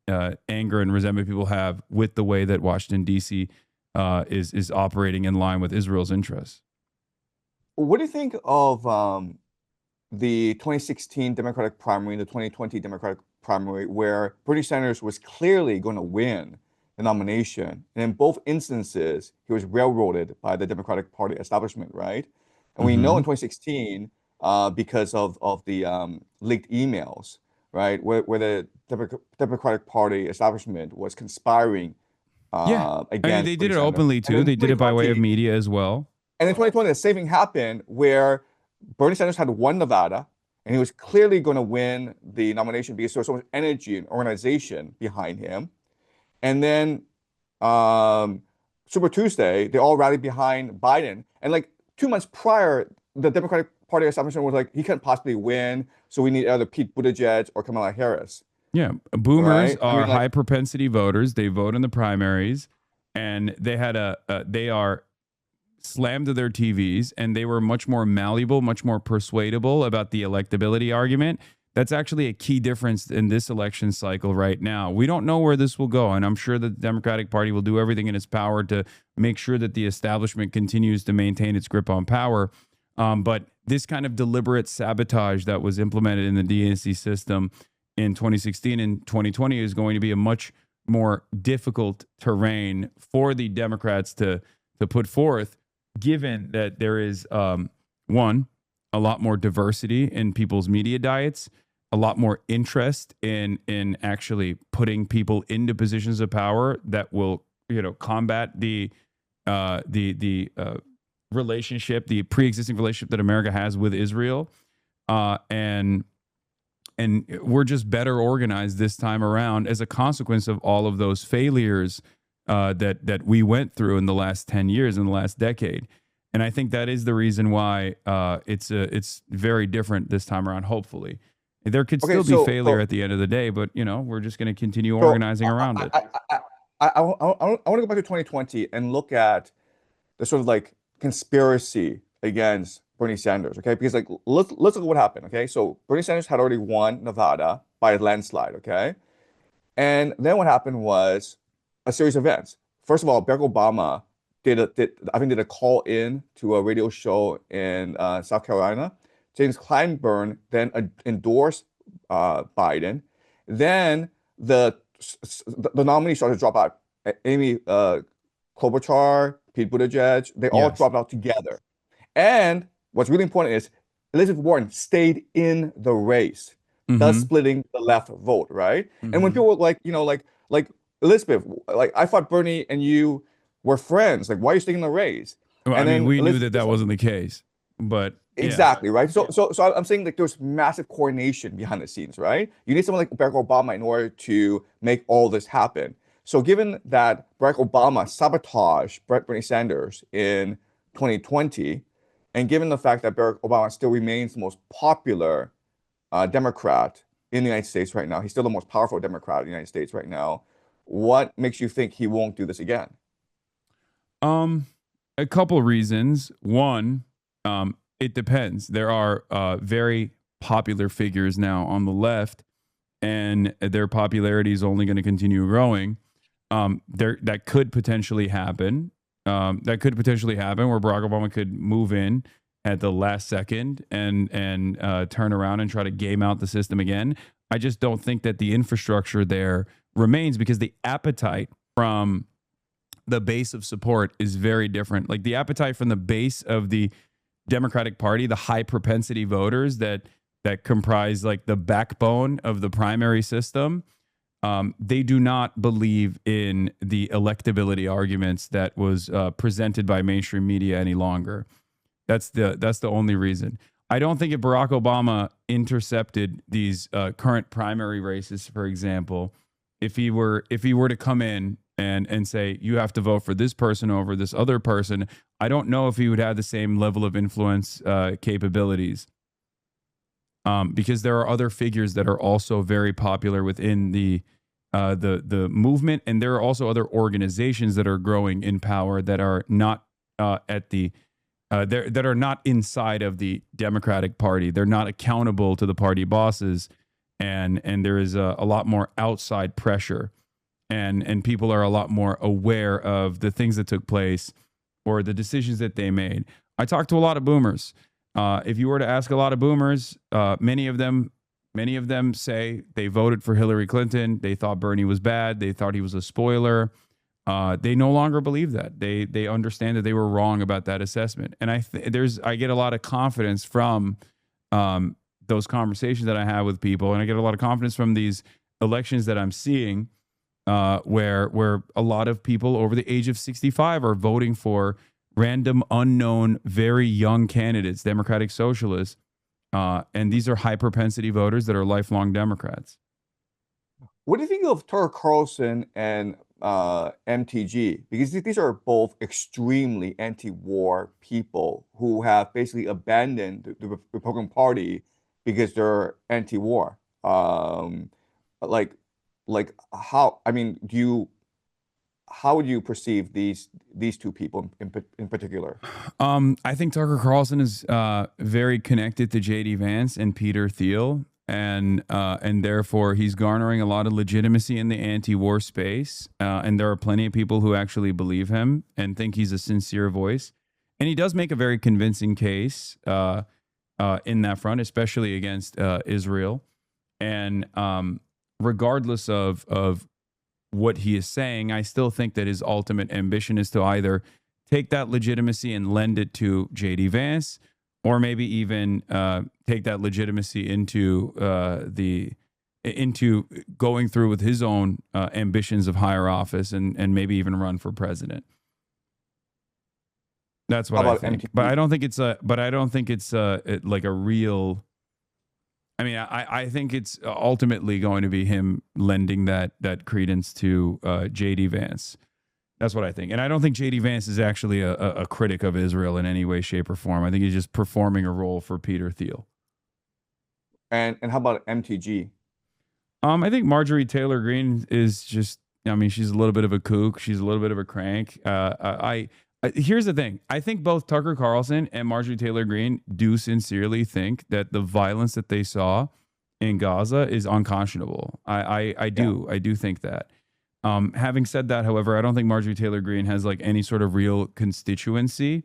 anger and resentment people have with the way that Washington D.C. Is operating in line with Israel's interests. What do you think of the 2016 Democratic primary and the 2020 Democratic primary, where Bernie Sanders was clearly going to win the nomination, and in both instances, he was railroaded by the Democratic Party establishment, right? And we know in 2016, because of the leaked emails, right, where the Democratic Party establishment was conspiring I mean, against they did Bernie it Sanders. openly too. They did it by way of media as well. And in 2020, the same thing happened where Bernie Sanders had won Nevada, and he was clearly going to win the nomination because there was so much energy and organization behind him. And then Super Tuesday, they all rallied behind Biden. And like 2 months prior, the Democratic Party establishment was like, he can't possibly win, so we need either Pete Buttigieg or Kamala Harris. Yeah, boomers Right? are high propensity voters. They vote in the primaries, and they are slammed to their TVs, and they were much more malleable, much more persuadable about the electability argument. That's actually a key difference in this election cycle right now. We don't know where this will go, and I'm sure the Democratic Party will do everything in its power to make sure that the establishment continues to maintain its grip on power. But this kind of deliberate sabotage that was implemented in the DNC system in 2016 and 2020 is going to be a much more difficult terrain for the Democrats to put forth, given that there is, one, a lot more diversity in people's media diets, a lot more interest in actually putting people into positions of power that will, combat the relationship, the pre-existing relationship that America has with Israel, and we're just better organized this time around as a consequence of all of those failures that we went through in the last 10 years, in the last decade. And I think that is the reason why it's very different this time around, hopefully. There could still be failure at the end of the day, but, we're just going to continue organizing around it. I want to go back to 2020 and look at the sort of like conspiracy against Bernie Sanders, okay? Because like let's look at what happened, okay? So Bernie Sanders had already won Nevada by a landslide, okay? And then what happened was a series of events. First of all, Barack Obama did a call in to a radio show in South Carolina. James Clyburn then endorsed Biden. Then the nominees started to drop out. Amy Klobuchar, Pete Buttigieg, they all dropped out together. And what's really important is Elizabeth Warren stayed in the race, thus splitting the left vote, right? And when people were like, like Elizabeth, like I thought Bernie and you were friends. Like, why are you staying in the race? Well, and I mean, we knew that wasn't the case, but exactly, right? So I'm saying like there's massive coordination behind the scenes, right? You need someone like Barack Obama in order to make all this happen. So given that Barack Obama sabotaged Bernie Sanders in 2020, and given the fact that Barack Obama still remains the most popular Democrat in the United States right now, he's still the most powerful Democrat in the United States right now, what makes you think he won't do this again? A couple reasons. One, it depends. There are very popular figures now on the left, and their popularity is only going to continue growing. That could potentially happen. That could potentially happen where Barack Obama could move in at the last second and turn around and try to game out the system again. I just don't think that the infrastructure there remains, because the appetite from the base of support is very different. Like the appetite from the base of the Democratic Party, the high propensity voters that comprise like the backbone of the primary system, they do not believe in the electability arguments that was presented by mainstream media any longer. That's the only reason. I don't think if Barack Obama intercepted these current primary races, for example, if he were to come in and say you have to vote for this person over this other person, I don't know if he would have the same level of influence capabilities. Because there are other figures that are also very popular within the movement, and there are also other organizations that are growing in power that are not at the that are not inside of the Democratic Party. They're not accountable to the party bosses, and there is a lot more outside pressure, and people are a lot more aware of the things that took place or the decisions that they made. I talked to a lot of boomers. If you were to ask a lot of boomers, many of them say they voted for Hillary Clinton. They thought Bernie was bad. They thought he was a spoiler. They no longer believe that. They understand that they were wrong about that assessment. And I get a lot of confidence from those conversations that I have with people, and I get a lot of confidence from these elections that I'm seeing, where a lot of people over the age of 65 are voting for random, unknown, very young candidates, Democratic Socialists. And these are high propensity voters that are lifelong Democrats. What do you think of Tucker Carlson and MTG? Because these are both extremely anti-war people who have basically abandoned the Republican Party because they're anti-war. Like how? I mean, how would you perceive these two people in particular? I think Tucker Carlson is very connected to J.D. Vance and Peter Thiel, and therefore he's garnering a lot of legitimacy in the anti-war space. And there are plenty of people who actually believe him and think he's a sincere voice. And he does make a very convincing case in that front, especially against Israel. And regardless of what he is saying, I still think that his ultimate ambition is to either take that legitimacy and lend it to J.D. Vance, or maybe even take that legitimacy into going through with his own ambitions of higher office and maybe even run for president. That's what I think. MTV? But I don't think it's like a real. I mean, I think it's ultimately going to be him lending that credence to J.D. Vance. That's what I think. And I don't think J.D. Vance is actually a critic of Israel in any way, shape, or form. I think he's just performing a role for Peter Thiel. And how about MTG? I think Marjorie Taylor Greene is just, I mean, she's a little bit of a kook. She's a little bit of a crank. Here's the thing. I think both Tucker Carlson and Marjorie Taylor Greene do sincerely think that the violence that they saw in Gaza is unconscionable. I do think that. Having said that, however, I don't think Marjorie Taylor Greene has like any sort of real constituency,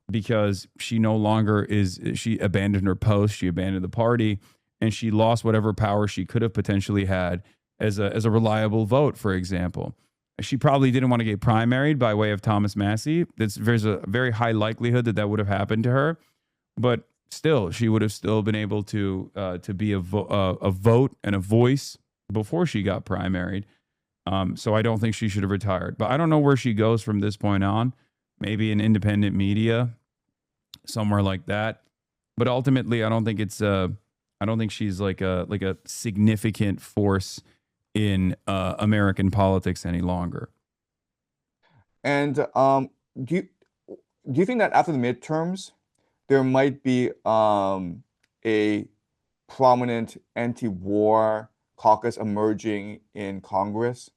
because she no longer she abandoned her post, she abandoned the party, and she lost whatever power she could have potentially had as a reliable vote, for example. She probably didn't want to get primaried by way of Thomas Massie. There's a very high likelihood that would have happened to her, but still, she would have still been able to be a vote and a voice before she got primaried. So I don't think she should have retired. But I don't know where she goes from this point on. Maybe in independent media, somewhere like that. But ultimately, I don't think she's like a significant force in American politics any longer. And do you think that after the midterms, there might be a prominent anti-war caucus emerging in Congress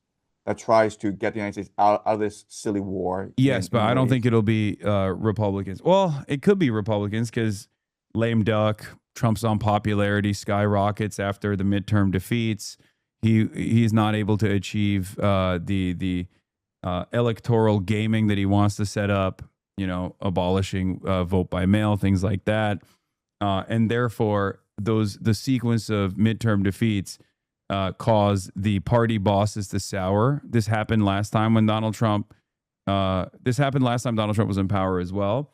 that tries to get the United States out of this silly war? Yes, but I don't think it'll be Republicans. Well, it could be Republicans because lame duck, Trump's unpopularity skyrockets after the midterm defeats. He's not able to achieve the electoral gaming that he wants to set up, abolishing vote by mail, things like that. And therefore, the sequence of midterm defeats cause the party bosses to sour. This happened last time when Donald Trump was in power as well.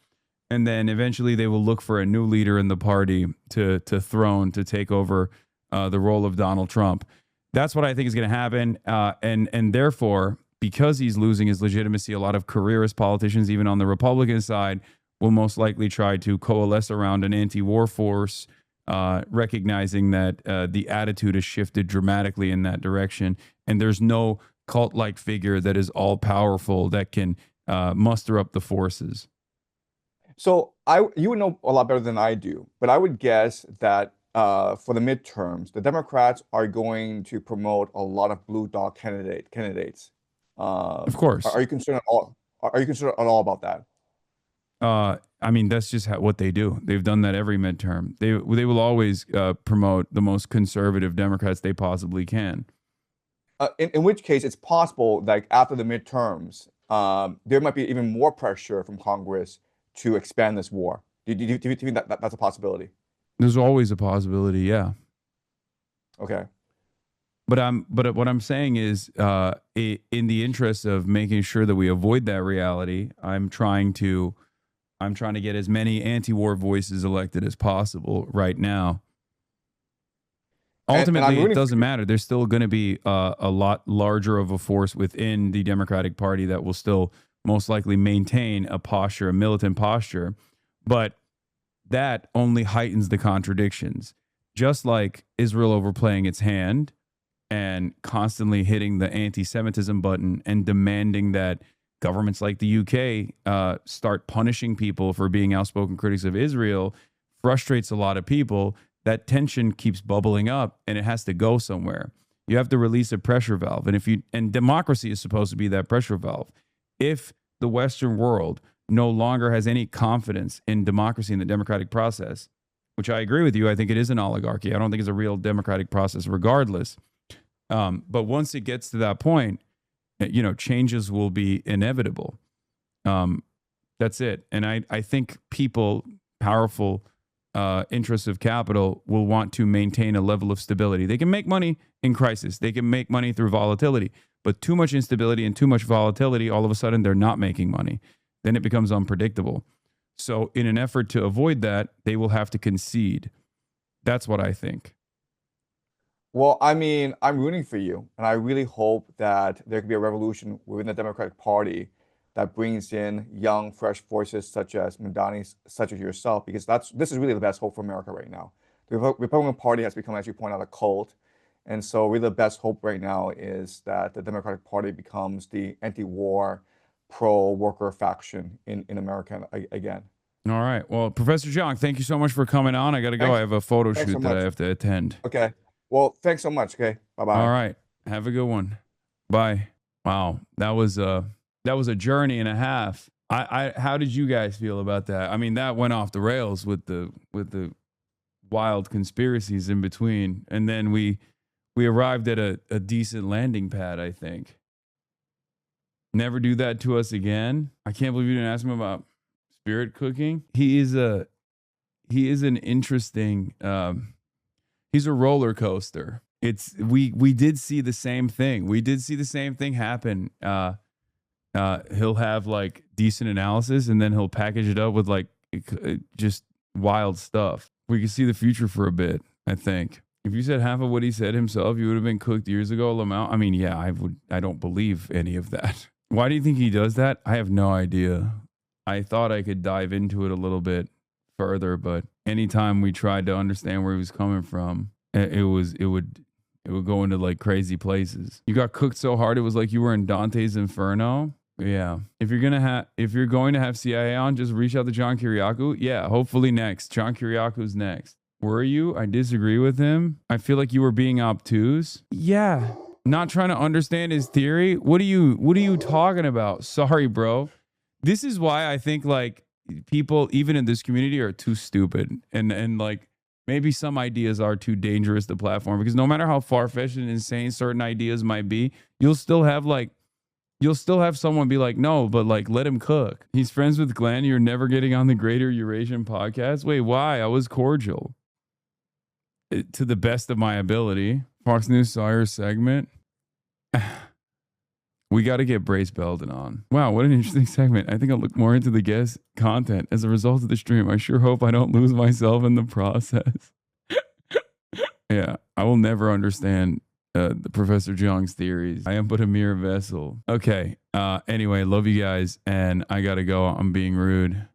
And then eventually they will look for a new leader in the party to take over the role of Donald Trump. That's what I think is going to happen. And therefore, because he's losing his legitimacy, a lot of careerist politicians, even on the Republican side, will most likely try to coalesce around an anti-war force, recognizing that the attitude has shifted dramatically in that direction. And there's no cult-like figure that is all-powerful that can muster up the forces. So you would know a lot better than I do, but I would guess that for the midterms, the Democrats are going to promote a lot of blue dog candidates. Of course. Are you concerned at all? Are you concerned at all about that? I mean, that's just what they do. They've done that every midterm. They will always promote the most conservative Democrats they possibly can. In which case, it's possible, like after the midterms, there might be even more pressure from Congress to expand this war. Do you think that that's a possibility? There's always a possibility, yeah. Okay. But what I'm saying is, in the interest of making sure that we avoid that reality, I'm trying to get as many anti-war voices elected as possible right now. Ultimately, it doesn't matter. There's still going to be a lot larger of a force within the Democratic Party that will still most likely maintain a militant posture. But that only heightens the contradictions. Just like Israel overplaying its hand and constantly hitting the anti-Semitism button and demanding that governments like the UK start punishing people for being outspoken critics of Israel frustrates a lot of people. That tension keeps bubbling up and it has to go somewhere. You have to release a pressure valve. And democracy is supposed to be that pressure valve. If the Western world no longer has any confidence in democracy and the democratic process, which I agree with you, I think it is an oligarchy. I don't think it's a real democratic process regardless. But once it gets to that point, changes will be inevitable. That's it. And I think people, powerful interests of capital, will want to maintain a level of stability. They can make money in crisis. They can make money through volatility. But too much instability and too much volatility, all of a sudden, they're not making money. Then it becomes unpredictable. So in an effort to avoid that, they will have to concede. That's what I think. Well, I mean, I'm rooting for you, and I really hope that there can be a revolution within the Democratic Party that brings in young, fresh voices such as Madani, such as yourself, because this is really the best hope for America right now. The Republican Party has become, as you point out, a cult. And so really the best hope right now is that the Democratic Party becomes the anti-war, pro-worker faction in America again. All right. Well, Professor Jiang, thank you so much for coming on. I got to go. I have a photo shoot that I have to attend. Okay. Well, thanks so much. Okay. Bye-bye. All right. Have a good one. Bye. Wow. That was a journey and a half. How did you guys feel about that? I mean, that went off the rails with the wild conspiracies in between. And then we arrived at a decent landing pad, I think. Never do that to us again. I can't believe you didn't ask him about spirit cooking. He is an interesting, he's a roller coaster. We did see the same thing. We did see the same thing happen. He'll have like decent analysis and then he'll package it up with like just wild stuff. We could see the future for a bit, I think. If you said half of what he said himself, you would have been cooked years ago, Lamau. I mean, yeah, I don't believe any of that. Why do you think he does that? I have no idea. I thought I could dive into it a little bit further, but anytime we tried to understand where he was coming from, it would go into like crazy places. You got cooked so hard it was like you were in Dante's Inferno. Yeah. If you're going to have CIA on, just reach out to John Kiriakou. Yeah, hopefully next. John Kiriakou's next. Were you? I disagree with him. I feel like you were being obtuse. Yeah. Not trying to understand his theory. What are you talking about? Sorry, bro. This is why I think like people, even in this community, are too stupid. And like maybe some ideas are too dangerous to platform, because no matter how far-fetched and insane certain ideas might be, you'll still have someone be like, no, but like, let him cook. He's friends with Glenn. You're never getting on the Greater Eurasian podcast. Wait, why? I was cordial. To the best of my ability. Fox News Sire segment. We got to get Brace Belden on. Wow, what an interesting segment. I think I'll look more into the guest content as a result of the stream. I sure hope I don't lose myself in the process. Yeah, I will never understand the Professor Jiang's theories. I am but a mere vessel. Okay. Anyway, love you guys, and I gotta go. I'm being rude.